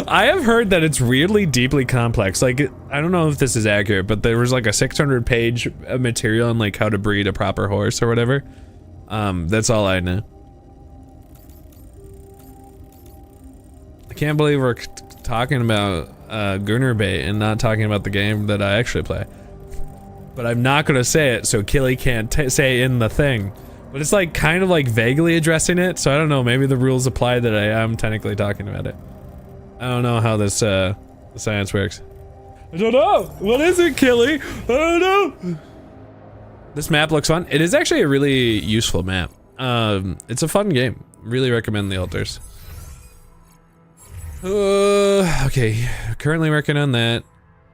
I have heard that it's weirdly deeply complex. Like, I don't know if this is accurate, but there was like a 600-page material on like how to breed a proper horse or whatever. That's all I know. I can't believe we're talking about Gooner bait and not talking about the game that I actually play. But I'm not gonna say it so Killy can't say in the thing. But it's like kind of like vaguely addressing it, so I don't know, maybe the rules apply that I am technically talking about it. I don't know how this the science works. I don't know! What is it, Killy? I don't know! This map looks fun. It is actually a really useful map. It's a fun game. Really recommend the altars. Okay, currently working on that.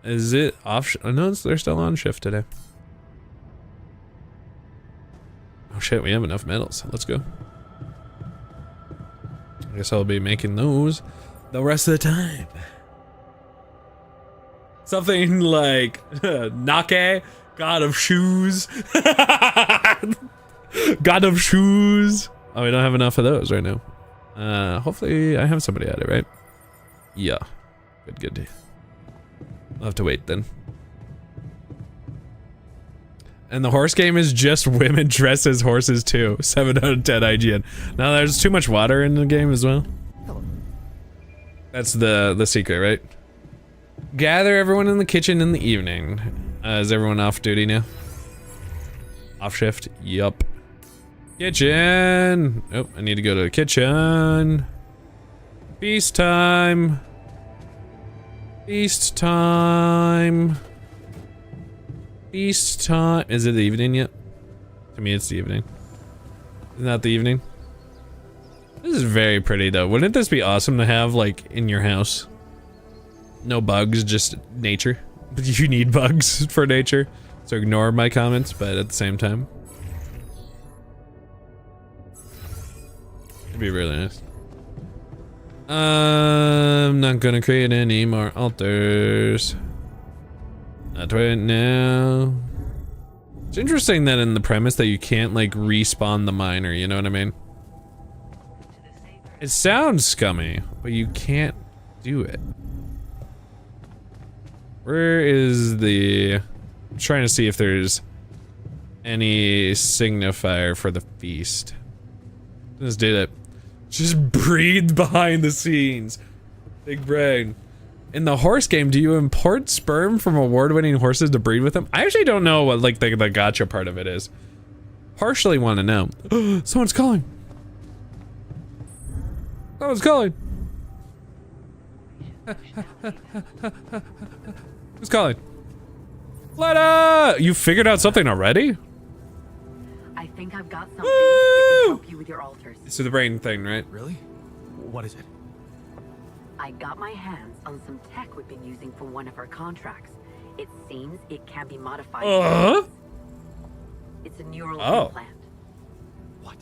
Is it off? No, they're still on shift today. Oh shit, we have enough metals. Let's go. I guess I'll be making those the rest of the time. Something like Nake, God of Shoes. God of Shoes. Oh, we don't have enough of those right now. Hopefully I have somebody at it, right? Yeah. Good. I'll have to wait then. And the horse game is just women dressed as horses too. 7 out of 10 IGN. Now there's too much water in the game as well. That's the secret, right? Gather everyone in the kitchen in the evening. Is everyone off duty now? Off shift? Yup. Kitchen! Oh, I need to go to the kitchen. Feast time. Feast time. Feast time. Is it the evening yet? To me, it's the evening. Isn't that the evening? This is very pretty though. Wouldn't this be awesome to have like in your house? No bugs, just nature. But you need bugs for nature. So ignore my comments, but at the same time. It'd be really nice. I'm not gonna create any more altars. Not right now. It's interesting that in the premise that you can't like respawn the miner, you know what I mean? It sounds scummy, but you can't do it. Where is the... I'm trying to see if there's any signifier for the feast. Let's do that. Just breathe behind the scenes. Big brain. In the horse game, do you import sperm from award-winning horses to breed with them? I actually don't know what like the gacha part of it is. Partially want to know. Someone's calling. Someone's calling. Who's calling? Letta! You figured out something already? I think I've got something that can help you with your altars. It's the brain thing, right? Really? What is it? I got my hands on some tech we've been using for one of our contracts. It seems it can be modified. It's a neural implant. What?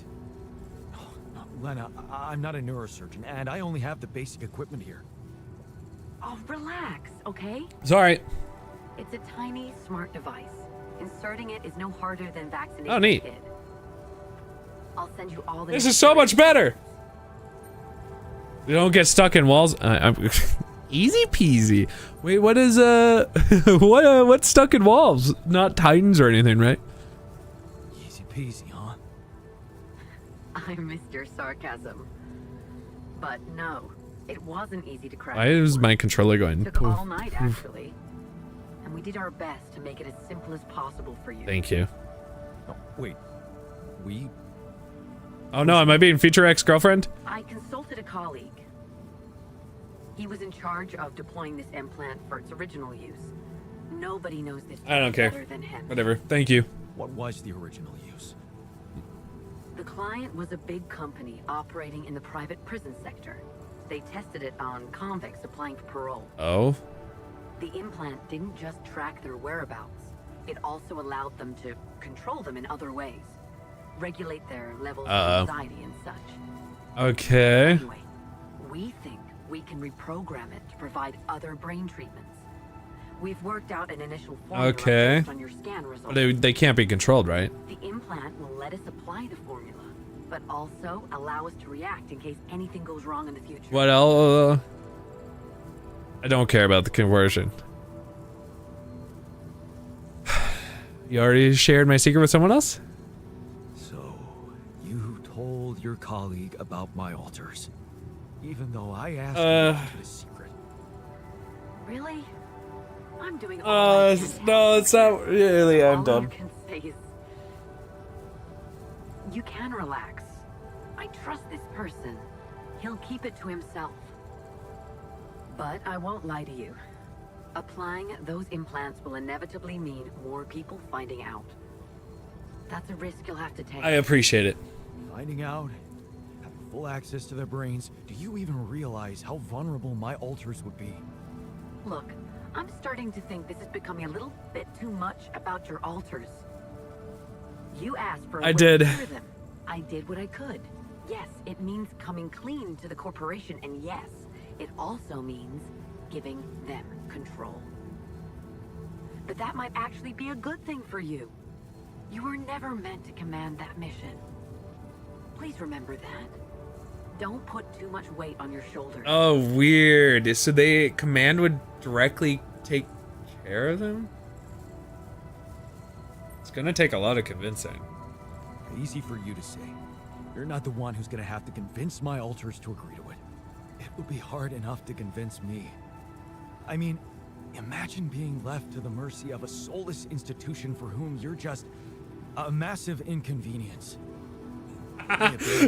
No, Lena, I'm not a neurosurgeon, and I only have the basic equipment here. Oh, relax, okay? Sorry. It's a tiny, smart device. Inserting it is no harder than vaccinating Oh, neat. a kid. I'll send you all the... This is so much better. You don't get stuck in walls. Easy peasy. Wait, what is what's stuck in walls? Not titans or anything, right? Easy peasy, huh? I missed your sarcasm. But no, it wasn't easy to crack. Why is my controller going? Took all night, actually. And we did our best to make it as simple as possible for you. Thank you. Oh, wait. We... Oh no, am I being feature ex-girlfriend? I consulted a colleague. He was in charge of deploying this implant for its original use. Nobody knows this I don't care. better than him. Whatever. Thank you. What was the original use? The client was a big company operating in the private prison sector. They tested it on convicts applying for parole. Oh? The implant didn't just track their whereabouts. It also allowed them to control them in other ways. Regulate their levels of anxiety and such. Okay. Anyway, we think we can reprogram it to provide other brain treatments. We've worked out an initial formula based on your scan results. They can't be controlled, right? The implant will let us apply the formula, but also allow us to react in case anything goes wrong in the future. What else? I don't care about the conversion. You already shared my secret with someone else? So, you told your colleague about my altars, even though I asked you to keep it a secret. Really? I'm doing all I can. No, it's not really. I'm All done. I can say is, you can relax. I trust this person. He'll keep it to himself. But I won't lie to you. Applying those implants will inevitably mean more people finding out. That's a risk you'll have to take. I appreciate it. Finding out, having full access to their brains, do you even realize how vulnerable my altars would be? Look, I'm starting to think this is becoming a little bit too much about your altars. You asked for a way to clear them. I did what I could. Yes, it means coming clean to the corporation, and yes, it also means giving them control. But that might actually be a good thing for you. You were never meant to command that mission. Please remember that. Don't put too much weight on your shoulders. Oh, weird. So command would directly take care of them? It's gonna take a lot of convincing. Easy for you to say. You're not the one who's gonna have to convince my alters to agree to it. It would be hard enough to convince me. I mean, imagine being left to the mercy of a soulless institution for whom you're just a massive inconvenience.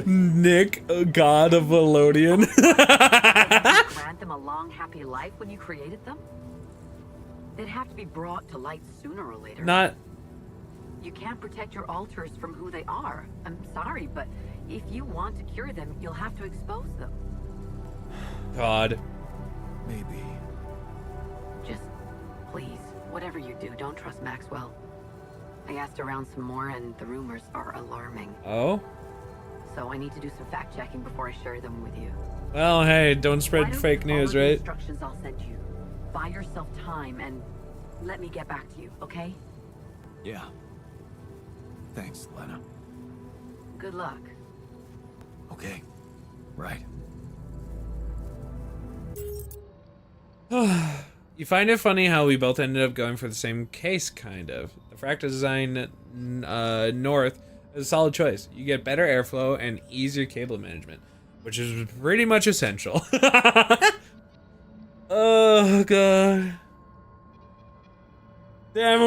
Nick, god of Elodian. Grant them a long, happy life when you created them? They'd have to be brought to light sooner or later. Not. You can't protect your alters from who they are. I'm sorry, but if you want to cure them, you'll have to expose them. God. Maybe. Just, please, whatever you do, don't trust Maxwell. I asked around some more, and the rumors are alarming. Oh? So I need to do some fact-checking before I share them with you. Well, hey, don't spread Why don't fake you follow news, the right? Instructions I'll send you. Buy yourself time and let me get back to you, okay? Yeah. Thanks, Lena. Good luck. Okay. Right. You find it funny how we both ended up going for the same case, kind of. The fractal design north is a solid choice. You get better airflow and easier cable management, which is pretty much essential. Oh god. Damn,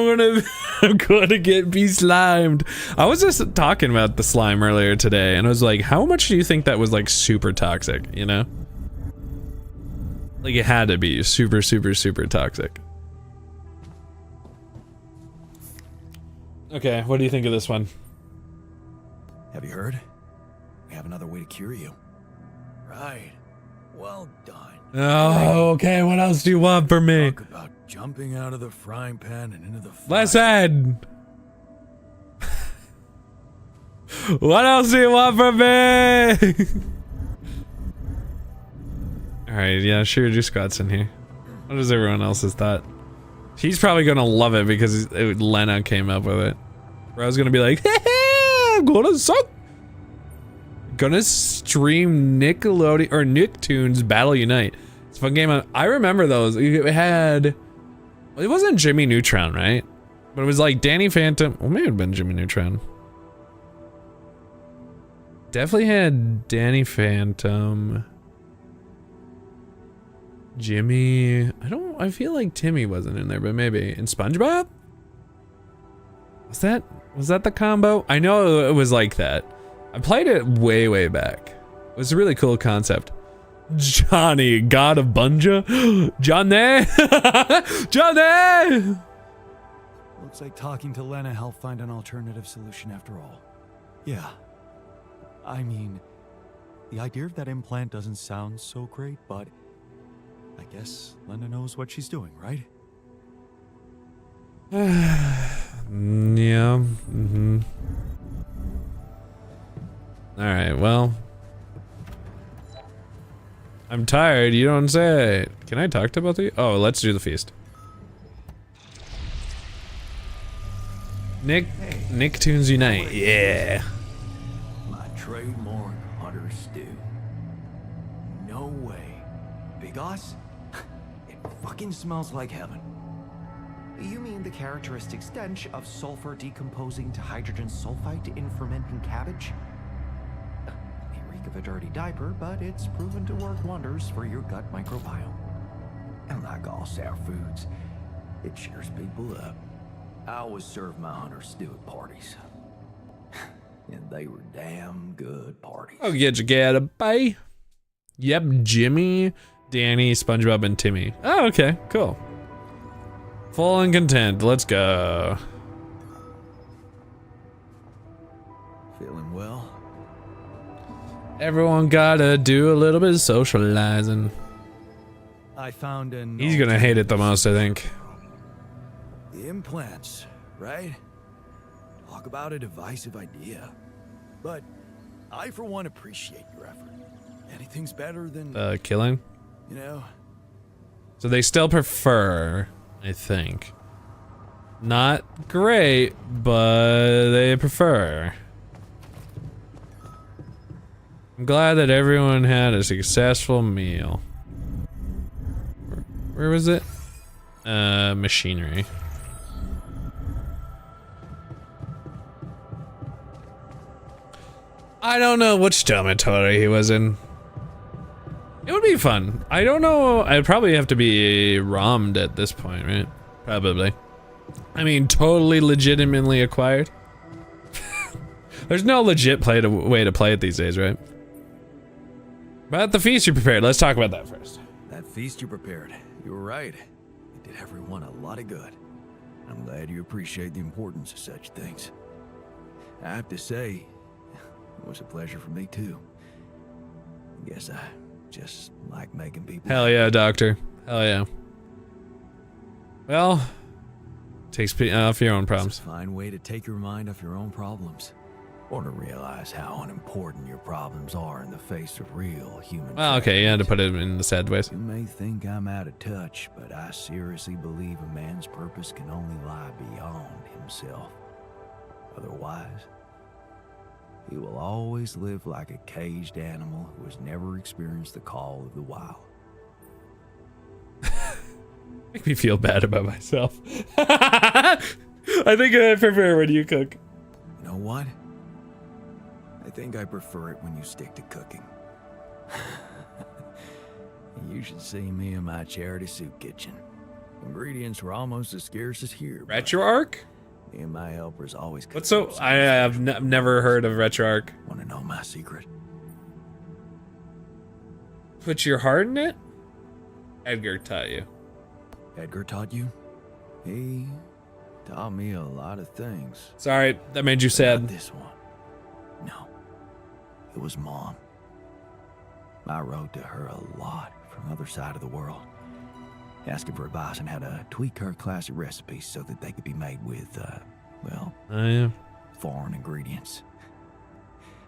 I'm gonna be slimed. I was just talking about the slime earlier today, and I was like, how much do you think that was like super toxic, you know? Like it had to be super, super, super toxic. Okay, what do you think of this one? Have you heard? We have another way to cure you. Right. Well done. Oh, okay, what else do you want from me? Talk about jumping out of the frying pan and into the fire. Listen! What else do you want from me? Alright, yeah, sure, do squats in here. What is everyone else's thought? He's probably gonna love it because Lena came up with it. Where I was gonna be like, hey, I'm gonna suck. Gonna stream Nickelodeon or Nicktoons Battle Unite. It's a fun game. I remember those. It had, well, it wasn't Jimmy Neutron, right? But it was like Danny Phantom. Well, maybe it would have been Jimmy Neutron. Definitely had Danny Phantom. Jimmy. I feel like Timmy wasn't in there, but maybe. And SpongeBob? Was that the combo? I know it was like that. I played it way, way back. It was a really cool concept. Johnny, God of Bunja? Johnny! Johnny! Looks like talking to Lena helped find an alternative solution after all. Yeah. I mean, the idea of that implant doesn't sound so great, but I guess Lena knows what she's doing, right? Yeah. Mm-hmm. Alright, well. I'm tired, you don't say. Can I talk to both of you? Oh, let's do the feast. Nicktoons Unite, yeah. My trademark hunter stew. No way. Big Oz? It fucking smells like heaven. You mean the characteristic stench of sulfur decomposing to hydrogen sulfide in fermenting cabbage? May reek of a dirty diaper, but it's proven to work wonders for your gut microbiome. And like all sour foods, it cheers people up. I always serve my hunter stew at parties. And they were damn good parties. Oh, get a bye. Yep, Jimmy, Danny, SpongeBob, and Timmy. Oh, okay, cool. Full and content, let's go. Feeling well? Everyone gotta do a little bit of socializing. I found an... He's gonna hate it the most, I think. The implants, right? Talk about a divisive idea. But I, for one, appreciate your effort. Anything's better than... Killing? You know... So they still prefer, I think. Not great, but they prefer. I'm glad that everyone had a successful meal. Where was it? Machinery. I don't know which dormitory he was in. It would be fun. I don't know. I'd probably have to be ROM'd at this point, right? Probably. I mean, totally legitimately acquired. There's no legit way to play it these days, right? But the feast you prepared, let's talk about that first. That feast you prepared, you were right. It did everyone a lot of good. I'm glad you appreciate the importance of such things. I have to say, it was a pleasure for me too. I guess I just like making people... Hell yeah, doctor. Hell yeah. Well, takes off your own problems. It's a fine way to take your mind off your own problems. Or to realize how unimportant your problems are in the face of real human... Well, okay, you had to put it in the sad ways. You may think I'm out of touch, but I seriously believe a man's purpose can only lie beyond himself. Otherwise, he will always live like a caged animal who has never experienced the call of the wild. Make me feel bad about myself. I think I prefer when you cook. You know what? I think I prefer it when you stick to cooking. You should see me in my charity soup kitchen. Ingredients were almost as scarce as here. RetroArch? Me and my helpers always cook. What's so? I have never heard of RetroArch. Want to know my secret? Put your heart in it? Edgar taught you. Edgar taught you? He taught me a lot of things. Sorry, that made you sad. Not this one. No. It was Mom. I wrote to her a lot from the other side of the world, asking for advice on how to tweak her classic recipes so that they could be made with, well, foreign ingredients.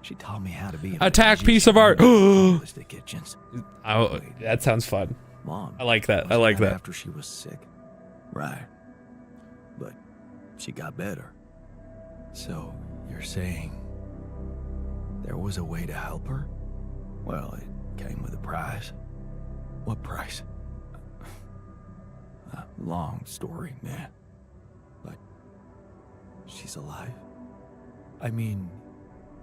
She taught me how to be attack piece of art. The kitchens. Oh, that sounds fun. Mom. I like that. I like that. After she was sick. Right. But she got better. So you're saying there was a way to help her? Well, it came with a price. What price? A long story, man. But she's alive? I mean,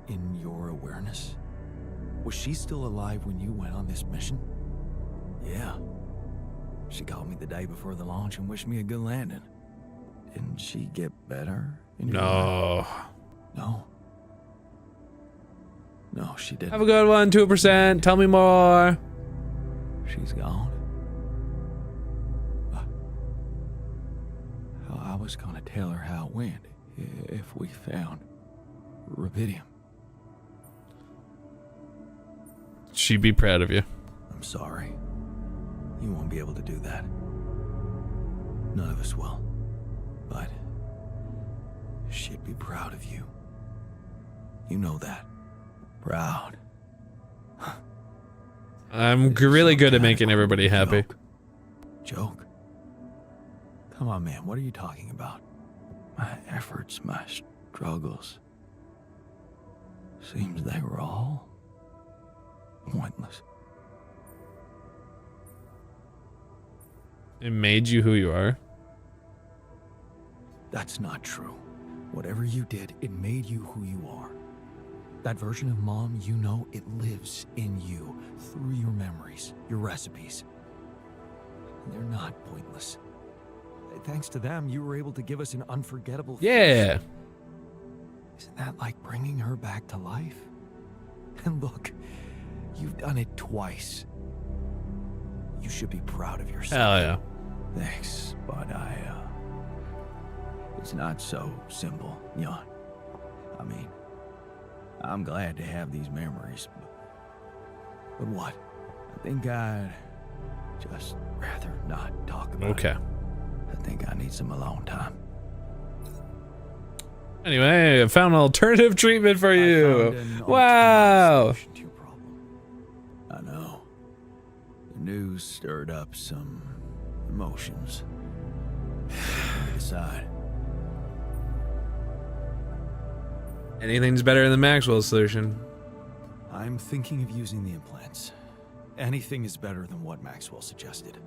in your awareness? Was she still alive when you went on this mission? Yeah. She called me the day before the launch and wished me a good landing. Didn't she get better? No. No. No, she didn't. Have a good one, 2%. Tell me more. She's gone. I was gonna tell her how it went if we found rapidum. She'd be proud of you. I'm sorry. You won't be able to do that. None of us will. But she'd be proud of you. You know that. Proud. I'm really good at making everybody happy. Joke? Come on, man. What are you talking about? My efforts, my struggles. Seems they were all pointless. It made you who you are? That's not true. Whatever you did, it made you who you are. That version of Mom, you know, it lives in you through your memories, your recipes. They're not pointless. Thanks to them, you were able to give us an unforgettable Yeah. feast. Isn't that like bringing her back to life? And look, you've done it twice. You should be proud of yourself. Hell yeah. Thanks, but it's not so simple, Jan. I mean, I'm glad to have these memories, but what? I think I'd just rather not talk about it. I think I need some alone time. Anyway, I found an alternative treatment for you. Wow. I know. The news stirred up some emotions. Decide. Anything's better than Maxwell's solution. I'm thinking of using the implants. Anything is better than what Maxwell suggested.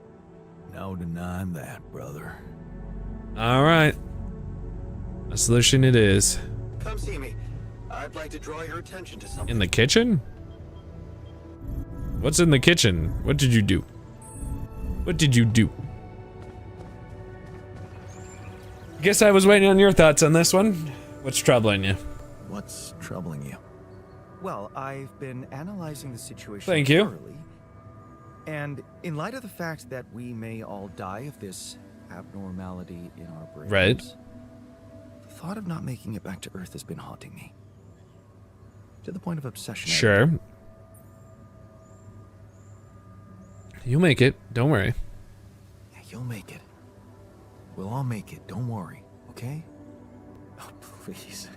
No denying that, brother. All right. A solution it is. Come see me. I'd like to draw your attention to something. In the kitchen? What's in the kitchen? What did you do? What did you do? Guess I was waiting on your thoughts on this one. What's troubling you? What's troubling you? Well, I've been analyzing the situation Thank you. thoroughly, and in light of the fact that we may all die of this abnormality in our brains, Right. the thought of not making it back to Earth has been haunting me. To the point of obsession. Sure. You'll make it. Don't worry. Yeah, you'll make it. We'll all make it. Don't worry, okay? Oh, please.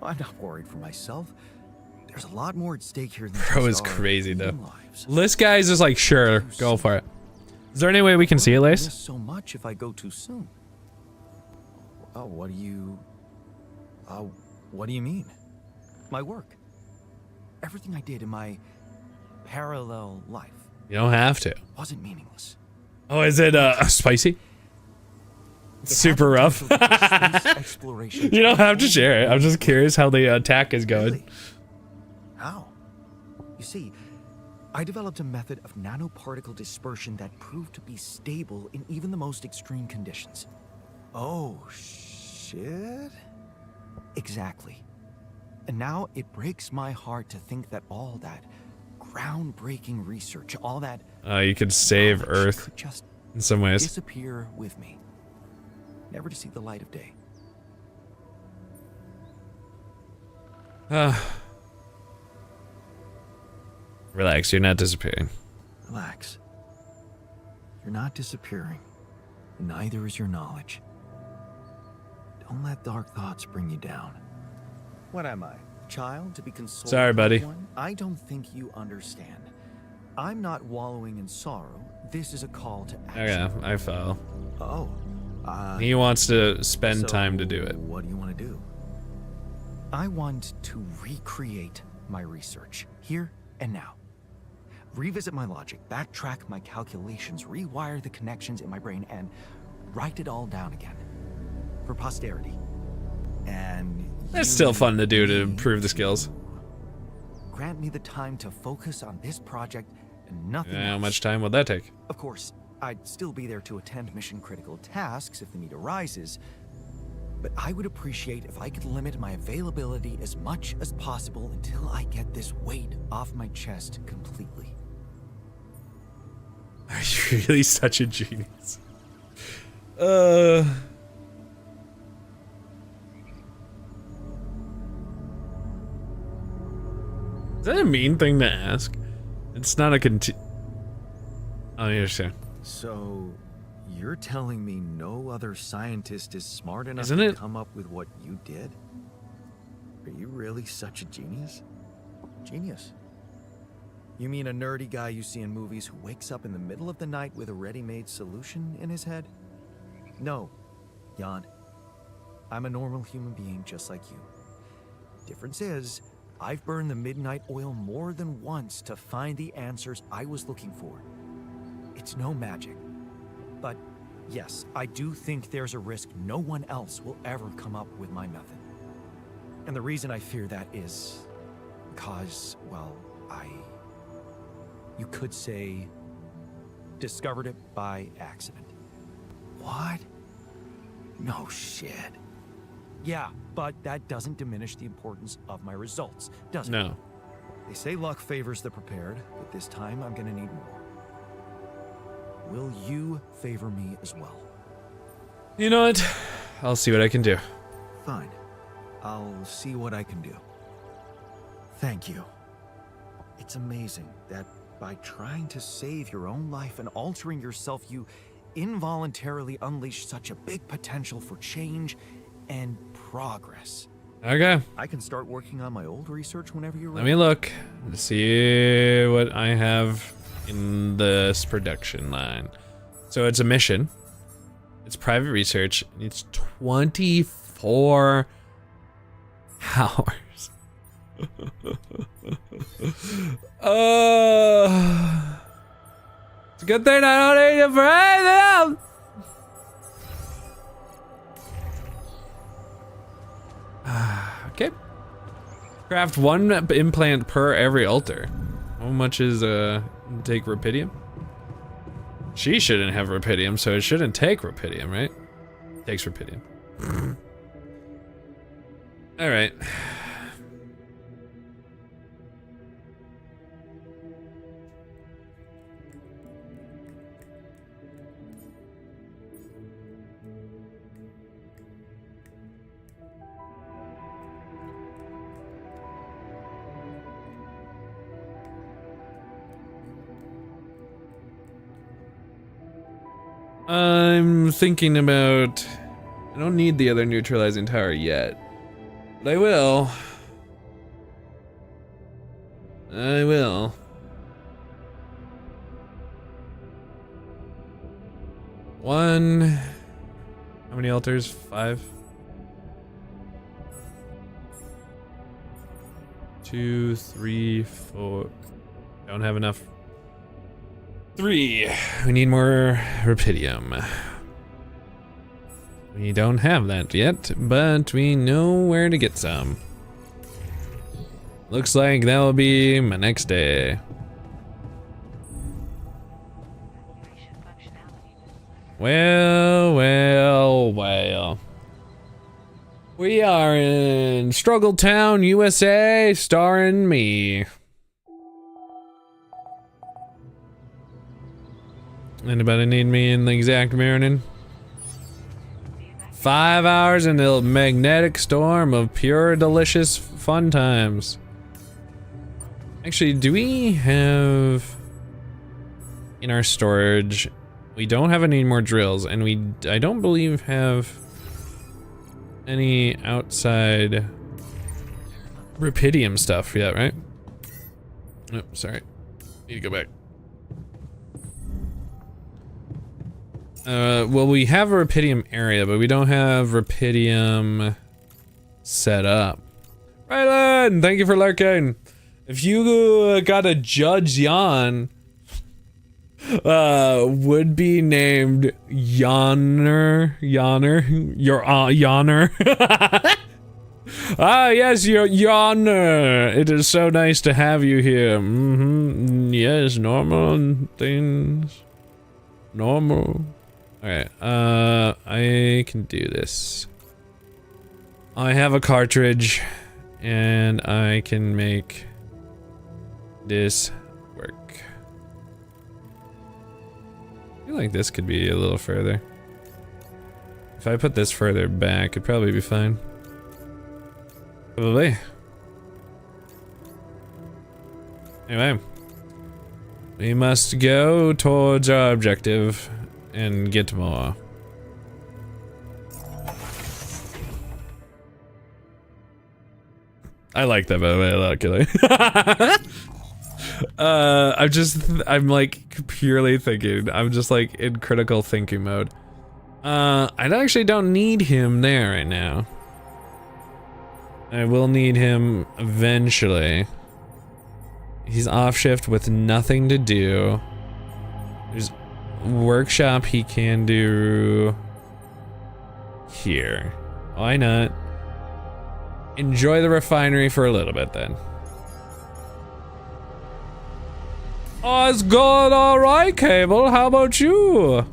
I'm not worried for myself. There's a lot more at stake here than Bro is just our crazy though. human lives. This guy's just like, sure, go for it. Is there any way we can see it, I Lace? miss so much if I go too soon. Oh, what do you mean? My work. Everything I did in my parallel life You don't have to. wasn't meaningless. Oh, is it spicy? Super rough. Exploration. You don't have to share it. I'm just curious how the attack is going. Really? How? You see, I developed a method of nanoparticle dispersion that proved to be stable in even the most extreme conditions. Oh, shit? Exactly. And now it breaks my heart to think that all that groundbreaking research, all that You could save Earth could just in some ways. disappear with me, never to see the light of day. Relax, you're not disappearing. Relax. You're not disappearing, and neither is your knowledge. Don't let dark thoughts bring you down. What am I? A child to be consoled? Sorry, by buddy. one? I don't think you understand. I'm not wallowing in sorrow. This is a call to action. Okay, I fell. Oh. He wants to spend so time to do it. What do you want to do? I want to recreate my research, here and now. Revisit my logic, backtrack my calculations, rewire the connections in my brain, and write it all down again. For posterity. And That's still fun to do to improve the skills. grant me the time to focus on this project and nothing How else. much time would that take? Of course, I'd still be there to attend mission-critical tasks if the need arises, but I would appreciate if I could limit my availability as much as possible until I get this weight off my chest completely. Are you really such a genius? Is that a mean thing to ask? It's not a Oh, you're sure. So, you're telling me no other scientist is smart enough Isn't to it? come up with what you did? Are you really such a genius? Genius? You mean a nerdy guy you see in movies who wakes up in the middle of the night with a ready-made solution in his head? No, Jan. I'm a normal human being just like you. Difference is, I've burned the midnight oil more than once to find the answers I was looking for. It's no magic. But yes, I do think there's a risk no one else will ever come up with my method. And the reason I fear that is because, well, you could say, discovered it by accident. What? No shit. Yeah, but that doesn't diminish the importance of my results, does it? No. They say luck favors the prepared, but this time I'm gonna need more. Will you favor me as well? You know what? I'll see what I can do. Fine. I'll see what I can do. Thank you. It's amazing that by trying to save your own life and altering yourself, you involuntarily unleash such a big potential for change and progress. Okay. I can start working on my old research whenever you're Let ready. me look to see what I have in this production line. So it's a mission. It's private research. It's 24 hours. It's a good thing I don't need it for anything else. Okay. Craft 1 implant per every altar. How much is take rapidium? She shouldn't have rapidium, so it shouldn't take rapidium, right? Takes rapidium. All right. I'm thinking about... I don't need the other neutralizing tower yet. But I will. I will. One... How many altars? 5? 2, 3, 4... Don't have enough. 3. We need more rapidium. We don't have that yet, but we know where to get some. Looks like that will be my next day. Well, well, well. We are in Struggle Town, USA, starring me. Anybody need me in the exact morning? 5 hours in the magnetic storm of pure delicious fun times. Actually, do we have in our storage? We don't have any more drills, and I don't believe have any outside rapidium stuff yet, right? Oh, sorry. Need to go back. Well, we have a rapidium area, but we don't have rapidium set up. Rylan, thank you for lurking. If you got a Judge Jan, would be named Yonner, Yonner. Ah, yes, you're Yonner. It is so nice to have you here. Yes, normal things. Normal. Alright, I can do this. I have a cartridge, and I can make this work. I feel like this could be a little further. If I put this further back, it'd probably be fine. Probably. Anyway. We must go towards our objective and get more. I like that, by the way. I like it. I'm like purely thinking. I'm just like in critical thinking mode. I actually don't need him there right now. I will need him eventually. He's off shift with nothing to do. There's workshop he can do here. Why not? Enjoy the refinery for a little bit then. Oh, it's going alright, Cable. How about you?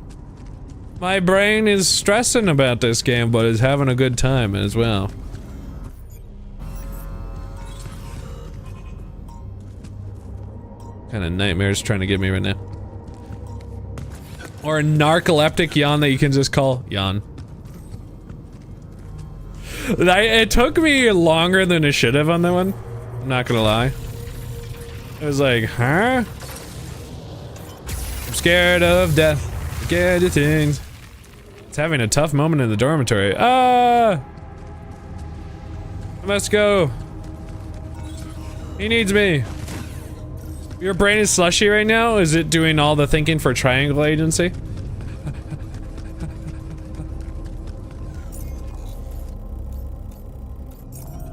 My brain is stressing about this game, but is having a good time as well. What kind of nightmares trying to get me right now? Or a narcoleptic yawn that you can just call yawn. It took me longer than it should have on that one. I'm not gonna lie. I was like, huh? I'm scared of death. Scared of things. It's having a tough moment in the dormitory. Ah! I must go. He needs me. Your brain is slushy right now? Is it doing all the thinking for Triangle Agency?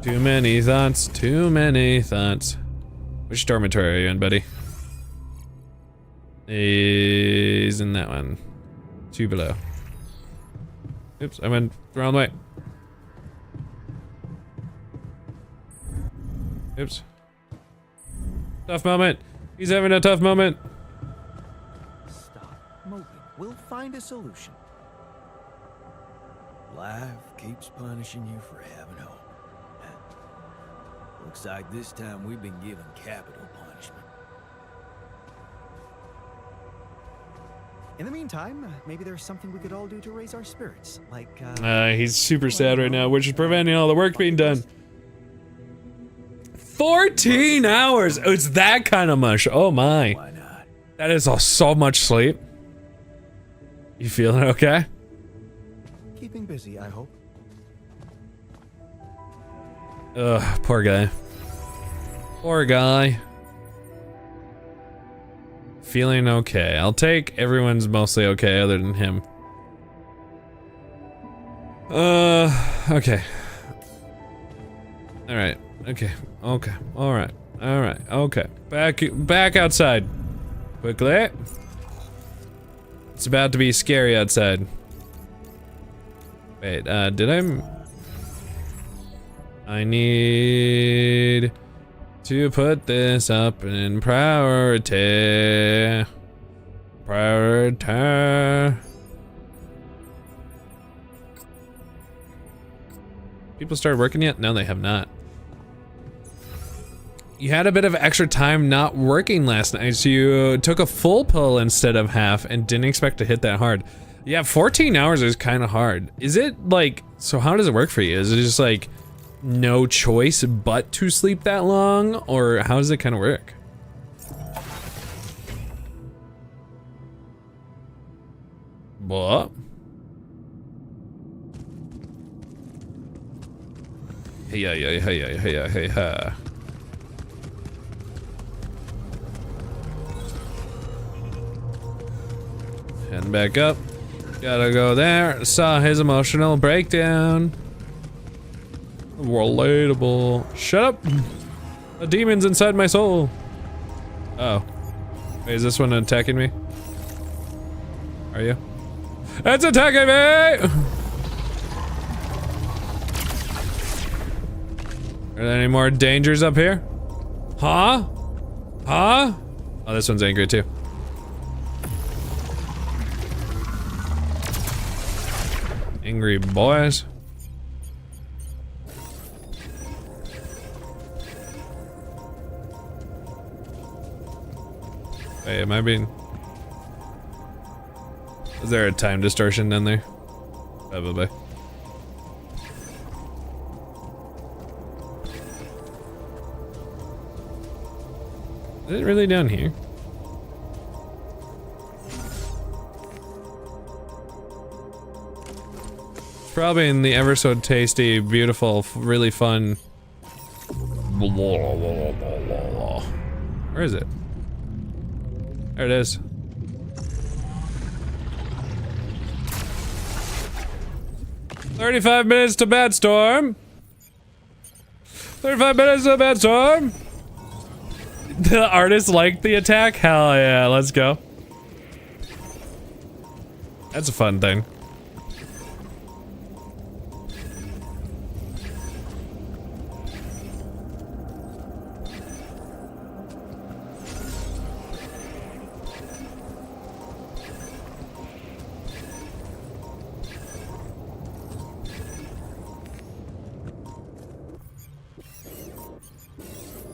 Too many thoughts, too many thoughts. Which dormitory are you in, buddy? Is in that one. 2 below. Oops, I went the wrong way. Oops. Tough moment. He's having a tough moment. Stop moping. We'll find a solution. Life keeps punishing you for having hope. Looks like this time we've been given capital punishment. In the meantime, maybe there's something we could all do to raise our spirits, like, he's super sad right now, which is preventing all the work being done. 14 hours! Oh, it's that kind of mush. Oh my. Why not? That is so much sleep. You feeling okay? Keeping busy, I hope. Ugh, poor guy. Poor guy. Feeling okay. I'll take everyone's mostly okay other than him. Okay. Alright. Okay. Okay. Alright. Alright. Okay. Back outside. Quickly. It's about to be scary outside. Wait, did I need to put this up in priority. Priority. People started working yet? No, they have not. You had a bit of extra time not working last night, so you took a full pull instead of half and didn't expect to hit that hard. Yeah, 14 hours is kind of hard. Is it like, so how does it work for you? Is it just like no choice but to sleep that long, or how does it kind of work? What? Hey, hey. Heading back up. Gotta go there. Saw his emotional breakdown. Relatable. Shut up. The demon's inside my soul. Oh. Wait, is this one attacking me? Are you? It's attacking me! Are there any more dangers up here? Huh? Huh? Oh, this one's angry too. Angry boys. Hey, am I being... Is there a time distortion down there? Probably. Is it really down here? It's probably in the ever so tasty, beautiful, really fun... Where is it? There it is. "35 minutes to Bad Storm." 35 minutes to Bad Storm. The artist liked the attack? Hell yeah, let's go. That's a fun thing.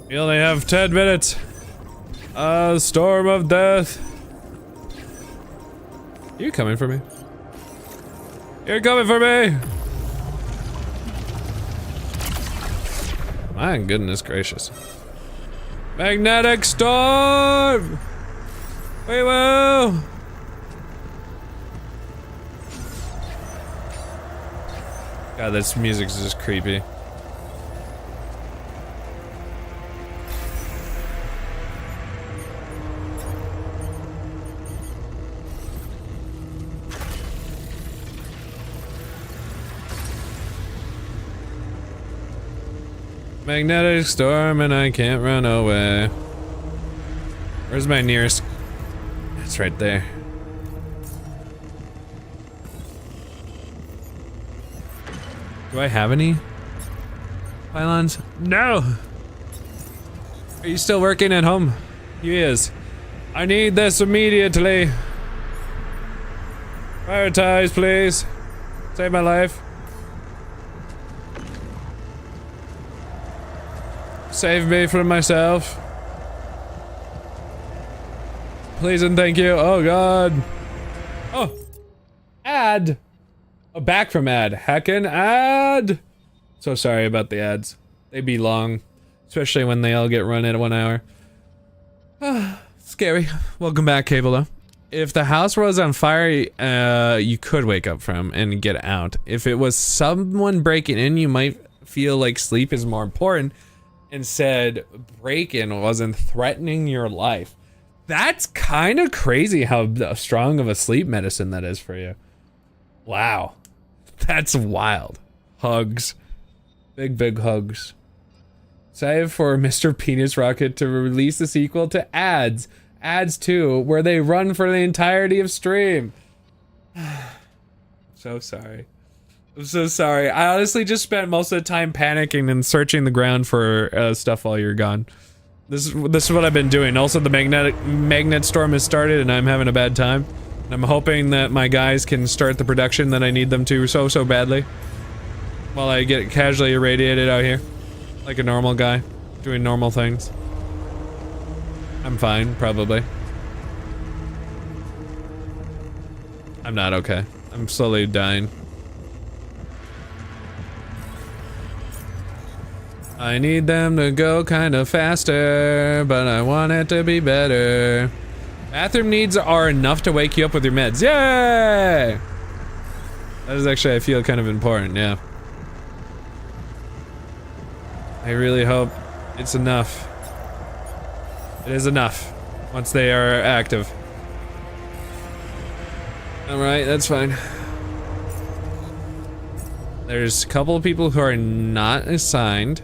We only have 10 minutes. A storm of death. You're coming for me. You're coming for me. My goodness gracious. Magnetic storm. We will. God, this music is just creepy. Magnetic storm and I can't run away. Where's my nearest? It's right there. Do I have any pylons? No! Are you still working at home? He is. I need this immediately. Prioritize, please. Save my life. Save me from myself. Please and thank you. Oh god. Oh. Ad. Oh, back from ad. Heckin' ad. So sorry about the ads. They be long. Especially when they all get run at 1 hour. Scary. Welcome back, Cable though. If the house was on fire, you could wake up from and get out. If it was someone breaking in, you might feel like sleep is more important. And said break-in wasn't threatening your life. That's kind of crazy how strong of a sleep medicine that is for you. Wow. That's wild. Hugs. Big, big hugs. Save for Mr. Penis Rocket to release the sequel to Ads. Ads 2, where they run for the entirety of stream. So sorry. I'm so sorry. I honestly just spent most of the time panicking and searching the ground for stuff while you're gone. This is what I've been doing. Also, the magnet storm has started and I'm having a bad time. I'm hoping that my guys can start the production that I need them to so badly. While I get casually irradiated out here. Like a normal guy. Doing normal things. I'm fine, probably. I'm not okay. I'm slowly dying. I need them to go kind of faster, but I want it to be better. Bathroom needs are enough to wake you up with your meds. Yay! That is actually, I feel, kind of important, yeah. I really hope it's enough. It is enough once they are active. Alright, that's fine. There's a couple of people who are not assigned.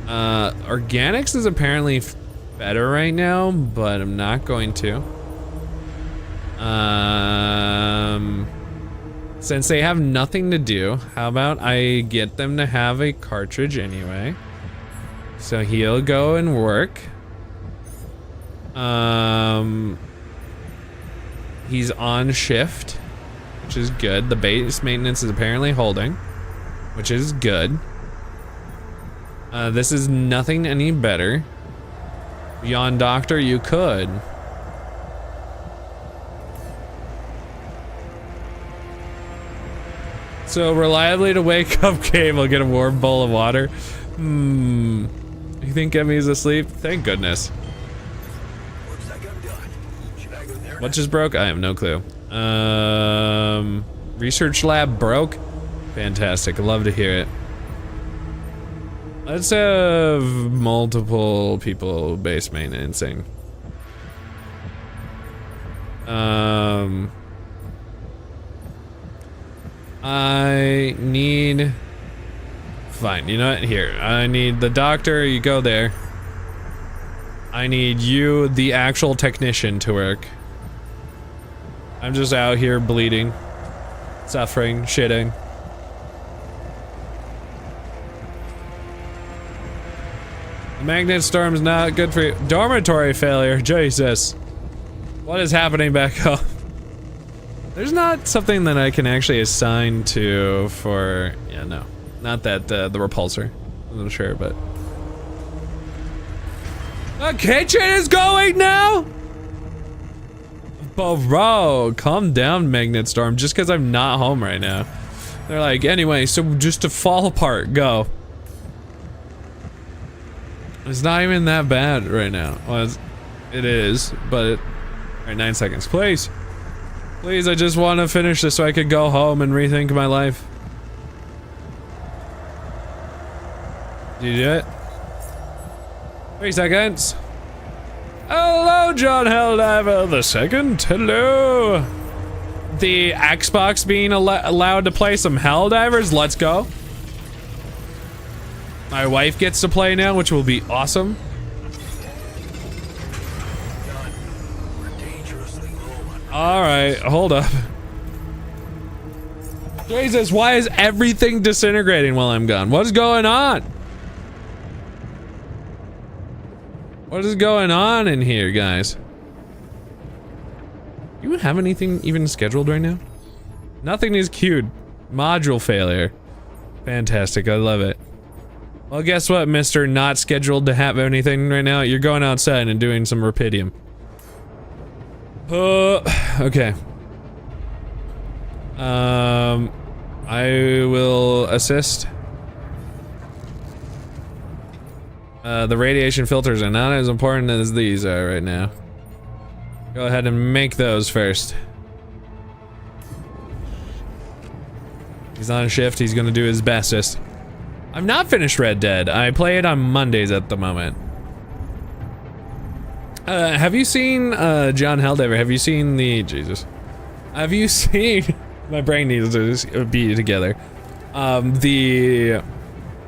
Organics is apparently better right now, but I'm not going to. Since they have nothing to do, how about I get them to have a cartridge anyway? So he'll go and work. He's on shift, which is good. The base maintenance is apparently holding, which is good. This is nothing any better. Beyond Doctor, you could. So reliably to wake up Cable, get a warm bowl of water. You think Emmy's asleep? Thank goodness. Looks like I'm done. Should I go there? What just broke? I have no clue. Research lab broke? Fantastic, I love to hear it. Let's have multiple people base maintenancing. I need... Fine, you know what? Here, I need the doctor, you go there. I need you, the actual technician, to work. I'm just out here bleeding, suffering, shitting. The magnet storm's not good for you. Dormitory failure, Jesus. What is happening back home? There's not something that I can actually assign to for, yeah, no. Not that, the repulsor. I'm not sure, but. The kitchen is going now? Bro, calm down, Magnet Storm, just because I'm not home right now. They're like, anyway, so just to fall apart, go. It's not even that bad right now. Well, it is, but alright, 9 seconds, please. Please, I just want to finish this so I could go home and rethink my life. Did you do it? 3 seconds. Hello, John Helldiver the second. Hello. The Xbox being allowed to play some Helldivers. Let's go. My wife gets to play now, which will be awesome. Alright, hold up. Jesus, why is everything disintegrating while I'm gone? What is going on? What is going on in here, guys? Do you have anything even scheduled right now? Nothing is queued. Module failure. Fantastic, I love it. Well, guess what, Mr. Not scheduled to have anything right now? You're going outside and doing some rapidum. Okay. I will assist. The radiation filters are not as important as these are right now. Go ahead and make those first. He's on shift, he's gonna do his bestest. I've not finished Red Dead. I play it on Mondays at the moment. Have you seen, John Helldiver, have you seen the, Jesus. Have you seen, my brain needs to be together. The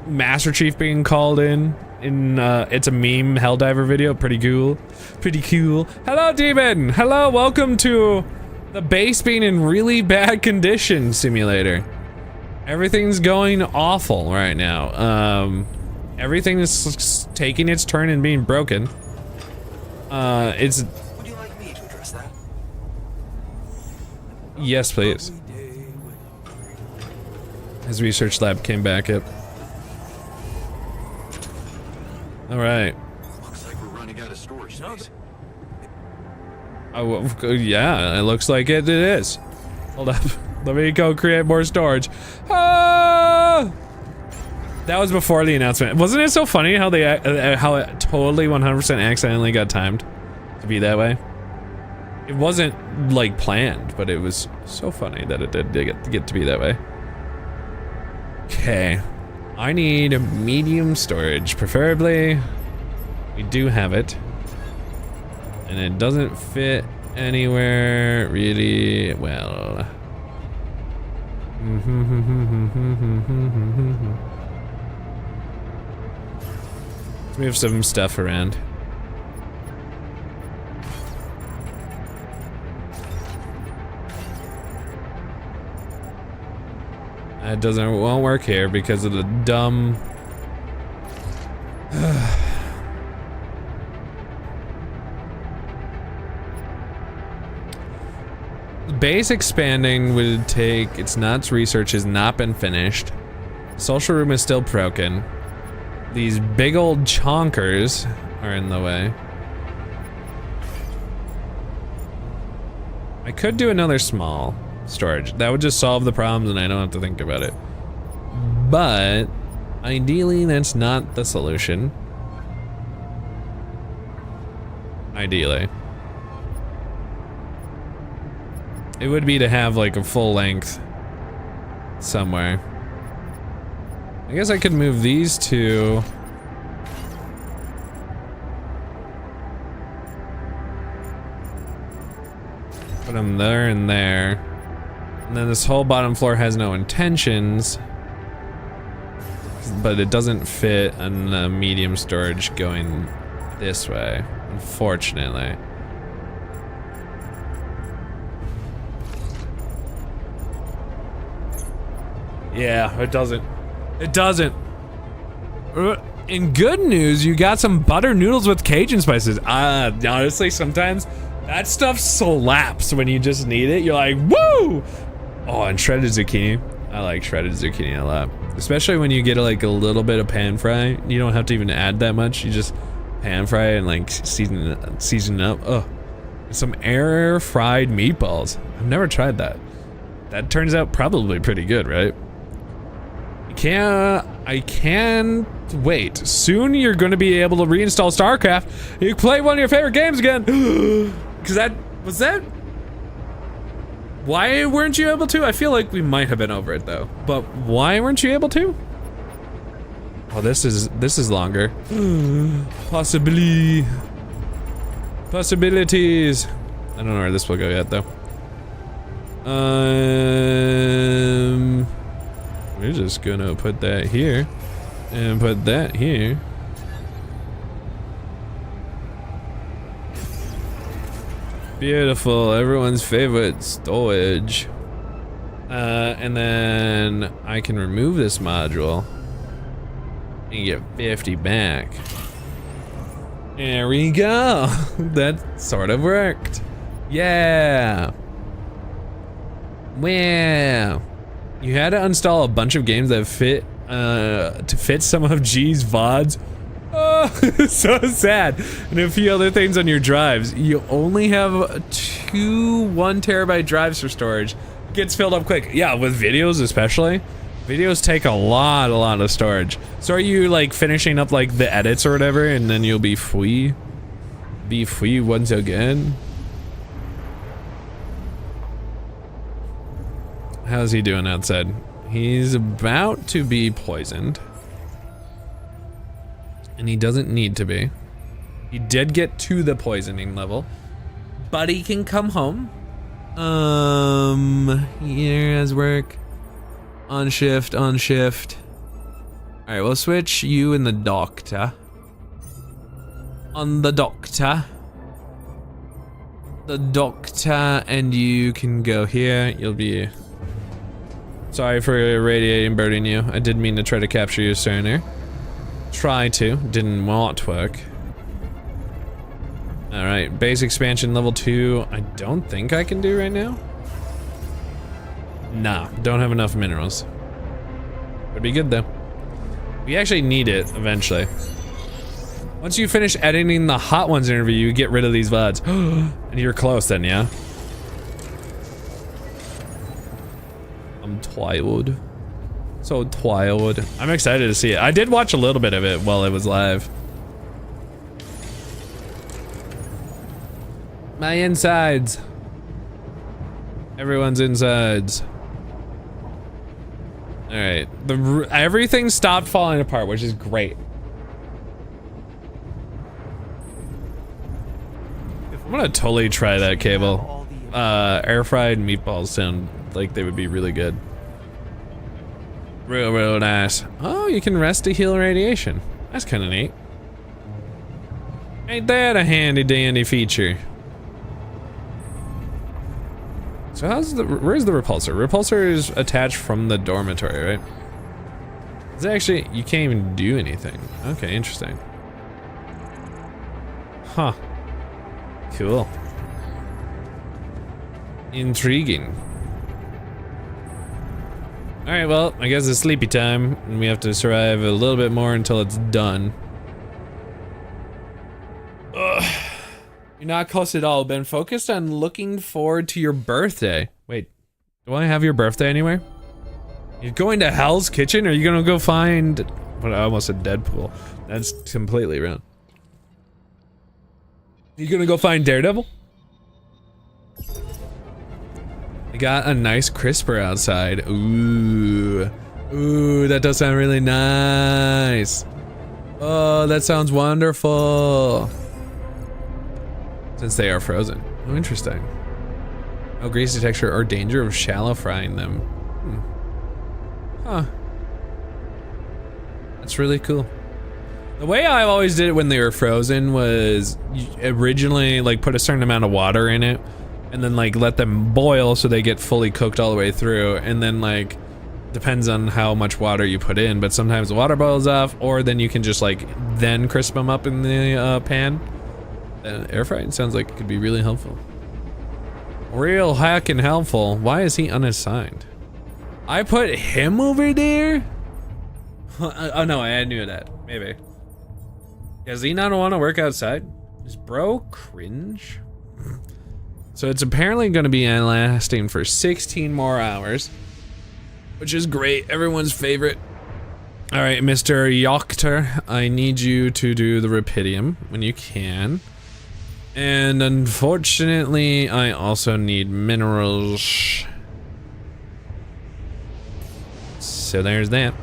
Master Chief being called in, it's a meme Helldiver video, pretty cool. Pretty cool. Hello, Demon! Hello, welcome to the base being in really bad condition simulator. Everything's going awful right now. Everything is taking its turn and being broken. It's... Would you like me to address that? Yes, please. His research lab came back up. Alright. Looks like we're running out of storage space. Oh, yeah, it looks like it is. Hold up. Let me go create more storage. Ah! That was before the announcement. Wasn't it so funny how they how it totally 100% accidentally got timed to be that way? It wasn't like planned, but it was so funny that it did get to be that way. Okay, I need medium storage, preferably. We do have it, and it doesn't fit anywhere really well. Let's move some stuff around. That won't work here because of the dumb. Base expanding would take, its nuts research has not been finished. Social room is still broken. These big old chonkers are in the way. I could do another small storage. That would just solve the problems and I don't have to think about it. But ideally that's not the solution. Ideally. It would be to have like a full length somewhere. I guess I could move these two. Put them there and there. And then this whole bottom floor has no intentions. But it doesn't fit on the medium storage going this way, unfortunately. Yeah, it doesn't. It doesn't. In good news, you got some butter noodles with Cajun spices. Honestly, sometimes that stuff slaps when you just need it. You're like, woo! Oh, and shredded zucchini. I like shredded zucchini a lot. Especially when you get like a little bit of pan fry. You don't have to even add that much. You just pan fry and like season it up. Oh, some air fried meatballs. I've never tried that. That turns out probably pretty good, right? I can't wait. Soon you're going to be able to reinstall StarCraft. You can play one of your favorite games again. Because why weren't you able to? I feel like we might have been over it though. But why weren't you able to? Oh, this is longer. Possibly. Possibilities. I don't know where this will go yet though. We're just gonna put that here. And put that here. Beautiful, everyone's favorite storage. And then I can remove this module and get 50 back. There we go. That sort of worked. Yeah. Wow. You had to install a bunch of games that fit to fit some of G's VODs. Oh, so sad. And a few other things on your drives. You only have 2 1 terabyte drives for storage. It gets filled up quick. Yeah, with videos especially. Videos take a lot of storage. So are you like finishing up like the edits or whatever, and then you'll be free? Be free once again? How's he doing outside? He's about to be poisoned. And he doesn't need to be. He did get to the poisoning level. But he can come home. Here's work. On shift, on shift. Alright, we'll switch you and the doctor. On the doctor. The doctor, and you can go here. You'll be... Sorry for radiating birding you. I did mean to try to capture you sooner. Try to. Didn't want to work. Alright, base expansion level 2. I don't think I can do right now. Nah, don't have enough minerals. Would be good though. We actually need it eventually. Once you finish editing the Hot Ones interview, you get rid of these VODs. And you're close then, yeah? I'm tired. So tired. I'm excited to see it. I did watch a little bit of it while it was live. My insides. Everyone's insides. All right, everything stopped falling apart, which is great. I'm gonna totally try that cable. Air fried meatballs sound like they would be really good. Real nice. Oh, you can rest to heal radiation. That's kind of neat. Ain't that a handy dandy feature? So where's the repulsor? Repulsor is attached from the dormitory, right? It's actually, you can't even do anything. Okay, interesting. Huh. Cool. Intriguing. Alright, well, I guess it's sleepy time, and we have to survive a little bit more until it's done. Ugh. You're not close at all. Been focused on looking forward to your birthday. Wait, do I have your birthday anywhere? You're going to Hell's Kitchen? Or are you gonna go find... What, I almost said Deadpool. That's completely wrong. You gonna go find Daredevil? I got a nice crisper outside. Ooh. Ooh, that does sound really nice. Oh, that sounds wonderful. Since they are frozen. Oh, interesting. No greasy texture or danger of shallow frying them. Huh. That's really cool. The way I always did it when they were frozen was originally like put a certain amount of water in it and then like let them boil so they get fully cooked all the way through, and then like depends on how much water you put in, but sometimes the water boils off, or then you can just like then crisp them up in the pan. Air frying sounds like it could be really helpful. Real hacking helpful. Why is he unassigned? I put him over there? Oh no, I knew that. Maybe. Does he not want to work outside? Is bro cringe? So it's apparently going to be lasting for 16 more hours, which is great. Everyone's favorite. All right, Mr. Yoctor, I need you to do the rapidum when you can. And unfortunately, I also need minerals. So there's that.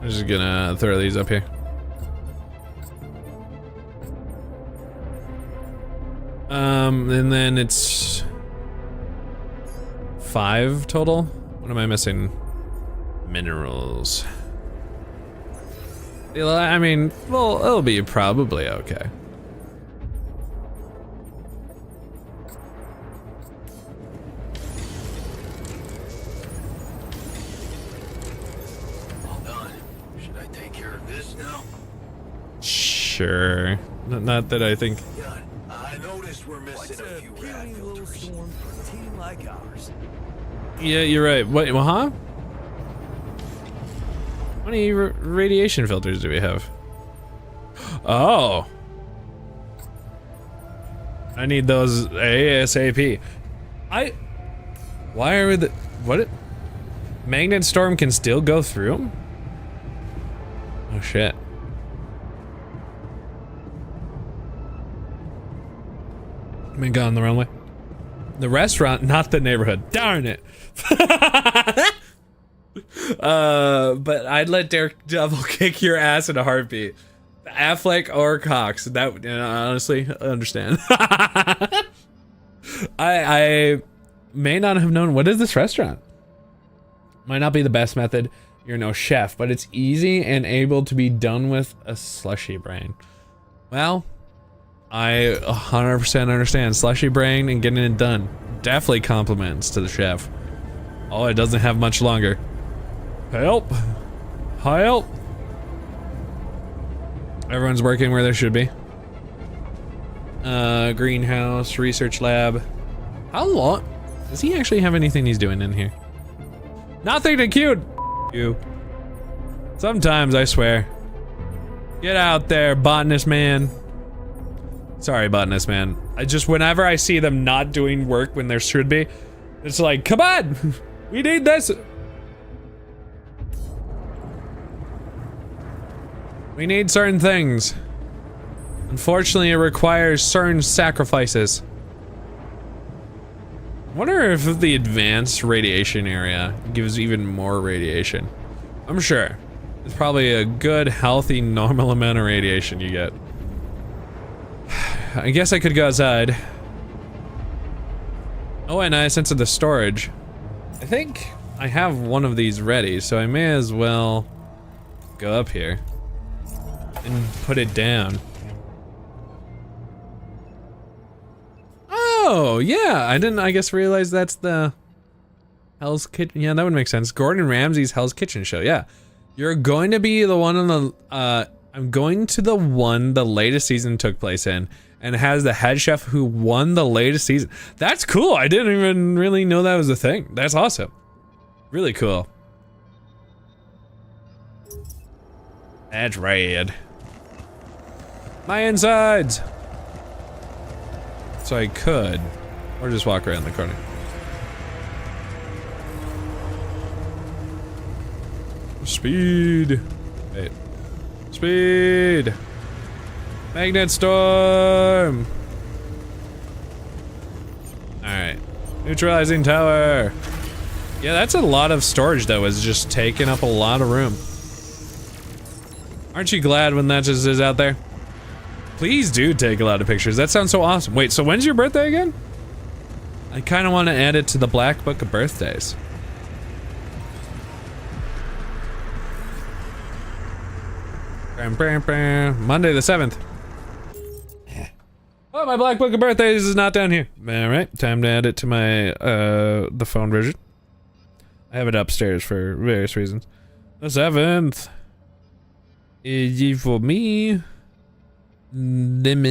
I'm just gonna throw these up here. And then it's 5 total. What am I missing? Minerals. I mean, well, it'll be probably okay. All done. Should I take care of this now? Sure. Not that I think. I noticed we're missing a few rad filters. Storm for a team like ours. Yeah, you're right. What? Huh? How many radiation filters do we have? Oh. I need those ASAP. Why are the... What? Magnet storm can still go through them? Oh shit. I mean, gone the wrong way. The restaurant, not the neighborhood. Darn it. But I'd let Derek double kick your ass in a heartbeat. Affleck or Cox. That, honestly, I understand. I may not have known. What is this restaurant? Might not be the best method. You're no chef, but it's easy and able to be done with a slushy brain. Well, I 100% understand. Slushy brain and getting it done. Definitely compliments to the chef. Oh, it doesn't have much longer. Help! Help! Everyone's working where they should be. Greenhouse, research lab. How long? Does he actually have anything he's doing in here? Nothing to cute. You. Sometimes, I swear. Get out there, botanist man. Sorry, botanist man. Whenever I see them not doing work when there should be, it's like, come on! We need this! We need certain things. Unfortunately, it requires certain sacrifices. I wonder if the advanced radiation area gives even more radiation. I'm sure. It's probably a good, healthy, normal amount of radiation you get. I guess I could go outside. Oh, and I sense the storage. I think I have one of these ready, so I may as well go up here and put it down. Oh, yeah, I guess realize that's the Hell's Kitchen. Yeah, that would make sense. Gordon Ramsay's Hell's Kitchen show, yeah. You're going to be the one on the, I'm going to the one the latest season took place in, and has the head chef who won the latest season. That's cool, I didn't even really know that was a thing. That's awesome. Really cool. That's rad. My insides! So I could, or just walk around the corner. Speed. Wait. Speed. Magnet storm. Alright. Neutralizing tower. Yeah, that's a lot of storage that was just taking up a lot of room. Aren't you glad when that just is out there? Please do take a lot of pictures. That sounds so awesome. Wait, so when's your birthday again? I kind of want to add it to the Black Book of Birthdays. Monday the 7th. Oh, my Black Book of Birthdays is not down here. All right, time to add it to my the phone version. I have it upstairs for various reasons. The 7th is for me. Lemon.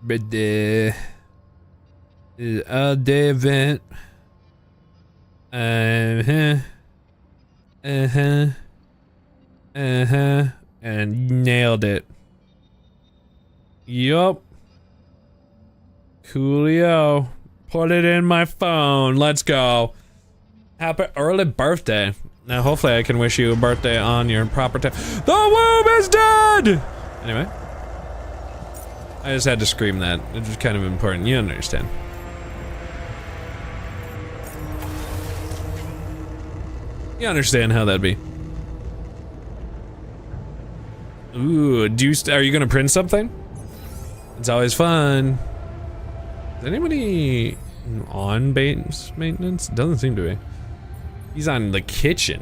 Birthday. A day event. And nailed it. Yup. Coolio. Put it in my phone. Let's go. Happy early birthday. Now, hopefully I can wish you a birthday on your proper time. The womb is dead! Anyway. I just had to scream that. It was kind of important. You understand. You understand how that'd be. Ooh, are you gonna print something? It's always fun. Is anybody on base maintenance? Doesn't seem to be. He's on the kitchen.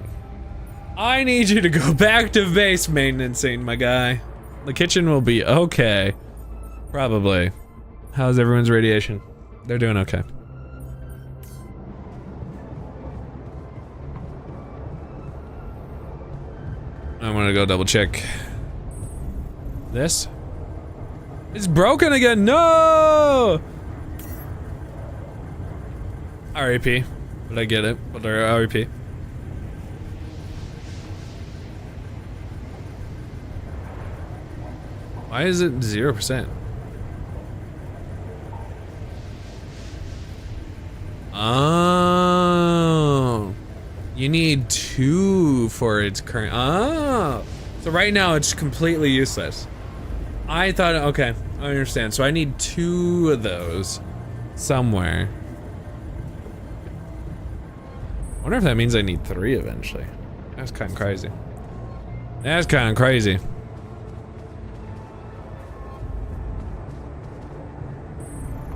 I need you to go back to base maintenancing, my guy. The kitchen will be okay. Probably. How's everyone's radiation? They're doing okay. I'm gonna go double check this. It's broken again. No! RAP. But I get it. But they're RAP. Why is it 0%? Oh. You need 2 for its current. Oh. So right now it's completely useless. I thought, okay, I understand. So I need 2 of those somewhere. I wonder if that means I need 3 eventually. That's kind of crazy. That's kind of crazy.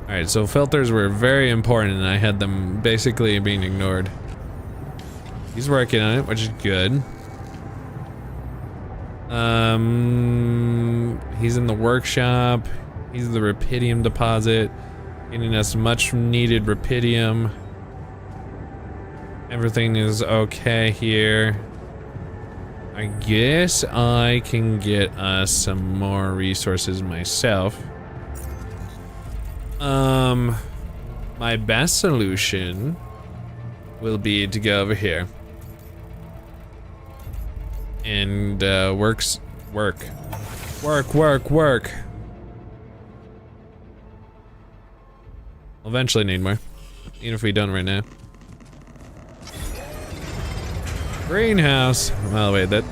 Alright, so filters were very important and I had them basically being ignored. He's working on it, which is good. He's in the workshop. He's the rapidum deposit. Getting us much needed rapidum. Everything is okay here. I guess I can get us some more resources myself. My best solution will be to go over here and work. We'll eventually need more, even if we don't right now. Greenhouse. Well, wait, that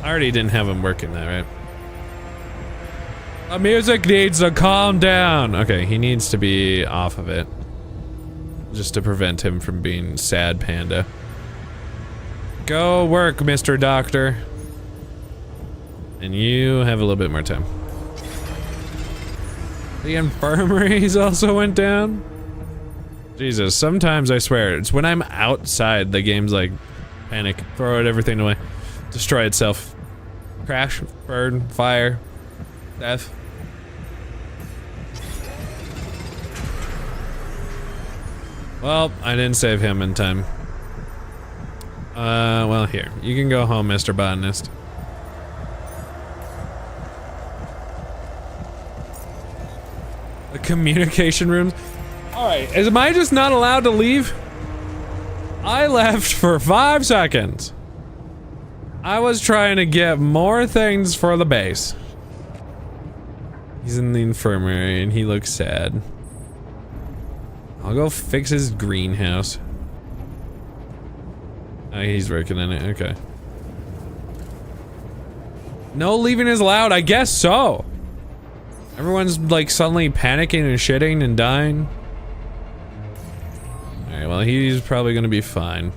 I already didn't have him working that, right? The music needs to calm down. Okay, he needs to be off of it. Just to prevent him from being sad panda. Go work, Mr. Doctor. And you have a little bit more time. The infirmaries also went down? Jesus, sometimes I swear, it's when I'm outside, the game's like, panic, throw everything away, destroy itself. Crash, burn, fire, death. Well, I didn't save him in time. Well here, you can go home, Mr. Botanist. The communication rooms? Alright, am I just not allowed to leave? I left for 5 seconds. I was trying to get more things for the base. He's in the infirmary and he looks sad. I'll go fix his greenhouse. Oh, he's working on it, okay. No leaving is allowed, I guess so. Everyone's like suddenly panicking and shitting and dying. Alright, well he's probably gonna be fine.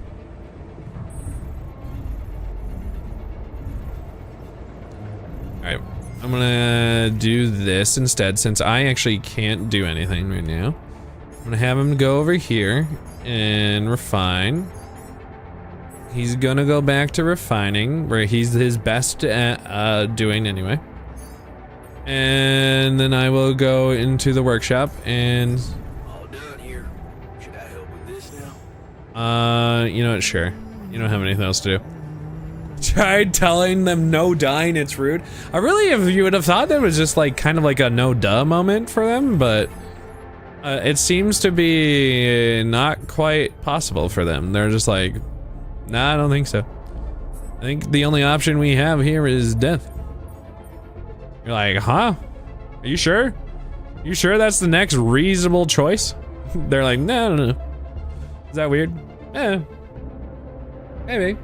Alright, I'm gonna do this instead since I actually can't do anything right now. I'm gonna have him go over here and refine. He's gonna go back to refining where he's his best at doing anyway. And then I will go into the workshop and... All done here. Should I help with this now? You know what, sure. You don't have anything else to do. Tried telling them no dying, it's rude. I really, if you would have thought that was just like kind of like a no duh moment for them, but it seems to be not quite possible for them. They're just like, nah, I don't think so. I think the only option we have here is death. You're like, huh? Are you sure? You sure that's the next reasonable choice? They're like, no. Is that weird? Eh. Maybe.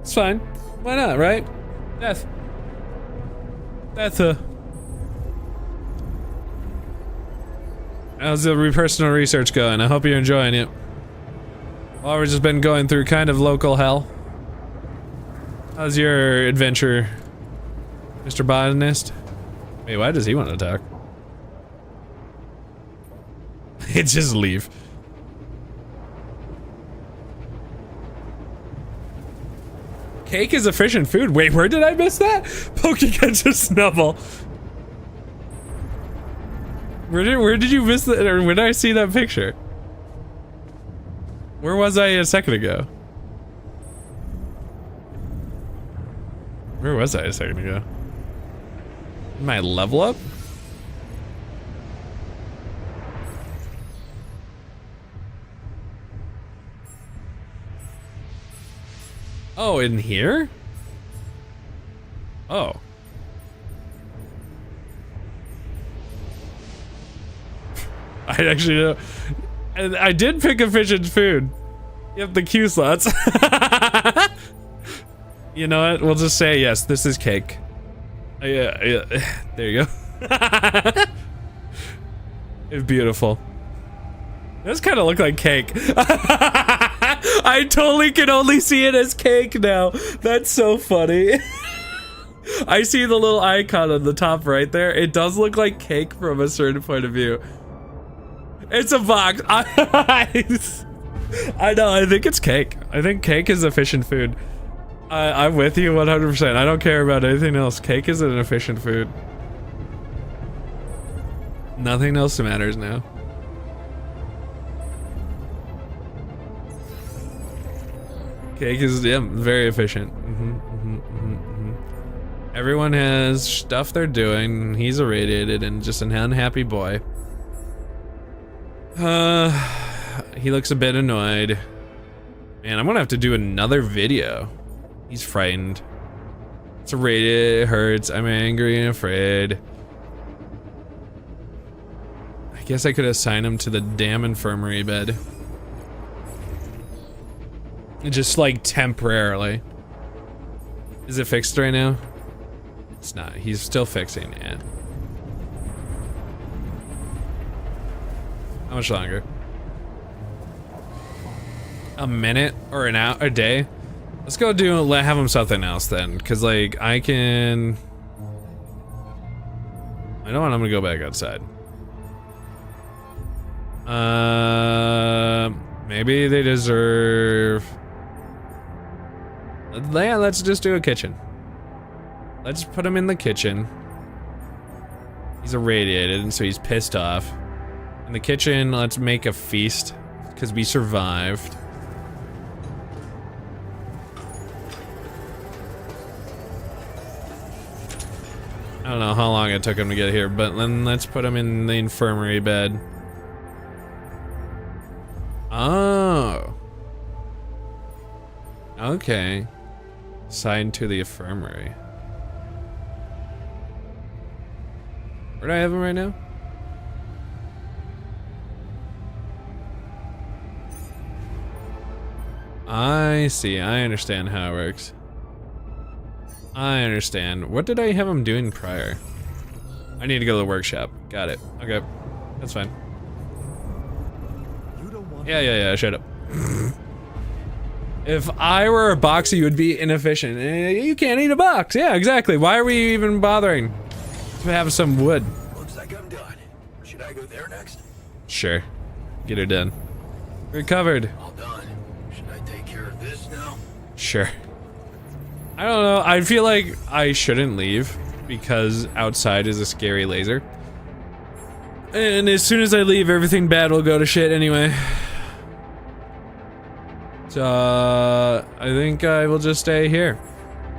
It's fine. Why not, right? Death. Death. How's the personal research going? I hope you're enjoying it. Well, we've just been going through kind of local hell. How's your adventure Mr. Botanist. Wait, why does he want to talk? Just leave. Cake is efficient food. Wait, where did I miss that? Pokey catches Snubble. Where did you miss that? Or where did I see that picture? Where was I a second ago? Where was I a second ago? My level up? Oh, in here? Oh. I actually know. And I did pick efficient food. Yep, the Q slots. You know what? We'll just say yes, this is cake. Yeah, there you go. It's beautiful. This kind of look like cake. I totally can only see it as cake now. That's so funny. I see the little icon on the top right there. It does look like cake from a certain point of view. It's a box. I know, I think it's cake. I think cake is efficient food. I'm with you 100%. I don't care about anything else. Cake is an efficient food. Nothing else matters now. Cake is, yeah, very efficient. Everyone has stuff they're doing. He's irradiated and just an unhappy boy. He looks a bit annoyed. Man, I'm gonna have to do another video. He's frightened. It's irradiated, it hurts, I'm angry and afraid. I guess I could assign him to the damn infirmary bed. Just like temporarily. Is it fixed right now? It's not. He's still fixing it. How much longer? A minute or an hour, a day? Let's go have him something else then, cause like I know what, I'm gonna go back outside. Maybe they deserve. Yeah, let's just do a kitchen. Let's put him in the kitchen. He's irradiated, and so he's pissed off. In the kitchen, let's make a feast, because we survived. I don't know how long it took him to get here, but then let's put him in the infirmary bed. Oh. Okay. Assigned to the infirmary. Where do I have him right now? I see. I understand how it works. I understand. What did I have him doing prior? I need to go to the workshop. Got it. Okay. That's fine. Yeah, shut up. If I were a boxer, you would be inefficient. You can't eat a box. Yeah, exactly. Why are we even bothering to have some wood? Looks like I'm done. Should I go there next? Sure. Get her done. Recovered. All done. Should I take care of this now? Sure. I don't know. I feel like I shouldn't leave because outside is a scary laser. And as soon as I leave, everything bad will go to shit anyway. So, I think I will just stay here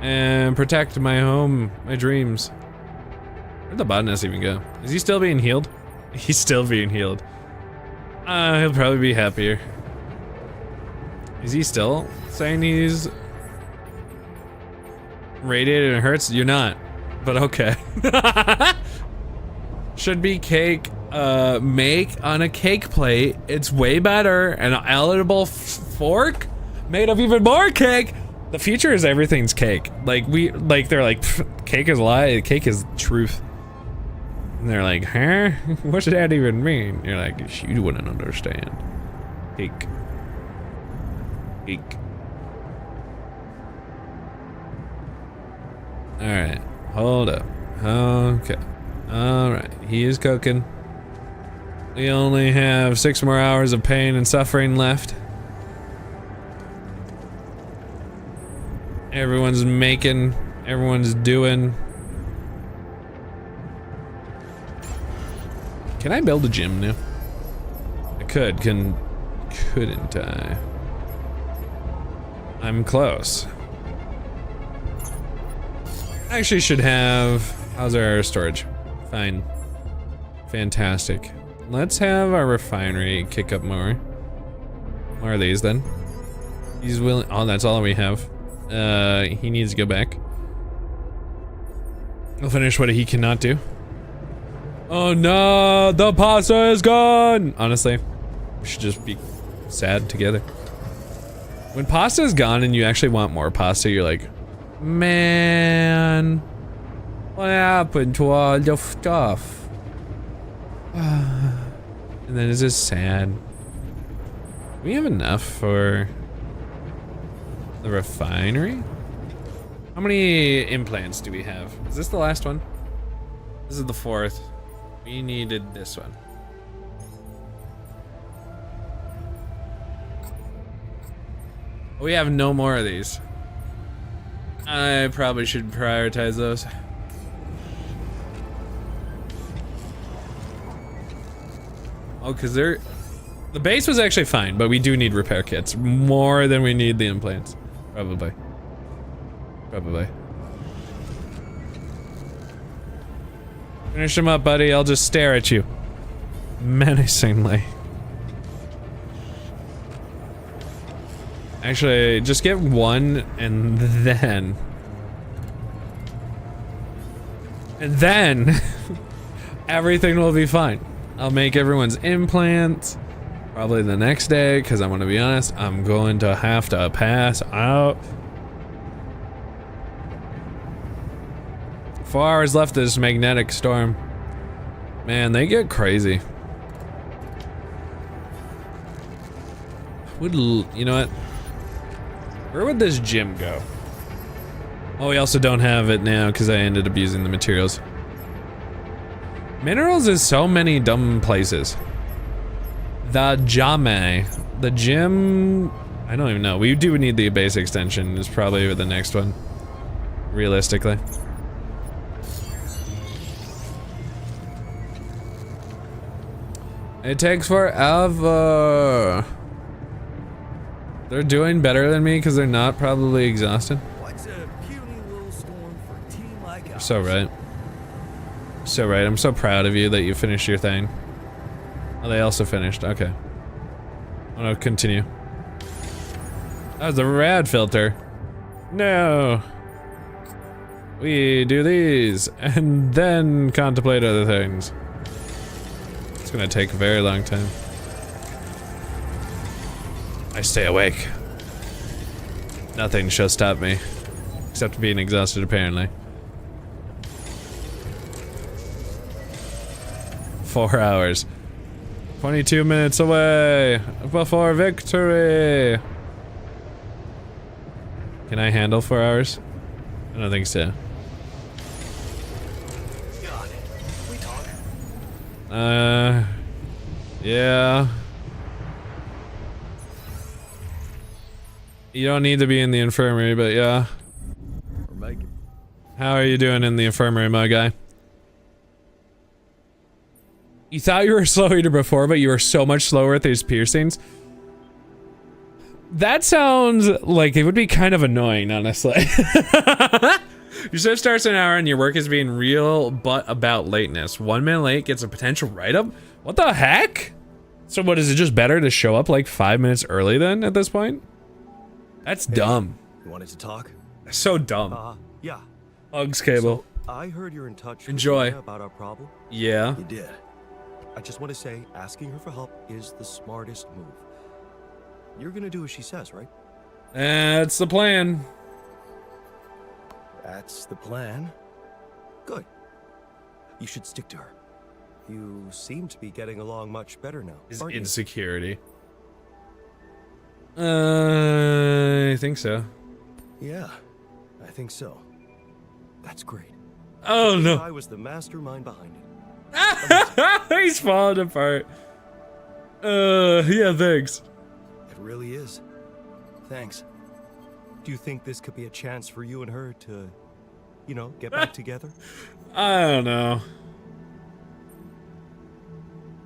and protect my home, my dreams. Where'd the botanist even go? Is he still being healed? He's still being healed. He'll probably be happier. Is he still saying he's radiated and hurts? You're not, but okay. Should be cake. Make on a cake plate. It's way better. An edible fork made of even more cake. The future is everything's cake. Like they're like, cake is a lie. Cake is truth. And they're like, huh? What does that even mean? You're like, you wouldn't understand. Cake. Cake. All right. Hold up. Okay. Alright, he is cooking. We only have 6 more hours of pain and suffering left. Everyone's making, everyone's doing. Can I build a gym now? I could, couldn't I? I'm close. I actually should have, how's our storage? Fine. Fantastic. Let's have our refinery kick up more. More of these then. He's willing, oh, that's all we have. He needs to go back. I'll finish what he cannot do. Oh no, the pasta is gone! Honestly, we should just be sad together. When pasta is gone and you actually want more pasta, you're like, man, what happened to all the stuff? And then it's just sad. We have enough for the refinery? How many implants do we have? Is this the last one? This is the 4th. We needed this one. We have no more of these. I probably should prioritize those. Oh, because the base was actually fine, but we do need repair kits. More than we need the implants. Probably. Probably. Finish him up, buddy. I'll just stare at you. Menacingly. Actually, just get one and then... And then... everything will be fine. I'll make everyone's implants. Probably the next day, because I'm gonna be honest, I'm going to have to pass out. 4 hours left of this magnetic storm. Man, they get crazy. You know what? Where would this gym go? Oh, we also don't have it now because I ended up using the materials. Minerals is so many dumb places. The Jame. The gym... I don't even know. We do need the base extension. Is probably the next one. Realistically. It takes forever. They're doing better than me because they're not probably exhausted. What's a puny little storm for a team like You're ours? so right. So right. I'm so proud of you that you finished your thing. Oh, they also finished. Okay. I'm gonna continue. That was a rad filter. No. We do these and then contemplate other things. It's gonna take a very long time. I stay awake. Nothing shall stop me. Except being exhausted, apparently. 4 hours. 22 minutes away before victory. Can I handle 4 hours? I don't think so. God, we talk. Yeah. You don't need to be in the infirmary, but yeah. How are you doing in the infirmary, my guy? You thought you were a slow eater before, but you were so much slower with these piercings? That sounds like it would be kind of annoying, honestly. Your shift starts in an hour and your work is being real but about lateness. 1 minute late gets a potential write-up? What the heck? So what, is it just better to show up like 5 minutes early then at this point? That's dumb. You wanted to talk? So dumb. Yeah. Hugs, Cable. So, I heard you're in touch with Enjoy. Nina about our problem. Yeah. You did. I just want to say, asking her for help is the smartest move. You're gonna do as she says, right? That's the plan. That's the plan. Good. You should stick to her. You seem to be getting along much better now. His aren't you? insecurity. I think so. Yeah, I think so. That's great. Oh no. I was the mastermind behind it. He's falling apart. Yeah, thanks. It really is. Thanks. Do you think this could be a chance for you and her to, you know, get back together? I don't know.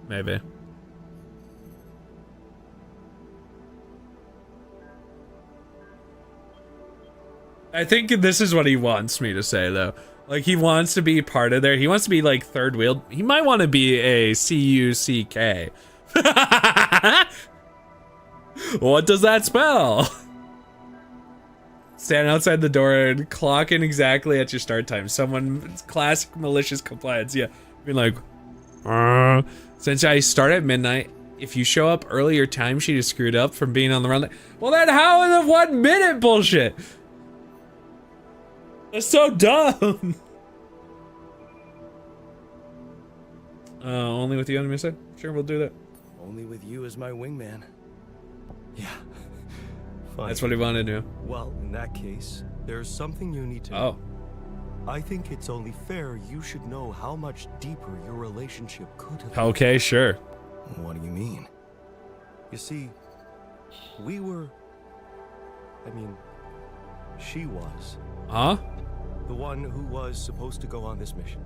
Maybe. I think this is what he wants me to say, though. Like, he wants to be part of there. He wants to be, like, third wheel. He might want to be a C-U-C-K. What does that spell? Stand outside the door and clock in exactly at your start time. Someone, classic malicious compliance. Yeah, being like, since I start at midnight, if you show up early, your timesheet is screwed up from being on the run. Well, then how in the 1 minute bullshit? That's so dumb. Only with you on my side? Sure, we'll do that. Only with you as my wingman. Yeah. Fine. That's what he wanted to do. Well, in that case, there's something you need to know. I think it's only fair you should know how much deeper your relationship could have been. Okay, sure. What do you mean? You see, we were... she was. Huh? The one who was supposed to go on this mission.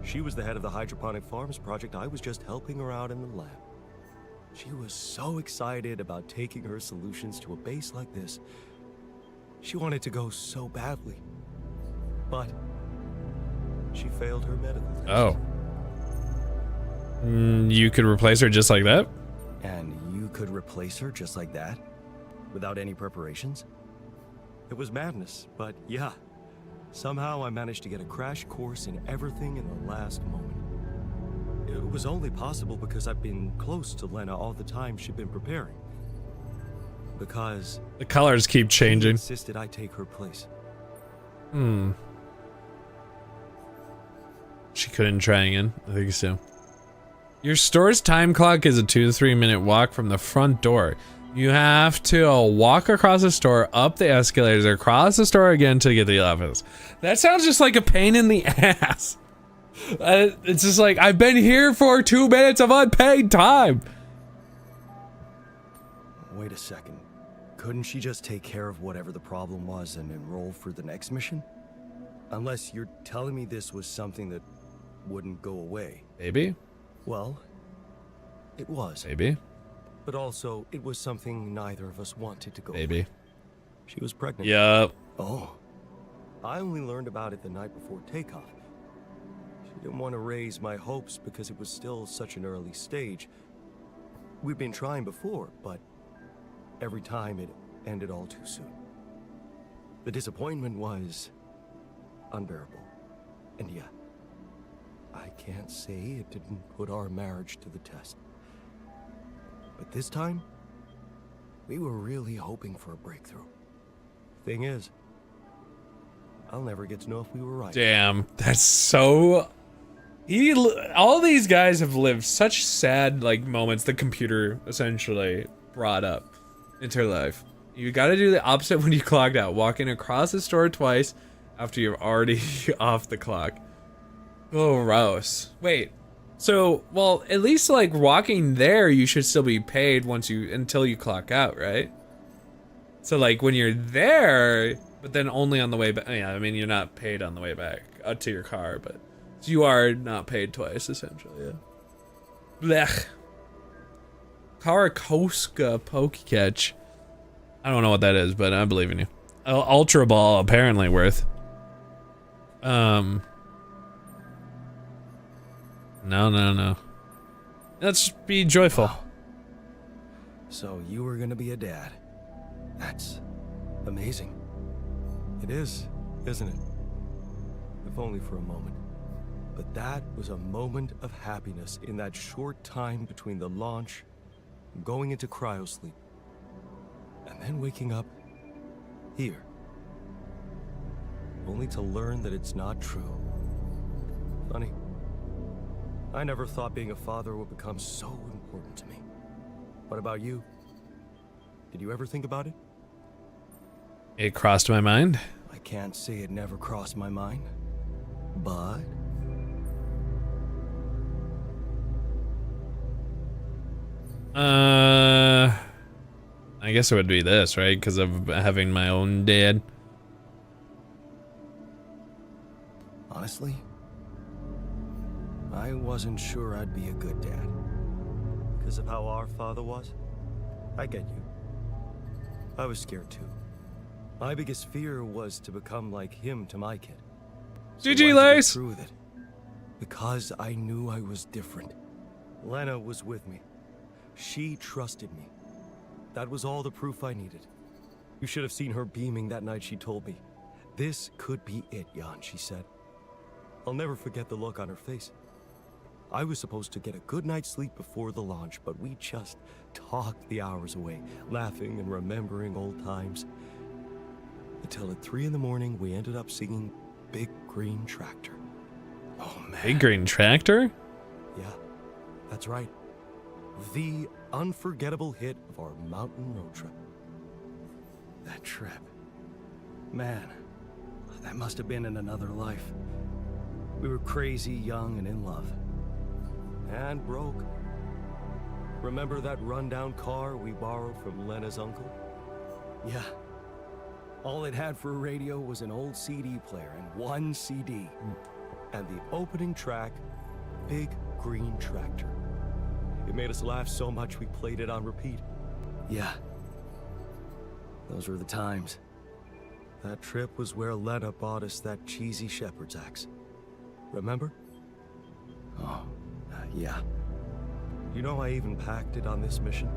She was the head of the hydroponic farms project. I was just helping her out in the lab. She was so excited about taking her solutions to a base like this. She wanted to go so badly. But she failed her medical test. Oh. You could replace her just like that? And you could replace her just like that? Without any preparations? It was madness, but yeah. Somehow I managed to get a crash course in everything in the last moment. It was only possible because I've been close to Lena all the time she'd been preparing. Because the colors keep changing. She insisted I take her place. She couldn't try again. I think so. Your store's time clock is a 2 to 3 minute walk from the front door. You have to walk across the store, up the escalators, across the store again to get to the office. That sounds just like a pain in the ass. It's just like, I've been here for 2 minutes of unpaid time. Wait a second. Couldn't she just take care of whatever the problem was and enroll for the next mission? Unless you're telling me this was something that wouldn't go away. Maybe. Well, it was. Maybe. But also, it was something neither of us wanted to go Maybe. away. She was pregnant. Yup. Oh. I only learned about it the night before takeoff. She didn't want to raise my hopes because it was still such an early stage. We'd been trying before, but every time it ended all too soon. The disappointment was unbearable. And yeah, I can't say it didn't put our marriage to the test. But this time, we were really hoping for a breakthrough. Thing is, I'll never get to know if we were right. Damn, that's so... all these guys have lived such sad, like, moments the computer essentially brought up into their life. You gotta do the opposite when you clocked out. Walking across the store twice after you're already off the clock. Gross. Wait. So, well, at least like walking there, you should still be paid until you clock out, right? So like when you're there, but then only on the way back. Yeah, I mean you're not paid on the way back out to your car, but you are not paid twice essentially. Yeah. Blech. Karakoska Pokecatch. I don't know what that is, but I believe in you. Ultra Ball apparently worth. No. Let's be joyful. Wow. So you were gonna be a dad. That's amazing. It is, isn't it? If only for a moment. But that was a moment of happiness in that short time between the launch and going into cryosleep. And then waking up here. Only to learn that it's not true. Funny. I never thought being a father would become so important to me. What about you? Did you ever think about it? It crossed my mind. I can't say it never crossed my mind. but I guess it would be this, right? Because of having my own dad. honestly, I wasn't sure I'd be a good dad. Because of how our father was? I get you. I was scared too. My biggest fear was to become like him to my kid. GG, Lace! Through with it. Because I knew I was different. Lena was with me. She trusted me. That was all the proof I needed. You should have seen her beaming that night she told me. This could be it, Jan, she said. I'll never forget the look on her face. I was supposed to get a good night's sleep before the launch, but we just talked the hours away, laughing and remembering old times. Until at 3 in the morning, we ended up singing Big Green Tractor. Oh, man. Big Green Tractor? Yeah, that's right. The unforgettable hit of our mountain road trip. That trip. Man, that must have been in another life. We were crazy, young, and in love. And broke. Remember that rundown car we borrowed from Lena's uncle? Yeah. All it had for a radio was an old CD player and one CD. And the opening track, Big Green Tractor. It made us laugh so much we played it on repeat. Yeah. Those were the times. That trip was where Lena bought us that cheesy shepherd's axe. Remember? Oh, yeah. You know I even packed it on this mission?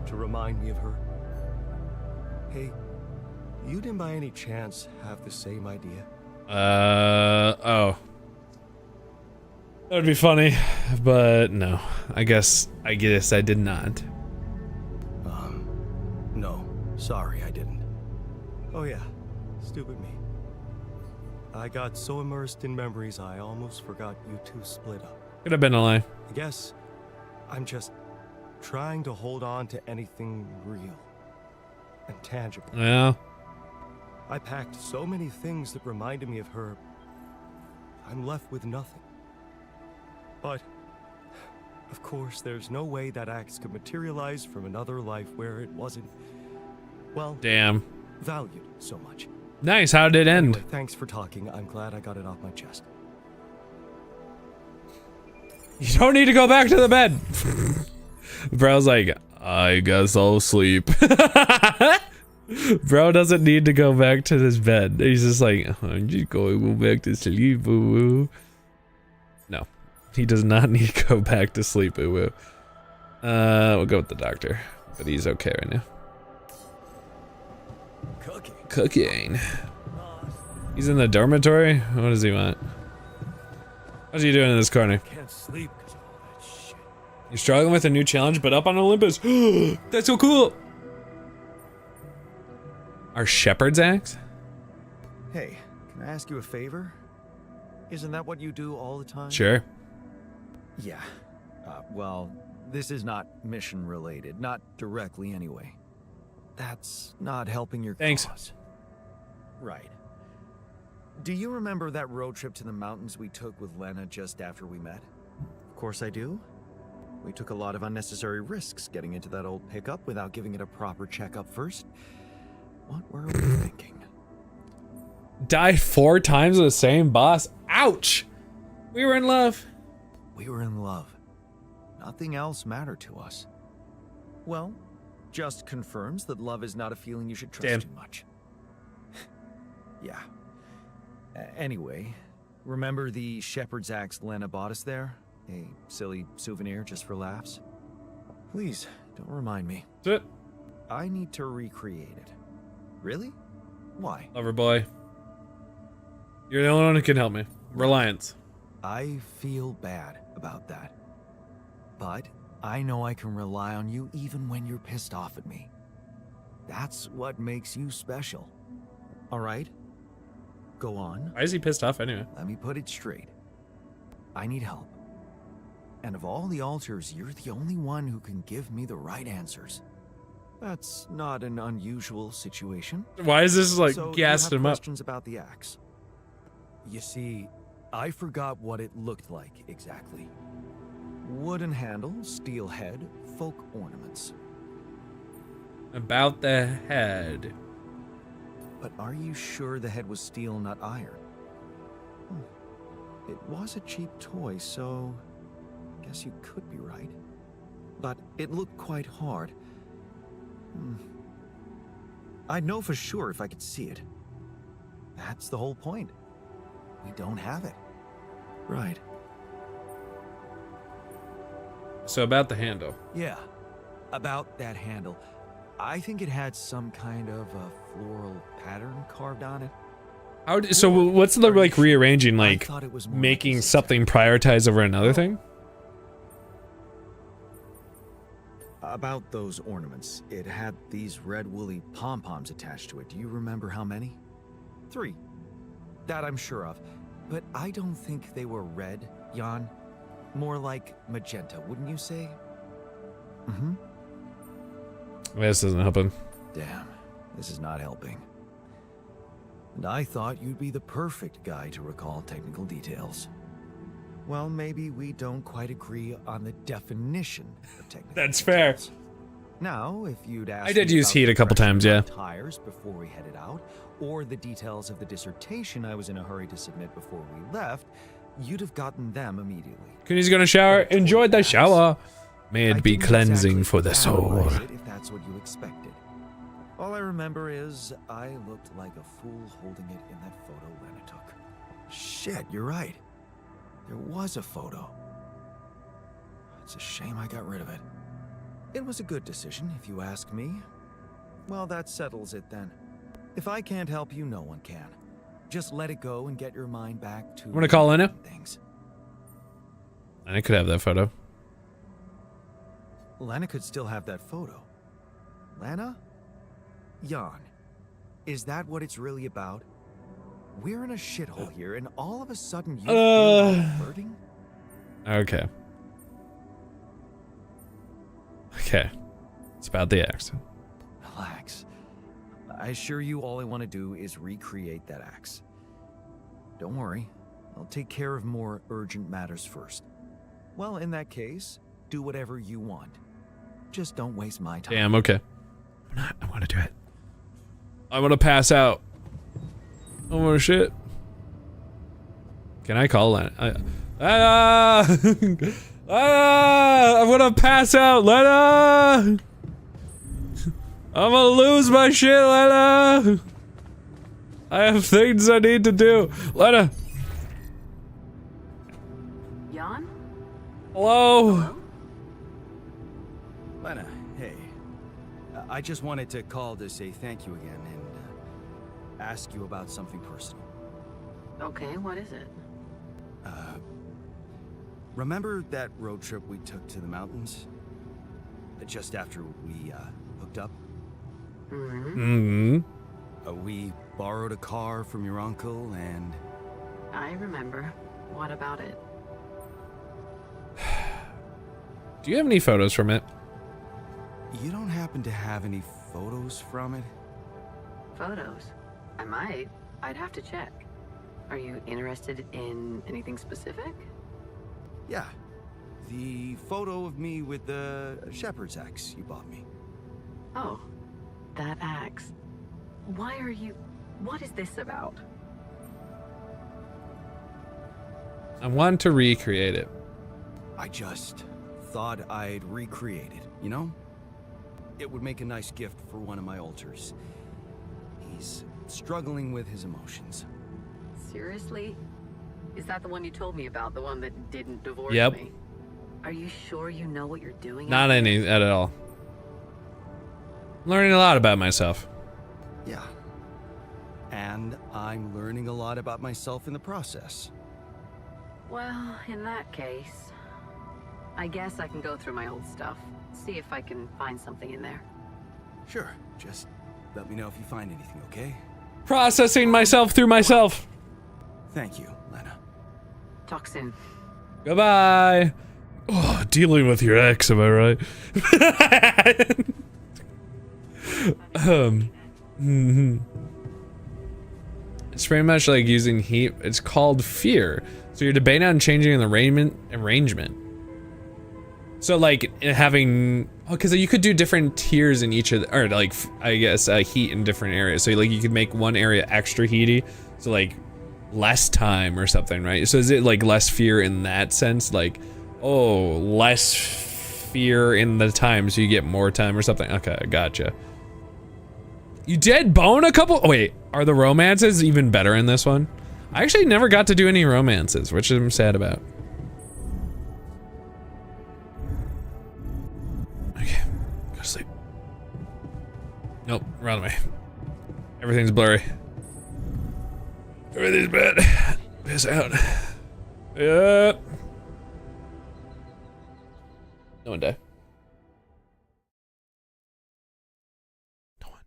To remind me of her. Hey, you didn't by any chance have the same idea? Oh. That would be funny, but no. I guess I did not. No. Sorry, I didn't. Oh yeah, stupid me. I got so immersed in memories I almost forgot you two split up. Could have been a lie. I guess I'm just trying to hold on to anything real and tangible. Yeah. I packed so many things that reminded me of her. I'm left with nothing. But, of course, there's no way that axe could materialize from another life where it wasn't, well, damn, valued so much. Nice, how did it end? Anyway, thanks for talking. I'm glad I got it off my chest. You don't need to go back to the bed. Bro's like, I guess I'll sleep. Bro doesn't need to go back to his bed. He's just like, I'm just going to go back to sleep, boo-boo. No, he does not need to go back to sleep, boo-boo. We'll go with the doctor, but he's okay right now. Cooking. He's in the dormitory? What does he want? What's he doing in this corner? Can't sleep because of all that shit. You're struggling with a new challenge, but up on Olympus. That's so cool. Our shepherd's axe? Hey, can I ask you a favor? Isn't that what you do all the time? Sure. Yeah. Well, this is not mission related. Not directly anyway. That's not helping your cause. Right. Do you remember that road trip to the mountains we took with Lena just after we met? Of course I do. We took a lot of unnecessary risks getting into that old pickup without giving it a proper checkup first. What were we thinking? Died 4 times with the same boss. Ouch! We were in love. We were in love. Nothing else mattered to us. Well, just confirms that love is not a feeling you should trust too much. Yeah. Anyway, remember the shepherd's axe Lena bought us there? A silly souvenir just for laughs? Please, don't remind me. That's it. I need to recreate it. Really? Why? Lover boy. You're the only one who can help me. Reliance. I feel bad about that. But I know I can rely on you even when you're pissed off at me. That's what makes you special. All right? Go on. Why is he pissed off anyway? Let me put it straight. I need help. And of all the alters, you're the only one who can give me the right answers. That's not an unusual situation. Why is this like so gassed you have him up? questions about the axe? You see, I forgot what it looked like exactly. Wooden handle, steel head, folk ornaments. About the head. But are you sure the head was steel, not iron? It was a cheap toy, so I guess you could be right. But it looked quite hard. I'd know for sure if I could see it. That's the whole point. We don't have it. Right. So about the handle. Yeah, about that handle. I think it had some kind of a floral pattern carved on it. So what's the like rearranging, like making something prioritize over another thing? About those ornaments, it had these red woolly pom-poms attached to it. Do you remember how many? 3. That I'm sure of. But I don't think they were red, Jan. More like magenta, wouldn't you say? Mm-hmm. This isn't helping. Damn, this is not helping. And I thought you'd be the perfect guy to recall technical details. Well, maybe we don't quite agree on the definition of technical That's details. fair. Now, if you'd asked I did me use about heat the a couple pressure times, on yeah. Tires before we headed out, or the details of the dissertation I was in a hurry to submit before we left, you'd have gotten them immediately. Cooney's gonna shower. Enjoyed the shower. May it be didn't cleansing exactly for the soul. analyze it, if that's what you expected. All I remember is I looked like a fool holding it in that photo Lena took. Shit, you're right. There was a photo. It's a shame I got rid of it. It was a good decision, if you ask me. Well, that settles it then. If I can't help you, no one can. Just let it go and get your mind back to... I'm gonna call Lena. Things. I could have that photo. Lena could still have that photo. Lena? Jan, is that what it's really about? We're in a shithole here, and all of a sudden you feel like flirting? Okay. Okay. It's about the accident. Relax. I assure you all I want to do is recreate that axe. Don't worry. I'll take care of more urgent matters first. Well, in that case, do whatever you want. Just don't waste my time. Damn, okay. I'm gonna do it. I'm gonna pass out. Oh my shit. Can I call Lena? I'm gonna pass out, Lena! I'm gonna lose my shit, Lena! I have things I need to do. Lena! Jan? Hello? Lena, hey. I just wanted to call to say thank you again and ask you about something personal. Okay, what is it? Remember that road trip we took to the mountains? Just after we hooked up? Mm-hmm. We borrowed a car from your uncle and... I remember. What about it? Do you have any photos from it? You don't happen to have any photos from it? Photos? I might. I'd have to check. Are you interested in anything specific? Yeah. The photo of me with the shepherd's axe you bought me. Oh, that axe. Why are you... What is this about? I want to recreate it. I just thought I'd recreate it, you know? It would make a nice gift for one of my altars. He's struggling with his emotions. Seriously? Is that the one you told me about? The one that didn't divorce Yep. me? Are you sure you know what you're doing? Not any at all. Learning a lot about myself. Yeah. And I'm learning a lot about myself in the process. Well, in that case, I guess I can go through my old stuff. See if I can find something in there. Sure. Just let me know if you find anything, okay? Processing myself through myself. Thank you, Lena. Talk soon. Goodbye. Oh, dealing with your ex, am I right? It's pretty much like using heat. It's called fear. So you're debating on changing an arrangement. So like having, because you could do different tiers in each of the, or like, I guess heat in different areas. So like you could make one area extra heaty. So like less time or something, right? So is it like less fear in that sense? Like, oh, less fear in the time so you get more time or something? Okay, gotcha. You did bone a couple? Oh, wait, are the romances even better in this one? I actually never got to do any romances, which I'm sad about. Okay, go to sleep. Nope, run away. Everything's blurry. Everything's bad. Piss out. Yep. No one die. No one.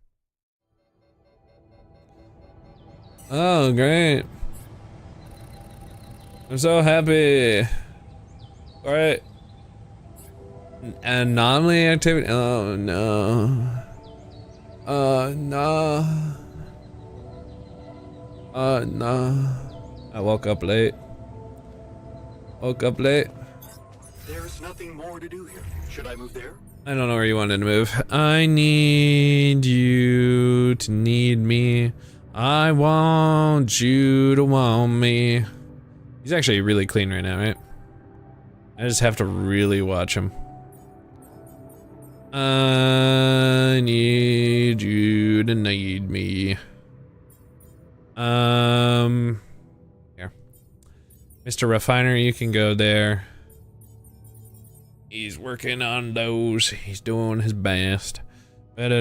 Oh, great. I'm so happy. Alright. Anomaly activity. Oh no. Oh no. Oh no. I woke up late. Woke up late. There's nothing more to do here. Should I move there? I don't know where you wanted to move. I need you to need me. I want you to want me. He's actually really clean right now, right? I just have to really watch him. I need you to need me. Here. Mr. Refiner, you can go there. He's working on those. He's doing his best. That's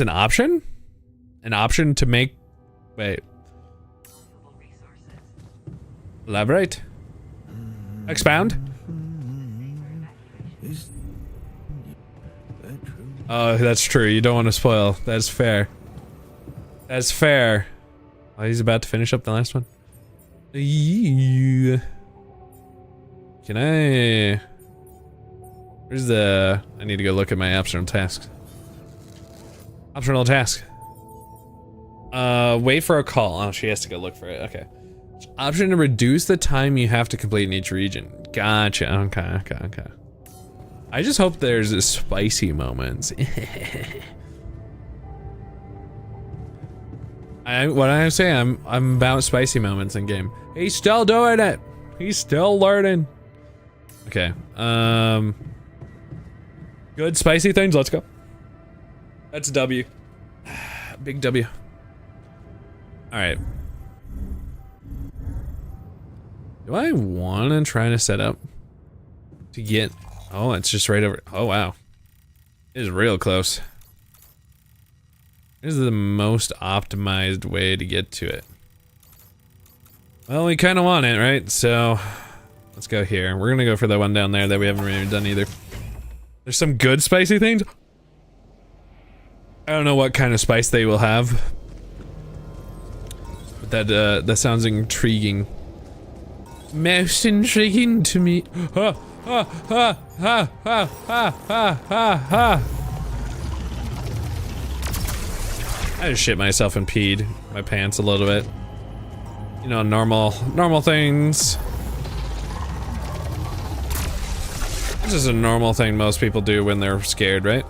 an option? An option to make... Wait. Elaborate? Expound? Oh, that's true. You don't want to spoil. That's fair. That's fair. Oh, he's about to finish up the last one. Can I... Where's the... I need to go look at my optional tasks. Optional task. Wait for a call. Oh, she has to go look for it. Okay. Option to reduce the time you have to complete in each region. Gotcha. Okay. I just hope there's a spicy moments. What I say, I'm about spicy moments in game. He's still doing it. He's still learning. Okay. Good spicy things. Let's go. That's a W. Big W. All right. Do I want to try to set up to get? Oh, it's just right over. Oh wow, it is real close. This is the most optimized way to get to it. Well, we kind of want it, right? So let's go here. We're gonna go for the one down there that we haven't really done either. There's some good spicy things. I don't know what kind of spice they will have, but that sounds intriguing. Most intriguing to me. I just shit myself and peed my pants a little bit. You know, normal things. This is a normal thing most people do when they're scared, right?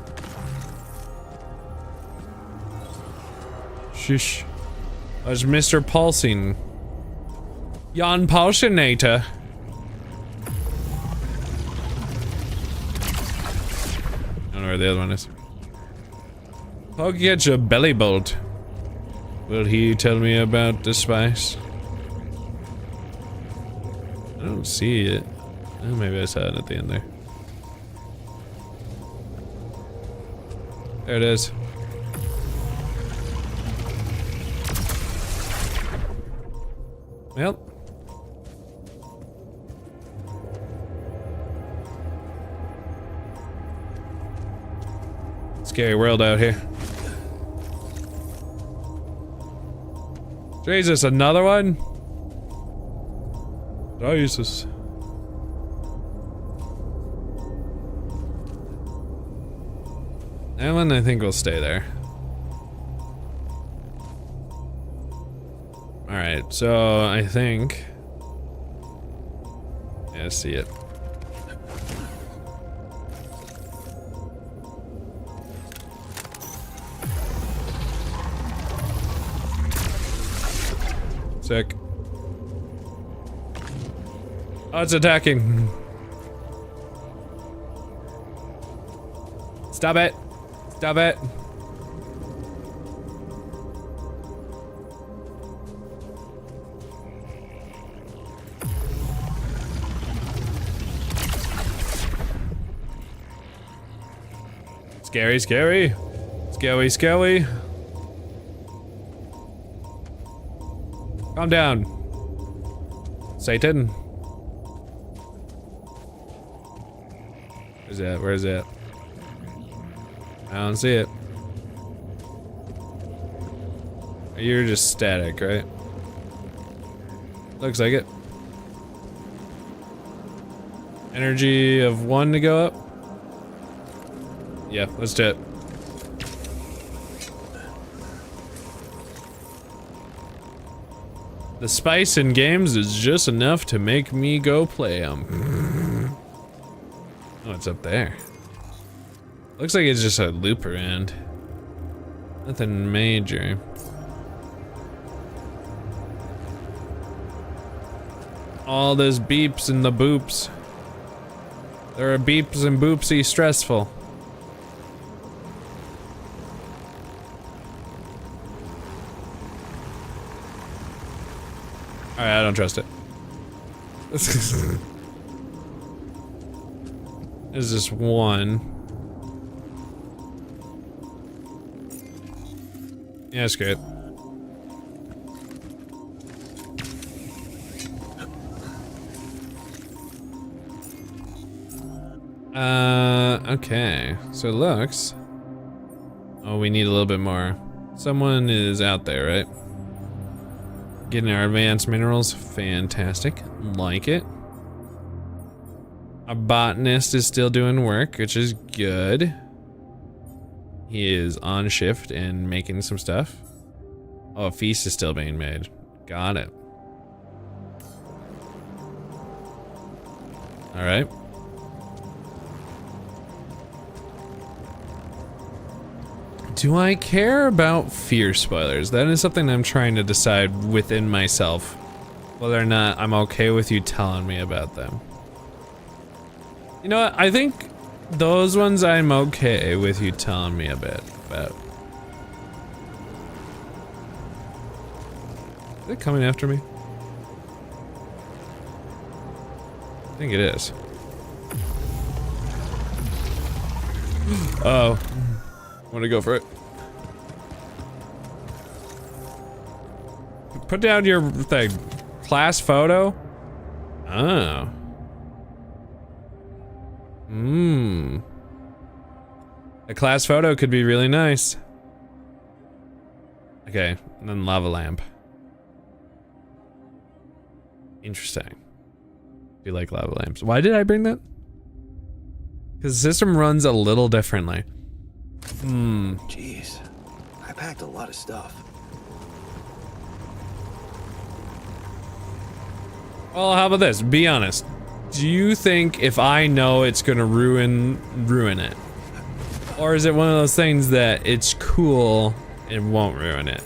Shush. There's Mr. Pulsing. Jan Pulsinator. I don't know where the other one is. I'll get your belly bolt. Will he tell me about the spice? I don't see it. Oh, maybe I saw it at the end there. There it is. Well. Scary world out here. Jesus, another one? Jesus. That one I think will stay there. Alright, so I think... Yeah, I see it. Sick. Oh, it's attacking. Stop it. Stop it. Scary, scary. Scary, scary. Calm down. Satan. Where's it? Where's it? I don't see it. You're just static, right? Looks like it. Energy of 1 to go up? Yeah, let's do it. The spice in games is just enough to make me go play them. Oh, it's up there. Looks like it's just a loop around. Nothing major. All those beeps and the boops. There are beeps and boopsy stressful. Alright, I don't trust it. There's just one. Yeah, that's great. Okay. So it looks... Oh, we need a little bit more. Someone is out there, right? Getting our advanced minerals. Fantastic. Like it. Our botanist is still doing work, which is good. He is on shift and making some stuff. Oh, a feast is still being made. Got it. Alright. Do I care about fear spoilers? That is something I'm trying to decide within myself. Whether or not I'm okay with you telling me about them. You know what? I think those ones I'm okay with you telling me a bit about. Is it coming after me? I think it is. Oh. Want to go for it? Put down your thing. Class photo? Oh. A class photo could be really nice. Okay, and then lava lamp. Interesting. Do you like lava lamps? Why did I bring that? Because the system runs a little differently. Jeez, I packed a lot of stuff. Well, how about this? Be honest. Do you think if I know it's gonna ruin it? Or is it one of those things that it's cool and won't ruin it?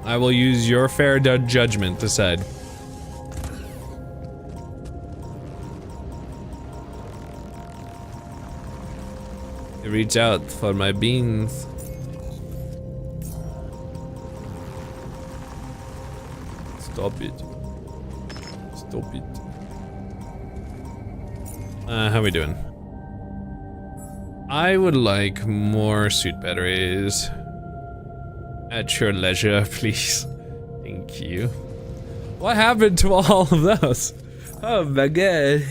I will use your fair judgment to decide. Reach out for my beans. Stop it. Stop it. How we doing? I would like more suit batteries. At your leisure, please. Thank you. What happened to all of those? Oh my god.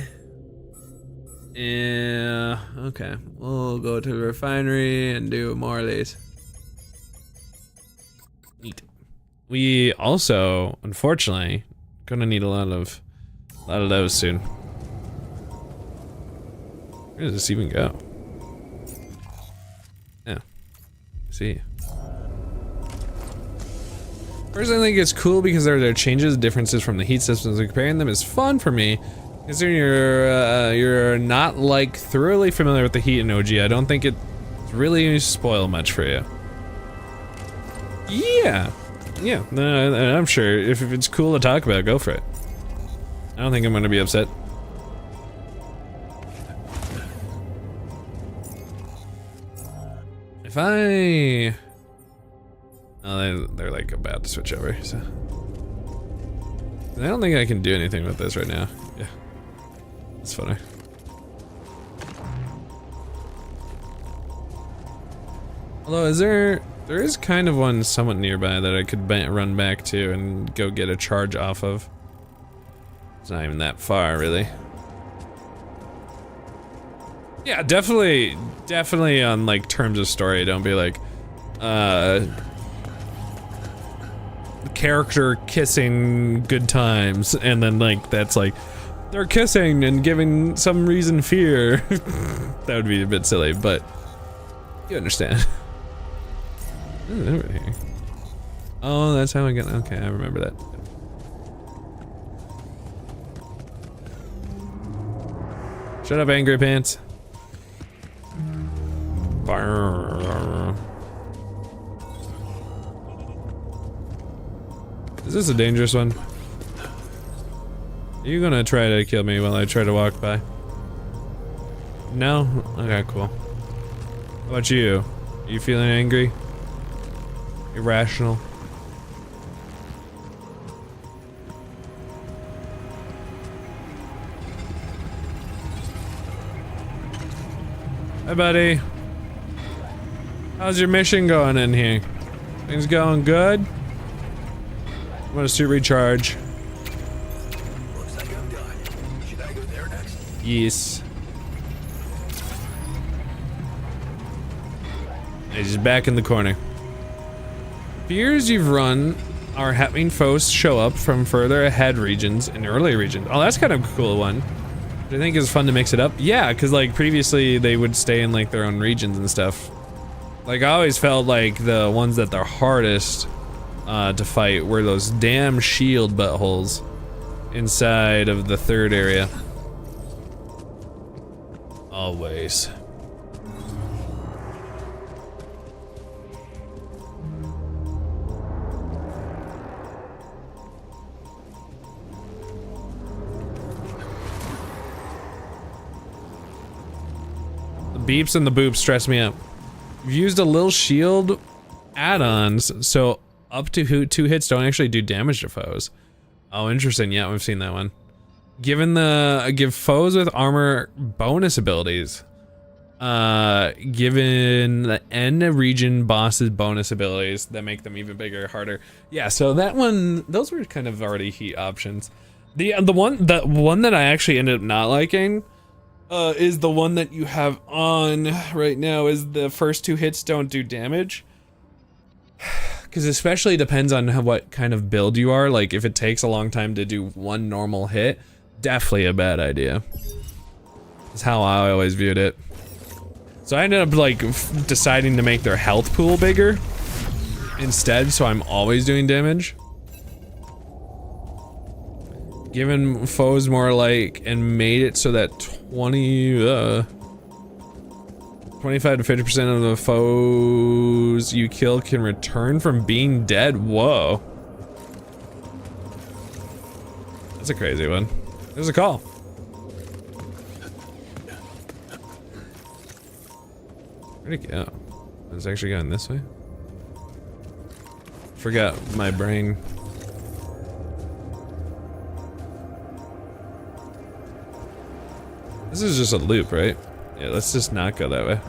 Yeah, okay. We'll go to the refinery and do more of these. Neat. we also, unfortunately, gonna need a lot of those soon. Where does this even go? Yeah. See. Personally, I think it's cool because there are changes, differences from the heat systems, and comparing them is fun for me. Considering you're not like thoroughly familiar with the heat in OG, I don't think it's really spoil much for you. Yeah, no, I'm sure if it's cool to talk about, go for it. I don't think I'm gonna be upset. If I... Oh, they're like about to switch over, so... I don't think I can do anything with this right now. Yeah. That's funny. Although, there is kind of one somewhat nearby that I could run back to and go get a charge off of. It's not even that far, really. Yeah, definitely on like terms of story, don't be like, character kissing good times, and then like that's like they're kissing and giving some reason fear. That would be a bit silly, but you understand. Oh, that's how I got. Okay, I remember that. Shut up, Angry Pants. Is this a dangerous one? Are you gonna try to kill me while I try to walk by? No? Okay, cool. How about you? Are you feeling angry? Irrational? Hi, buddy. How's your mission going in here? Things going good? I'm gonna suit recharge. Looks like I'm done. Should I go there next? Yes. He's back in the corner. Fears you've run are having foes show up from further ahead regions and early regions. Oh, that's kind of a cool one. I think it's fun to mix it up. Yeah, because like previously they would stay in like their own regions and stuff. Like I always felt like the ones that are hardest to fight were those damn shield buttholes inside of the third area. Always. Beeps and the boops stress me out. We've used a little shield add-ons, so up to 2 hits don't actually do damage to foes. Oh, interesting. Yeah, we've seen that one. Give foes with armor bonus abilities. Given the end region bosses bonus abilities that make them even bigger, harder. Yeah, so that one, those were kind of already heat options. The one that I actually ended up not liking. Is the one that you have on right now is the first 2 hits don't do damage. Because especially depends on what kind of build you are. Like if it takes a long time to do 1 normal hit, definitely a bad idea. That's how I always viewed it. So I ended up like deciding to make their health pool bigger instead, so I'm always doing damage. Given foes more like, and made it so that 25 to 50% of the foes you kill can return from being dead. Whoa. That's a crazy one. There's a call. Where'd it go? It's actually going this way? Forgot my brain. This is just a loop, right? Yeah, let's just not go that way.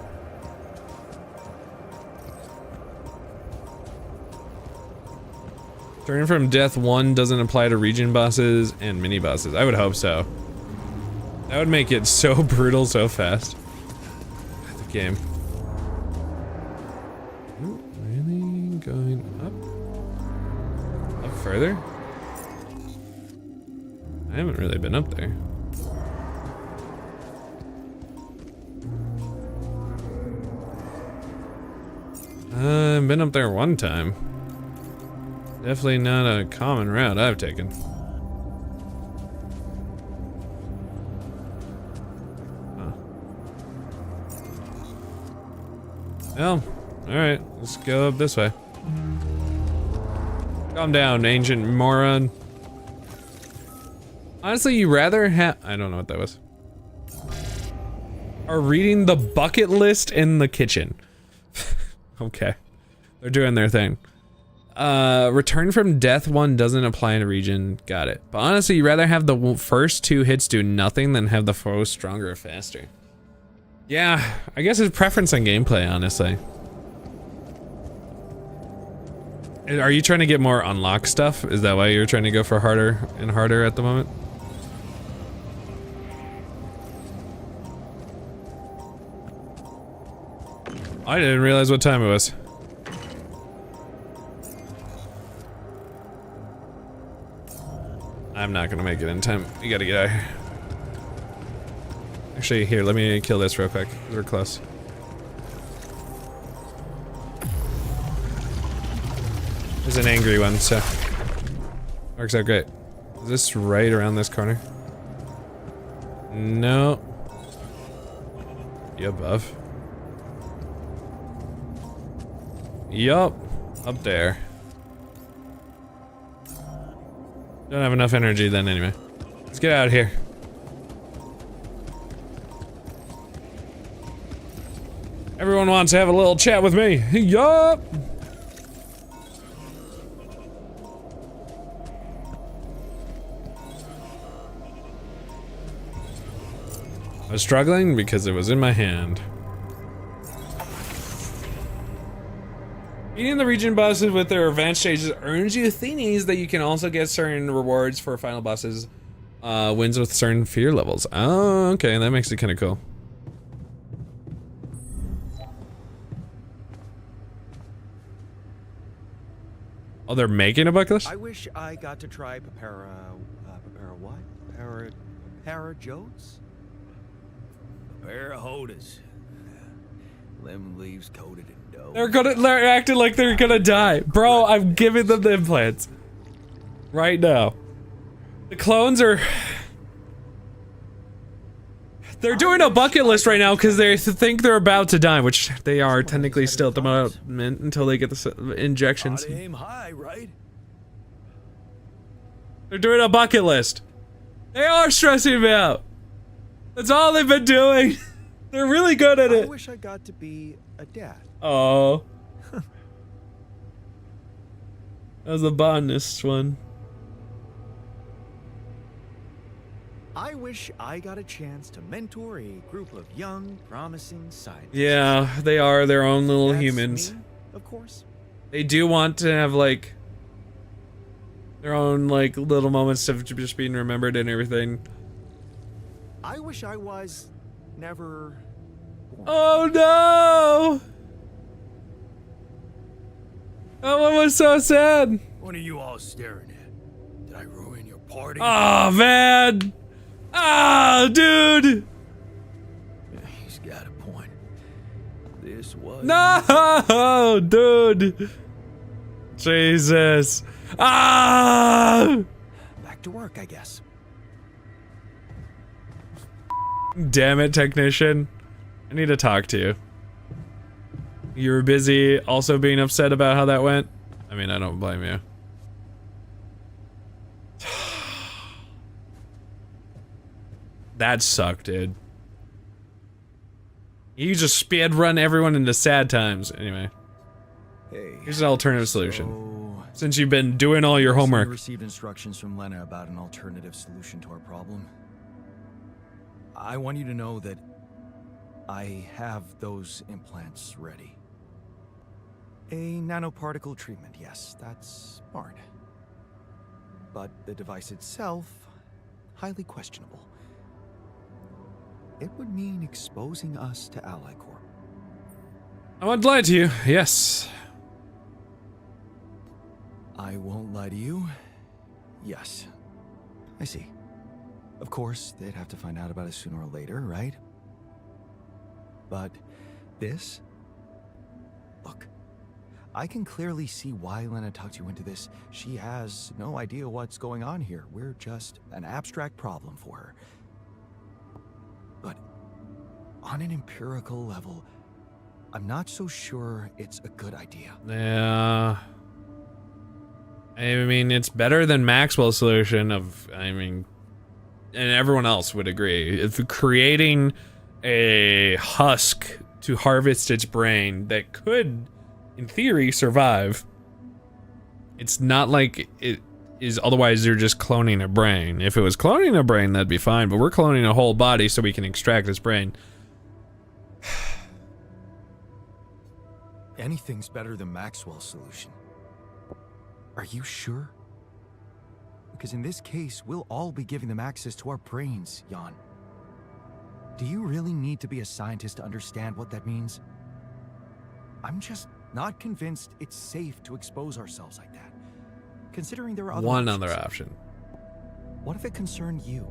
Turning from death 1 doesn't apply to region bosses and mini bosses. I would hope so. That would make it so brutal so fast. The game. Ooh, really going up? further? I haven't really been up there. I've been up there one time. Definitely not a common route I've taken. Well, alright, let's go up this way. Calm down, ancient moron. Honestly, you rather have— I don't know what that was. Are reading the bucket list in the kitchen. Okay. They're doing their thing. Return from death 1 doesn't apply in a region. Got it. But honestly, you'd rather have the first 2 hits do nothing than have the foe stronger or faster. Yeah, I guess it's preference on gameplay, honestly. Are you trying to get more unlock stuff? Is that why you're trying to go for harder and harder at the moment? I didn't realize what time it was. I'm not gonna make it in time. You gotta get out of here. Actually, here, let me kill this real quick. We're close. There's an angry one, so works out great. Is this right around this corner? No. You above? Yup. Up there. Don't have enough energy then anyway. Let's get out of here. Everyone wants to have a little chat with me. Yup. I was struggling because it was in my hand. Beating the region bosses with their advanced stages earns you Athenies that you can also get certain rewards for final bosses. Wins with certain fear levels. Oh, okay, that makes it kind of cool. Oh, they're making a bucket list? I wish I got to try Papara what? Papara Jodes? Papara Hodas. Lemon leaves coated in dough. They're acting like they're gonna die. Bro, I'm giving them the implants. Right now. The clones are... They're doing a bucket list right now because they think they're about to die, which they are technically still at the moment until they get the injections. Gotta aim high, right? They're doing a bucket list. They are stressing me out. That's all they've been doing. They're really good at it. I wish I got to be a dad. Oh. That was the botanist one. I wish I got a chance to mentor a group of young, promising scientists. Yeah, they are their own little That's humans. me, of course. They do want to have, like, their own, like, little moments of just being remembered and everything. I wish I was never born. Oh no! That one was so sad. What are you all staring at? Did I ruin your party? Oh man! Ah, dude! He's got a point. This was... No, dude! Jesus! Ah! Back to work, I guess. Damn it, technician! I need to talk to you. You were busy, also being upset about how that went. I mean, I don't blame you. That sucked, dude. You just speed run everyone into sad times. Anyway, here's an alternative solution. Since you've been doing all your homework. We received instructions from Lena about an alternative solution to our problem. I want you to know that I have those implants ready. A nanoparticle treatment, yes, that's smart. But the device itself, highly questionable. It would mean exposing us to Ally Corp. I won't lie to you, yes. I won't lie to you. Yes. I see. Of course, they'd have to find out about it sooner or later, right? But this? Look, I can clearly see why Lena tucked you into this. She has no idea what's going on here. We're just an abstract problem for her. But on an empirical level, I'm not so sure it's a good idea. Yeah. I mean, it's better than Maxwell's solution of, I mean, and everyone else would agree. If creating a husk to harvest its brain that could, in theory, survive. It's not like it is, otherwise you're just cloning a brain. If it was cloning a brain, that'd be fine, but we're cloning a whole body so we can extract its brain. Anything's better than Maxwell's solution. Are you sure? Because in this case, we'll all be giving them access to our brains, Jan. Do you really need to be a scientist to understand what that means? I'm just not convinced it's safe to expose ourselves like that. Considering there are other One options. other option. What if it concerned you?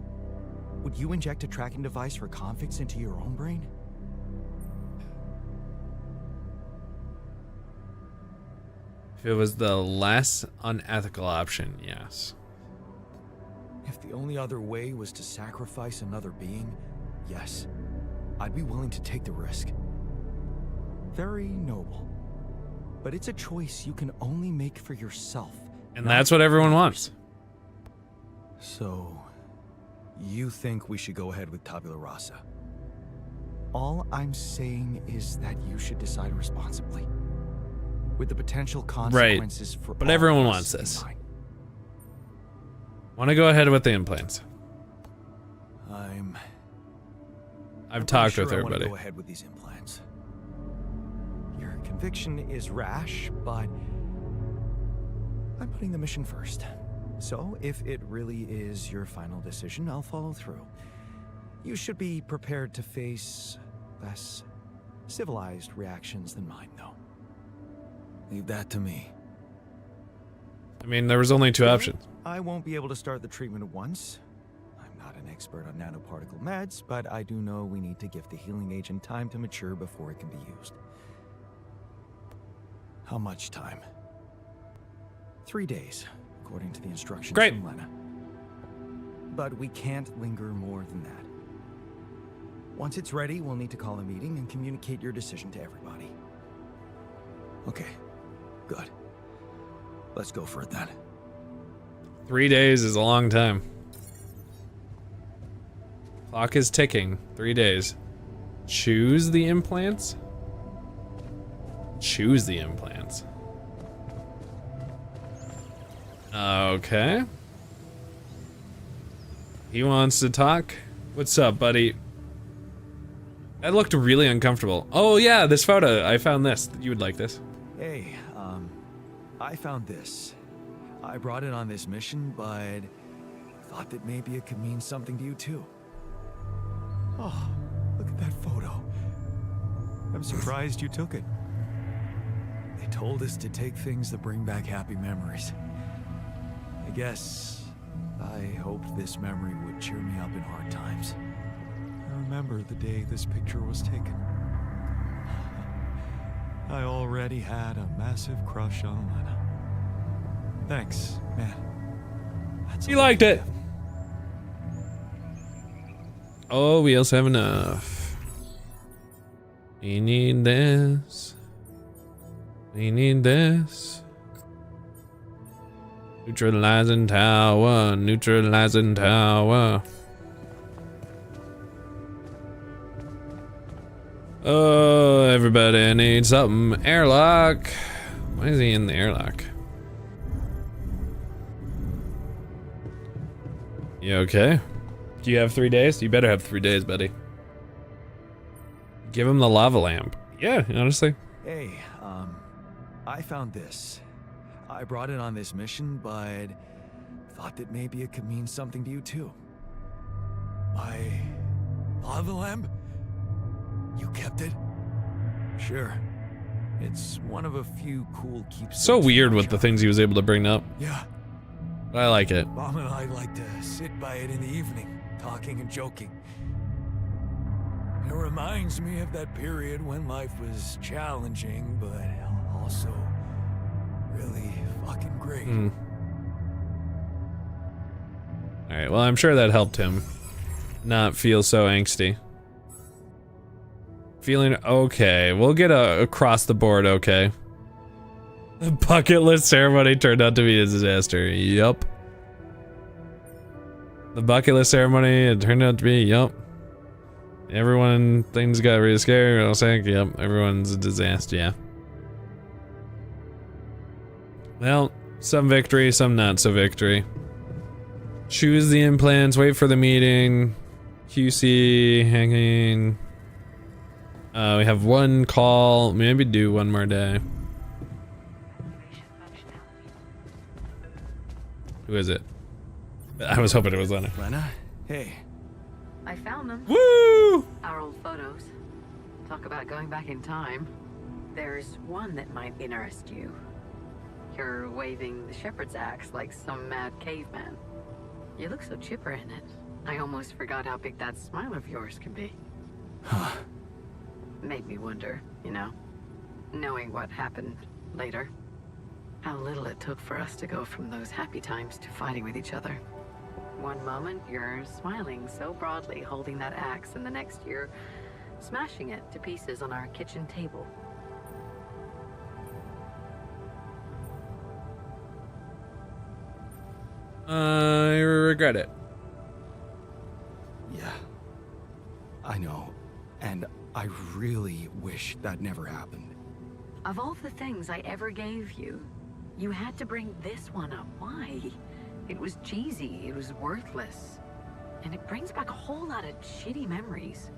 Would you inject a tracking device for convicts into your own brain? If it was the less unethical option, yes. If the only other way was to sacrifice another being, yes, I'd be willing to take the risk. Very noble. But it's a choice you can only make for yourself. And that's what everyone wants. So, you think we should go ahead with tabula rasa? All I'm saying is that you should decide responsibly, with the potential consequences for but all everyone of us wants this. in mind. Want to go ahead with the implants. I've talked with I her, wanna buddy. Go ahead with these implants. Your conviction is rash, but I'm putting the mission first. So, if it really is your final decision, I'll follow through. You should be prepared to face less civilized reactions than mine, though. Leave that to me. I mean, there was only two options. I won't be able to start the treatment at once. I'm not an expert on nanoparticle meds, but I do know we need to give the healing agent time to mature before it can be used. How much time? 3 days, according to the instructions Great. from Lena. But we can't linger more than that. Once it's ready, we'll need to call a meeting and communicate your decision to everybody. Okay, good. Let's go for it then. 3 days is a long time. Clock is ticking. 3 days. Choose the implants? Choose the implants. Okay. He wants to talk. What's up, buddy? That looked really uncomfortable. Oh yeah, this photo. I found this. You would like this. Hey, I found this. I brought it on this mission, but thought that maybe it could mean something to you too. Oh, look at that photo. I'm surprised you took it. They told us to take things that bring back happy memories. I hoped this memory would cheer me up in hard times. I remember the day this picture was taken. I already had a massive crush on Lena. Thanks, man. He liked it. Oh, we also have enough. We need this. We need this. Neutralizing tower, neutralizing tower. Oh, everybody needs something. Airlock. Why is he in the airlock? You okay? Do you have 3 days? You better have 3 days, buddy. Give him the lava lamp. Yeah, honestly. Hey, I found this. I brought it on this mission, but thought that maybe it could mean something to you too. My lava lamp? You kept it? Sure. It's one of a few cool keepsakes. So weird with the things he was able to bring up. Yeah. But I like it. Mom and I like to sit by it in the evening, talking and joking. It reminds me of that period when life was challenging, but also really fucking great. Alright, well, I'm sure that helped him not feel so angsty. Feeling okay. We'll get a across the board okay. The bucket list ceremony turned out to be a disaster. Yup. The bucket list ceremony, it turned out to be, yup. Things got really scary, I was saying, yep, everyone's a disaster, yeah. Well, some victory, some not so victory. Choose the implants, wait for the meeting. QC, hanging. We have one call, maybe do one more day. Who is it? I was hoping it was Lena. Lena? Hey. I found them. Woo! Our old photos. Talk about going back in time. There's one that might interest you. You're waving the shepherd's axe like some mad caveman. You look so chipper in it. I almost forgot how big that smile of yours can be. Huh. Made me wonder, you know, knowing what happened later. How little it took for us to go from those happy times to fighting with each other. One moment you're smiling so broadly holding that axe, and the next you're smashing it to pieces on our kitchen table. I regret it. Yeah. I know. And I really wish that never happened. Of all the things I ever gave you, you had to bring this one up. Why? It was cheesy, it was worthless. And it brings back a whole lot of shitty memories.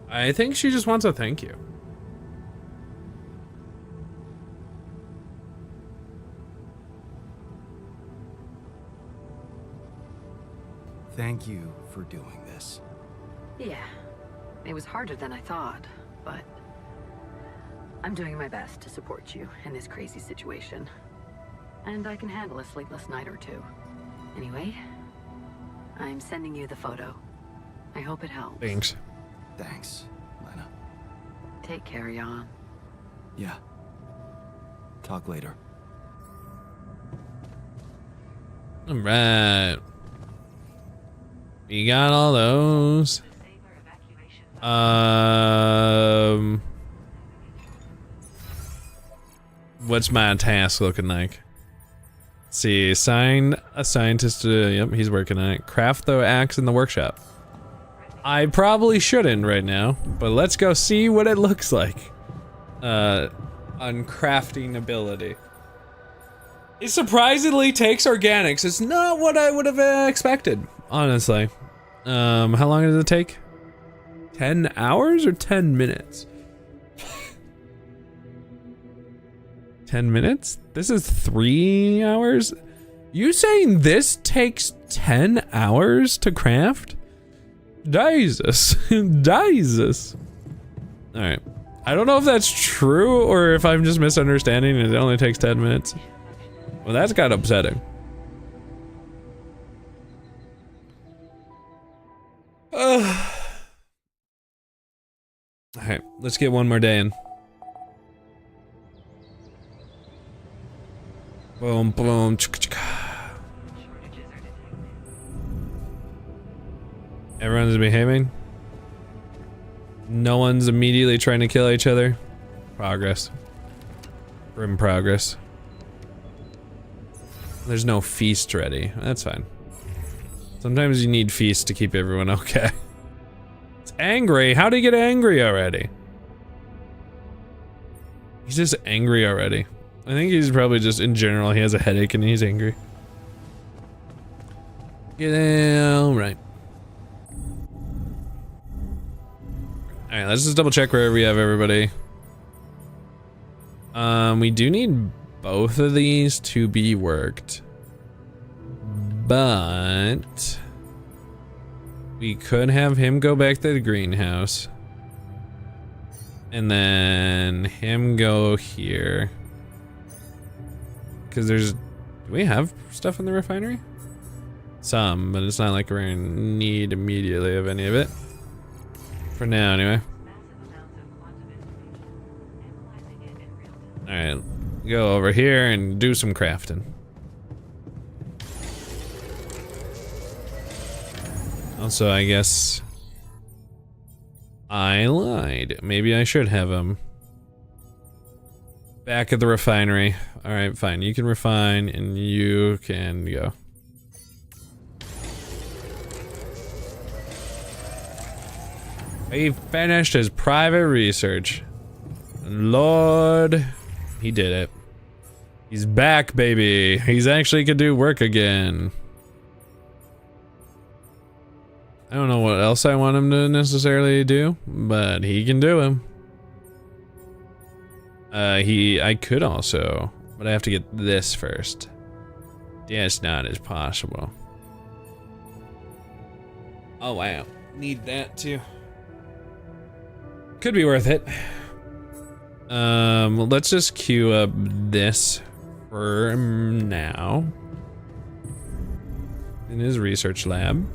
I think she just wants a thank you. Thank you for doing this. Yeah, it was harder than I thought, but I'm doing my best to support you in this crazy situation. And I can handle a sleepless night or two. Anyway, I'm sending you the photo. I hope it helps. Thanks. Thanks, Lena. Take care, Jan. Yeah. Talk later. Alright. We got all those. What's my task looking like? Let's see, assign a scientist to, yep, he's working on it. Craft the axe in the workshop. I probably shouldn't right now, but let's go see what it looks like. On crafting ability. It surprisingly takes organics. It's not what I would have expected, honestly. How long does it take? 10 hours or 10 minutes? 10 minutes? This is 3 hours? You saying this takes 10 hours to craft? Jesus. Jesus. Alright. I don't know if that's true or if I'm just misunderstanding and it only takes 10 minutes. Well, that's kind of upsetting. Alright, let's get one more day in. Boom, boom, Everyone's behaving. No one's immediately trying to kill each other. Progress. Grim progress. There's no feast ready. That's fine. Sometimes you need feast to keep everyone okay. It's angry. How did he get angry already? He's just angry already. I think he's probably just, in general, he has a headache and he's angry. Yeah, alright. Alright, let's just double check where we have everybody. We do need both of these to be worked. But We could have him go back to the greenhouse. And then him go here. Because there's... Do we have stuff in the refinery? Some, but it's not like we're in need immediately of any of it. For now, anyway. Alright, go over here and do some crafting. Also, I guess... I lied. Maybe I should have him back at the refinery. Alright, fine. You can refine and you can go. He finished his private research. Lord, he did it. He's back, baby. He's actually could do work again. I don't know what else I want him to necessarily do, but he can do him. I could also, but I have to get this first. That's not as possible. Oh wow, need that too. Could be worth it. Let's just queue up this for now. In his research lab.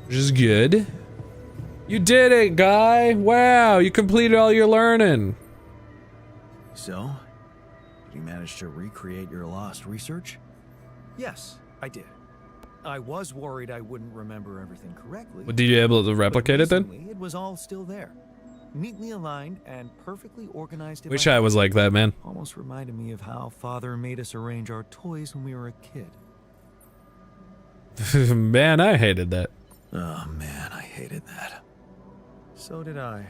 Which is good. You did it, guy! Wow, you completed all your learning. So, did you manage to recreate your lost research? Yes, I did. I was worried I wouldn't remember everything correctly. But did you able to replicate it then? It was all still there. Neatly aligned and perfectly organized. Wish I was like that, man. Almost reminded me of how Father made us arrange our toys when we were a kid. Man, I hated that. Oh man, I hated that. So did I.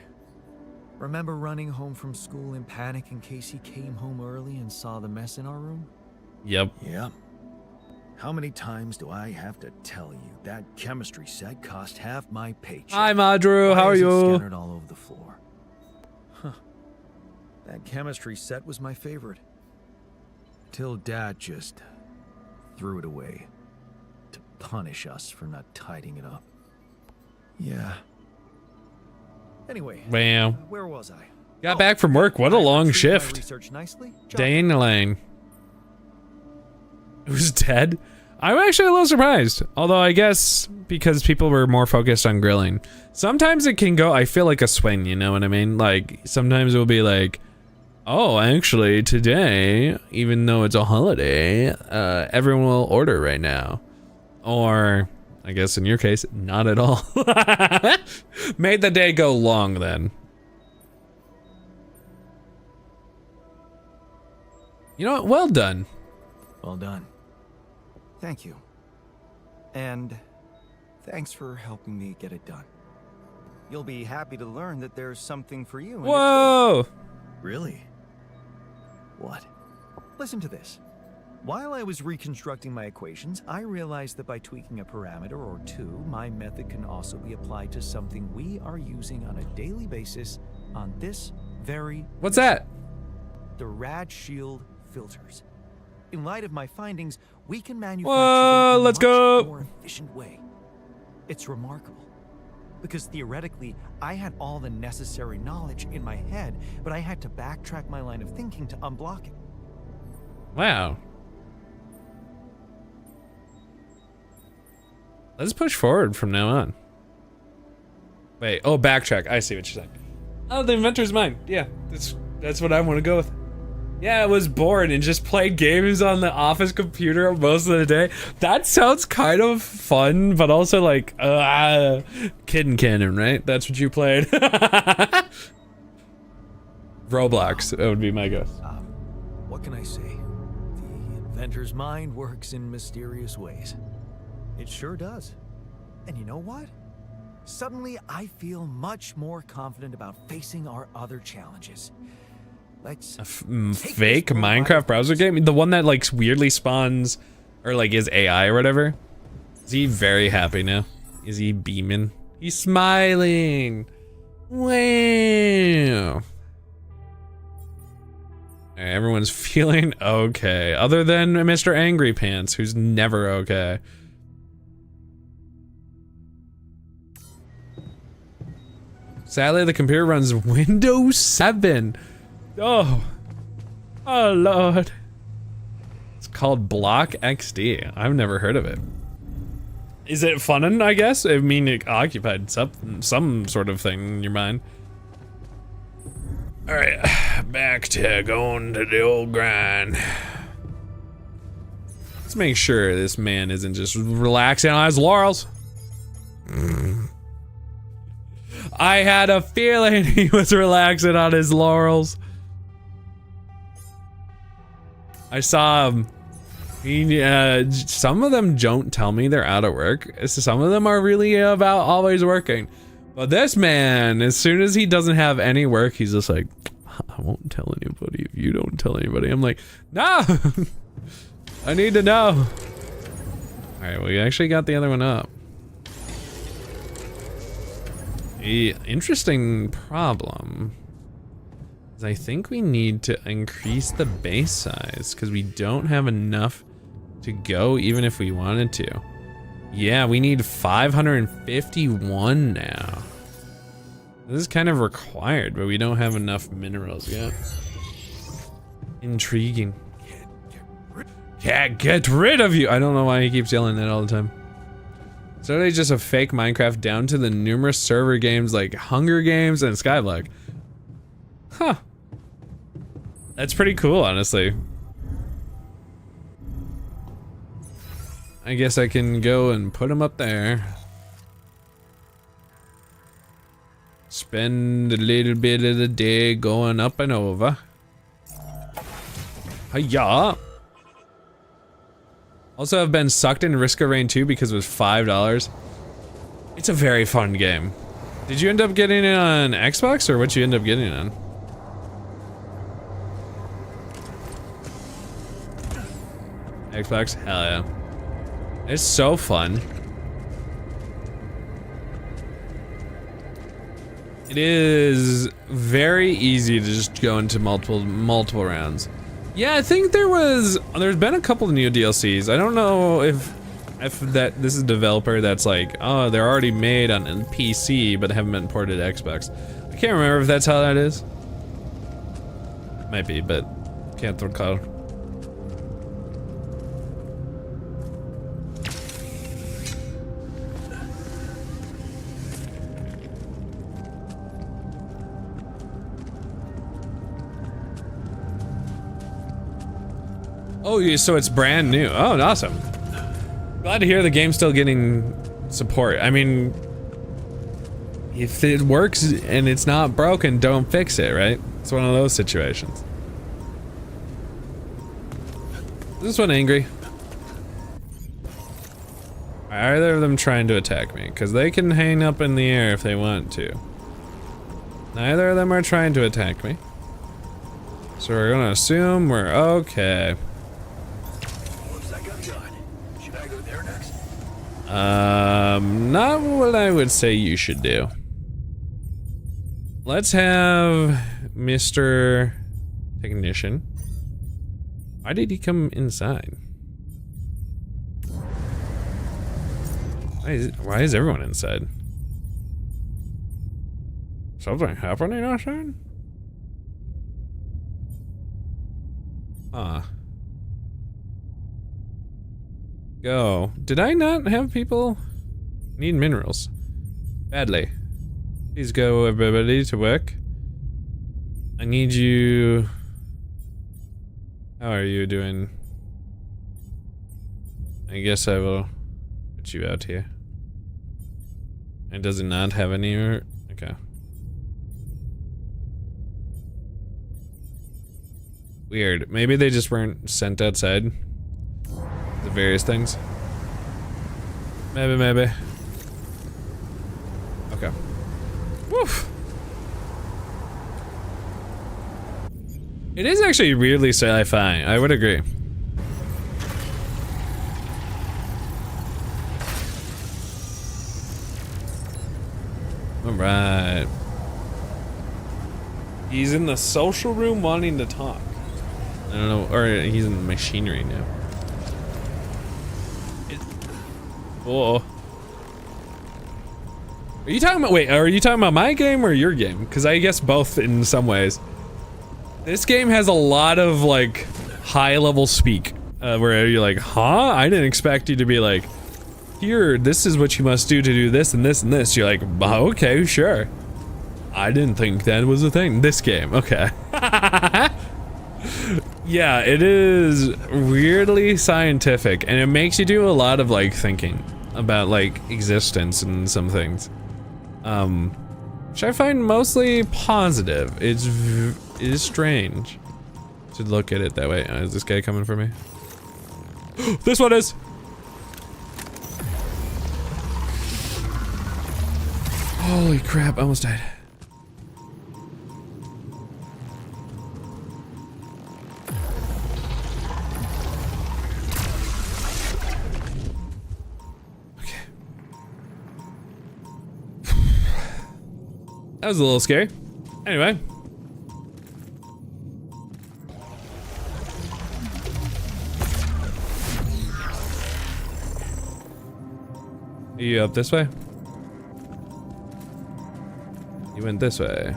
Remember running home from school in panic in case he came home early and saw the mess in our room? Yep. Yep. How many times do I have to tell you that chemistry set cost half my paycheck? Hi, Madru. How are you? Scattered all over the floor. Huh. That chemistry set was my favorite. Till Dad just threw it away to punish us for not tidying it up. Yeah. Anyway, Wow. Where was I? Got back from work. What a long treated my shift. research nicely. Day in the lane. It was dead? I'm actually a little surprised. Although I guess because people were more focused on grilling. Sometimes it can go, I feel like a swing, you know what I mean? Like, sometimes it will be like, oh, actually today, even though it's a holiday, everyone will order right now. Or, I guess in your case, not at all. Made the day go long then. You know what? Well done. Well done. Thank you. And thanks for helping me get it done. You'll be happy to learn that there's something for you in it, too. Whoa! Really? What? Listen to this. While I was reconstructing my equations, I realized that by tweaking a parameter or two, my method can also be applied to something we are using on a daily basis on this very... What's that? The rad shield filters. In light of my findings, we can manufacture Whoa, them in let's a go. much more efficient way. It's remarkable. Because theoretically, I had all the necessary knowledge in my head, but I had to backtrack my line of thinking to unblock it. Wow. Let's push forward from now on. Wait, oh, backtrack. I see what you're saying. Oh, the inventor's mind. Yeah, that's what I want to go with. Yeah, I was bored and just played games on the office computer most of the day. That sounds kind of fun, but also like, kid and canon, right? That's what you played. Roblox, that would be my guess. What can I say? The inventor's mind works in mysterious ways. It sure does. And you know what? Suddenly, I feel much more confident about facing our other challenges. Let's Fake Minecraft browser game? The one that like weirdly spawns or like is AI or whatever? Is he very happy now? Is he beaming? He's smiling. Wow. Everyone's feeling okay. Other than Mr. Angry Pants, who's never okay. Sadly, the computer runs Windows 7. Oh Lord. It's called Block XD. I've never heard of it. Is it funnin', I guess? I mean, it occupied some sort of thing in your mind. All right, back to going to the old grind. Let's make sure this man isn't just relaxing on his laurels. I had a feeling he was relaxing on his laurels. I saw him. Some of them don't tell me they're out of work. Some of them are really about always working. But this man, as soon as he doesn't have any work, he's just like, I won't tell anybody if you don't tell anybody. I'm like, no, I need to know. All right, we actually got the other one up. The interesting problem is I think we need to increase the base size because we don't have enough to go even if we wanted to. Yeah, we need 551 now. This is kind of required, but we don't have enough minerals yet. Intriguing. Can't get rid of you! I don't know why he keeps yelling that all the time. So they just a fake Minecraft down to the numerous server games like Hunger Games and Skyblock. Huh. That's pretty cool, honestly. I guess I can go and put them up there. Spend a little bit of the day going up and over. Hiya! Also, I've been sucked in Risk of Rain 2 because it was $5. It's a very fun game. Did you end up getting it on Xbox or what you end up getting it on? Xbox? Hell yeah. It's so fun. It is very easy to just go into multiple rounds. Yeah, I think there's been a couple of new DLCs. I don't know if this is a developer that's like, oh, they're already made on PC but haven't been ported to Xbox. I can't remember if that's how that is. Might be, but can't recall. Oh, yeah, so it's brand new. Oh, awesome. Glad to hear the game's still getting support. I mean, if it works and it's not broken, don't fix it, right? It's one of those situations. Is this one angry? Are either of them trying to attack me? Because they can hang up in the air if they want to. Neither of them are trying to attack me. So we're gonna assume we're okay. Not what I would say you should do. Let's have Mr. Technician. Why did he come inside? Why is everyone inside? Something happening outside? Huh. Go. Did I not have people need minerals? Badly. Please go, everybody, to work. I need you. How are you doing? I guess I will put you out here. And does it not have any? Okay. Weird. Maybe they just weren't sent outside. The various things. Maybe. Okay. Woof. It is actually weirdly sci-fi. I would agree. Alright. He's in the social room wanting to talk. I don't know, or he's in the machinery now. Oh. Are you talking about, wait, are you talking about my game or your game? Because I guess both in some ways. This game has a lot of like high level speak where you're like, huh? I didn't expect you to be like, here, this is what you must do to do this and this and this. You're like, okay, sure. I didn't think that was a thing. This game, okay. Yeah, it is weirdly scientific and it makes you do a lot of like thinking about like existence and some things. Which I find mostly positive. It is strange to look at it that way. Is this guy coming for me? This one is! Holy crap, I almost died. That was a little scary. Anyway. Are you up this way? You went this way.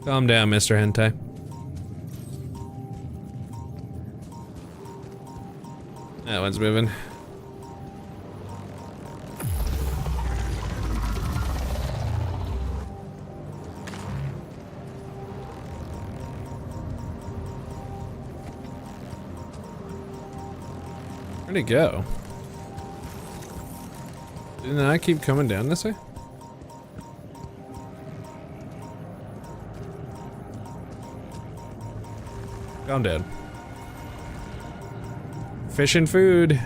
Calm down, Mr. Hentai. That one's moving. Where'd it go? Didn't I keep coming down this way? Calm down. Fish and food.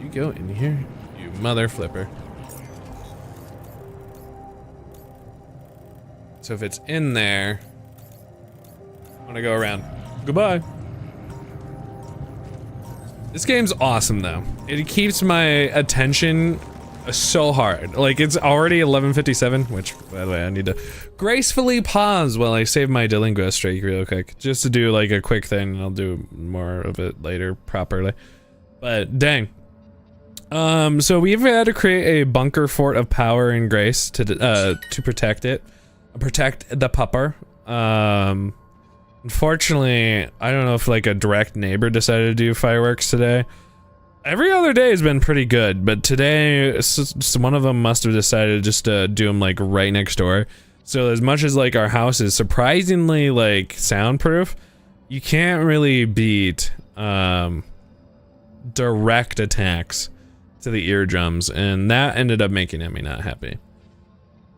You go in here, you mother flipper. So if it's in there, I'm gonna go around. Goodbye. This game's awesome though. It keeps my attention so hard. Like it's already 11:57, which by the way, I need to gracefully pause while I save my Delinqua streak real quick. Just to do like a quick thing, and I'll do more of it later properly. But dang. So we've had to create a bunker fort of power and grace to protect it. Protect the pupper. Unfortunately, I don't know if like a direct neighbor decided to do fireworks today. Every other day has been pretty good, but today one of them must have decided just to do them like right next door. So as much as like our house is surprisingly like soundproof, you can't really beat direct attacks to the eardrums, and that ended up making me not happy.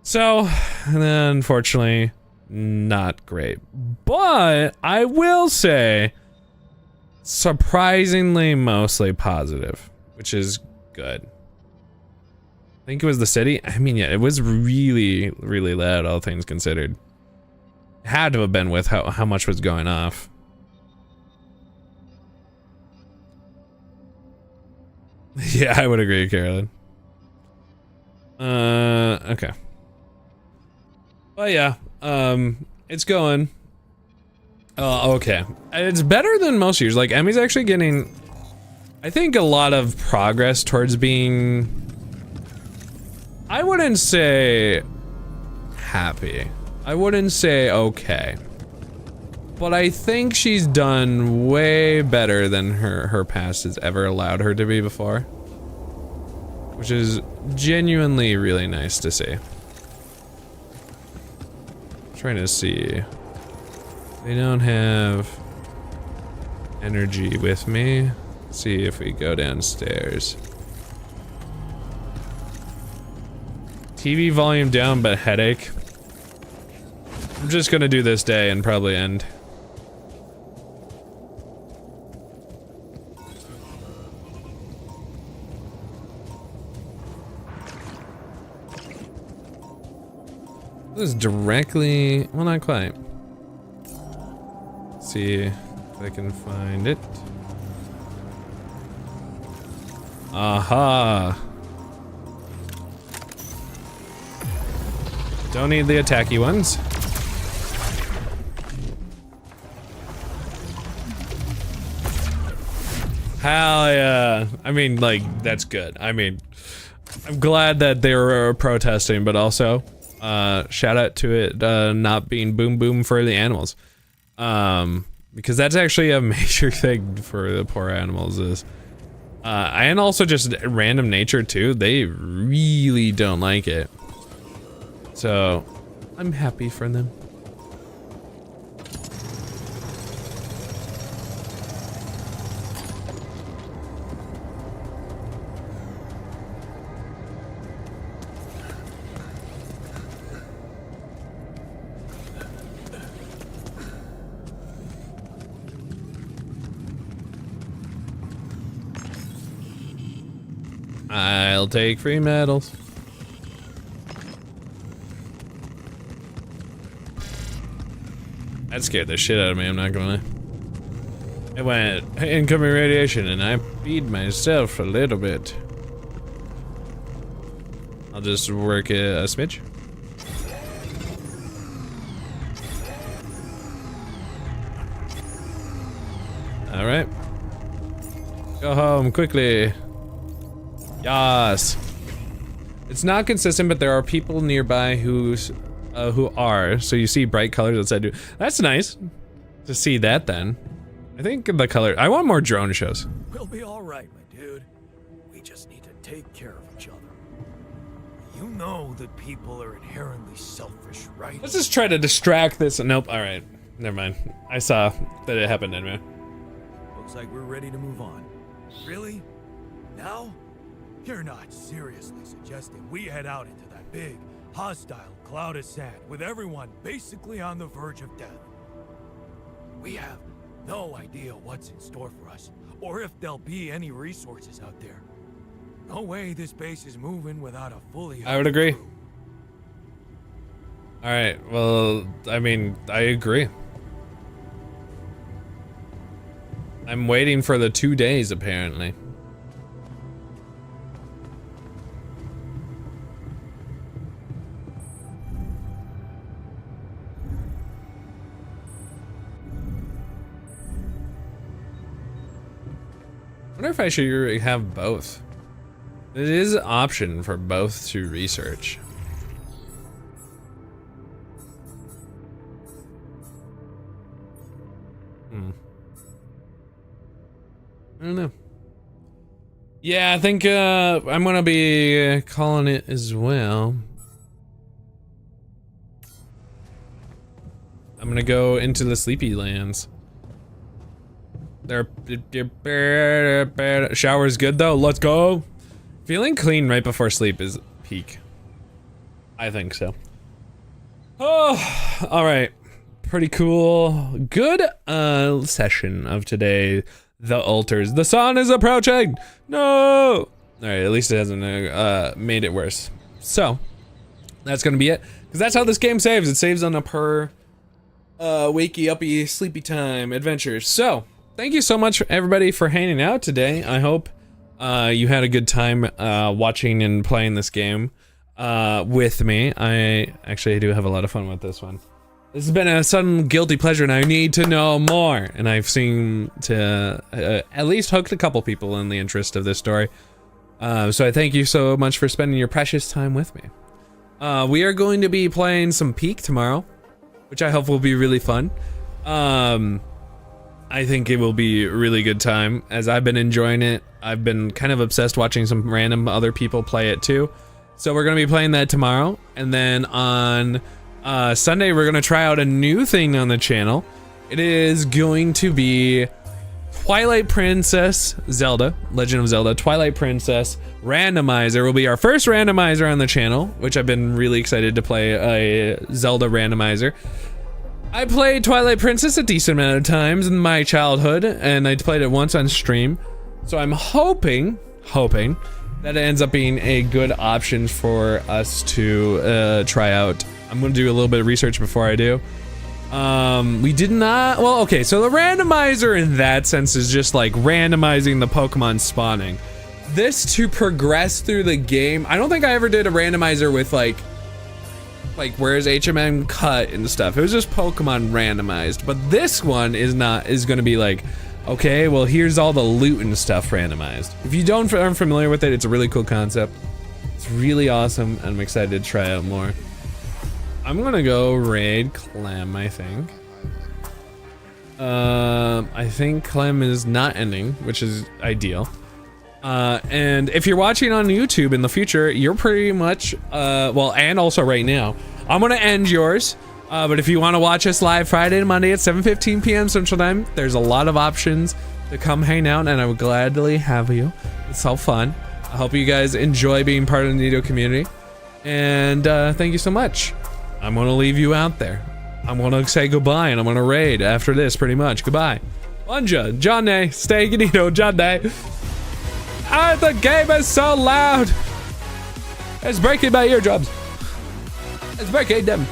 So, unfortunately, not great. But I will say, surprisingly mostly positive, which is good. I think it was the city. I mean, yeah, it was really, really loud, all things considered. It had to have been with how much was going off. Yeah, I would agree, Carolyn. Okay. Well, yeah, it's going. Okay. It's better than most years. Like, Emmy's actually getting, I think, a lot of progress towards being, I wouldn't say happy. I wouldn't say okay. But I think she's done way better than her past has ever allowed her to be before. Which is genuinely really nice to see. I'm trying to see. They don't have energy with me. Let's see if we go downstairs. TV volume down, but headache. I'm just gonna do this day and probably end. This is directly, well, not quite. Let's see if I can find it. Aha! Don't need the attacky ones. Hell yeah. I mean, like, that's good. I mean, I'm glad that they were protesting, but also, shout out to it not being boom boom for the animals. Because that's actually a major thing for the poor animals is, and also just random nature too. They really don't like it. So, I'm happy for them. I'll take free medals. That scared the shit out of me, I'm not gonna lie. It went incoming radiation and I beat myself a little bit. I'll just work a smidge. Alright. Go home quickly. Yes. It's not consistent, but there are people nearby who are. So you see bright colors outside. That's nice to see that then. I think the color. I want more drone shows. We'll be all right, my dude. We just need to take care of each other. You know that people are inherently selfish, right? Let's just try to distract this. Nope. All right. Never mind. I saw that it happened anyway. Looks like we're ready to move on. Really? Now? You're not seriously suggesting we head out into that big, hostile cloud of sand with everyone basically on the verge of death? We have no idea what's in store for us, or if there'll be any resources out there. No way this base is moving without a fully... I would agree. Alright, well, I mean, I agree. I'm waiting for the 2 days, apparently. I wonder if I should have both. It is an option for both to research. I don't know. Yeah, I think I'm gonna be calling it as well. I'm gonna go into the Sleepy Lands. Shower's good though. Let's go. Feeling clean right before sleep is peak. I think so. Oh, all right. Pretty cool. Good session of today. The altars. The sun is approaching. No. All right. At least it hasn't made it worse. So that's gonna be it. Because that's how this game saves. It saves on a per wakey uppy sleepy time adventure. So. Thank you so much, everybody, for hanging out today. I hope you had a good time watching and playing this game with me. I do have a lot of fun with this one. This has been a sudden guilty pleasure, and I need to know more. And I've seen to at least hooked a couple people in the interest of this story. So I thank you so much for spending your precious time with me. We are going to be playing some Peak tomorrow, which I hope will be really fun. I think it will be a really good time, as I've been enjoying it. I've been kind of obsessed watching some random other people play it too. So we're going to be playing that tomorrow. And then on Sunday, we're going to try out a new thing on the channel. It is going to be Twilight Princess Zelda, Legend of Zelda, Twilight Princess Randomizer will be our first randomizer on the channel, which I've been really excited to play a Zelda randomizer. I played Twilight Princess a decent amount of times in my childhood, and I played it once on stream. So I'm hoping that it ends up being a good option for us to try out. I'm gonna do a little bit of research before I do. We did not, well, okay, so the randomizer in that sense is just like randomizing the Pokemon spawning. This to progress through the game, I don't think I ever did a randomizer with like where's HMM cut and stuff. It was just Pokemon randomized, but this one is going to be like Okay, well here's all the loot and stuff randomized. If you aren't familiar with it, it's a really cool concept. It's really awesome, and I'm excited to try out more. I'm gonna go raid Clem, I think. I think Clem is not ending, which is ideal. And if you're watching on YouTube in the future, you're pretty much, well, and also right now, I'm gonna end yours. But if you want to watch us live Friday and Monday at 7:15 p.m. Central Time, there's a lot of options to come hang out, and I would gladly have you. It's all fun. I hope you guys enjoy being part of the Nito community. And thank you so much. I'm going to leave you out there. I'm going to say goodbye, and I'm going to raid after this, pretty much. Goodbye. Bunja, John Day, stay Nito, John Day. Ah, the game is so loud. It's breaking my eardrums. It's breaking them.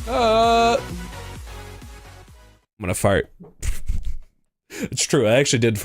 I'm gonna fart. It's true, I actually did fart.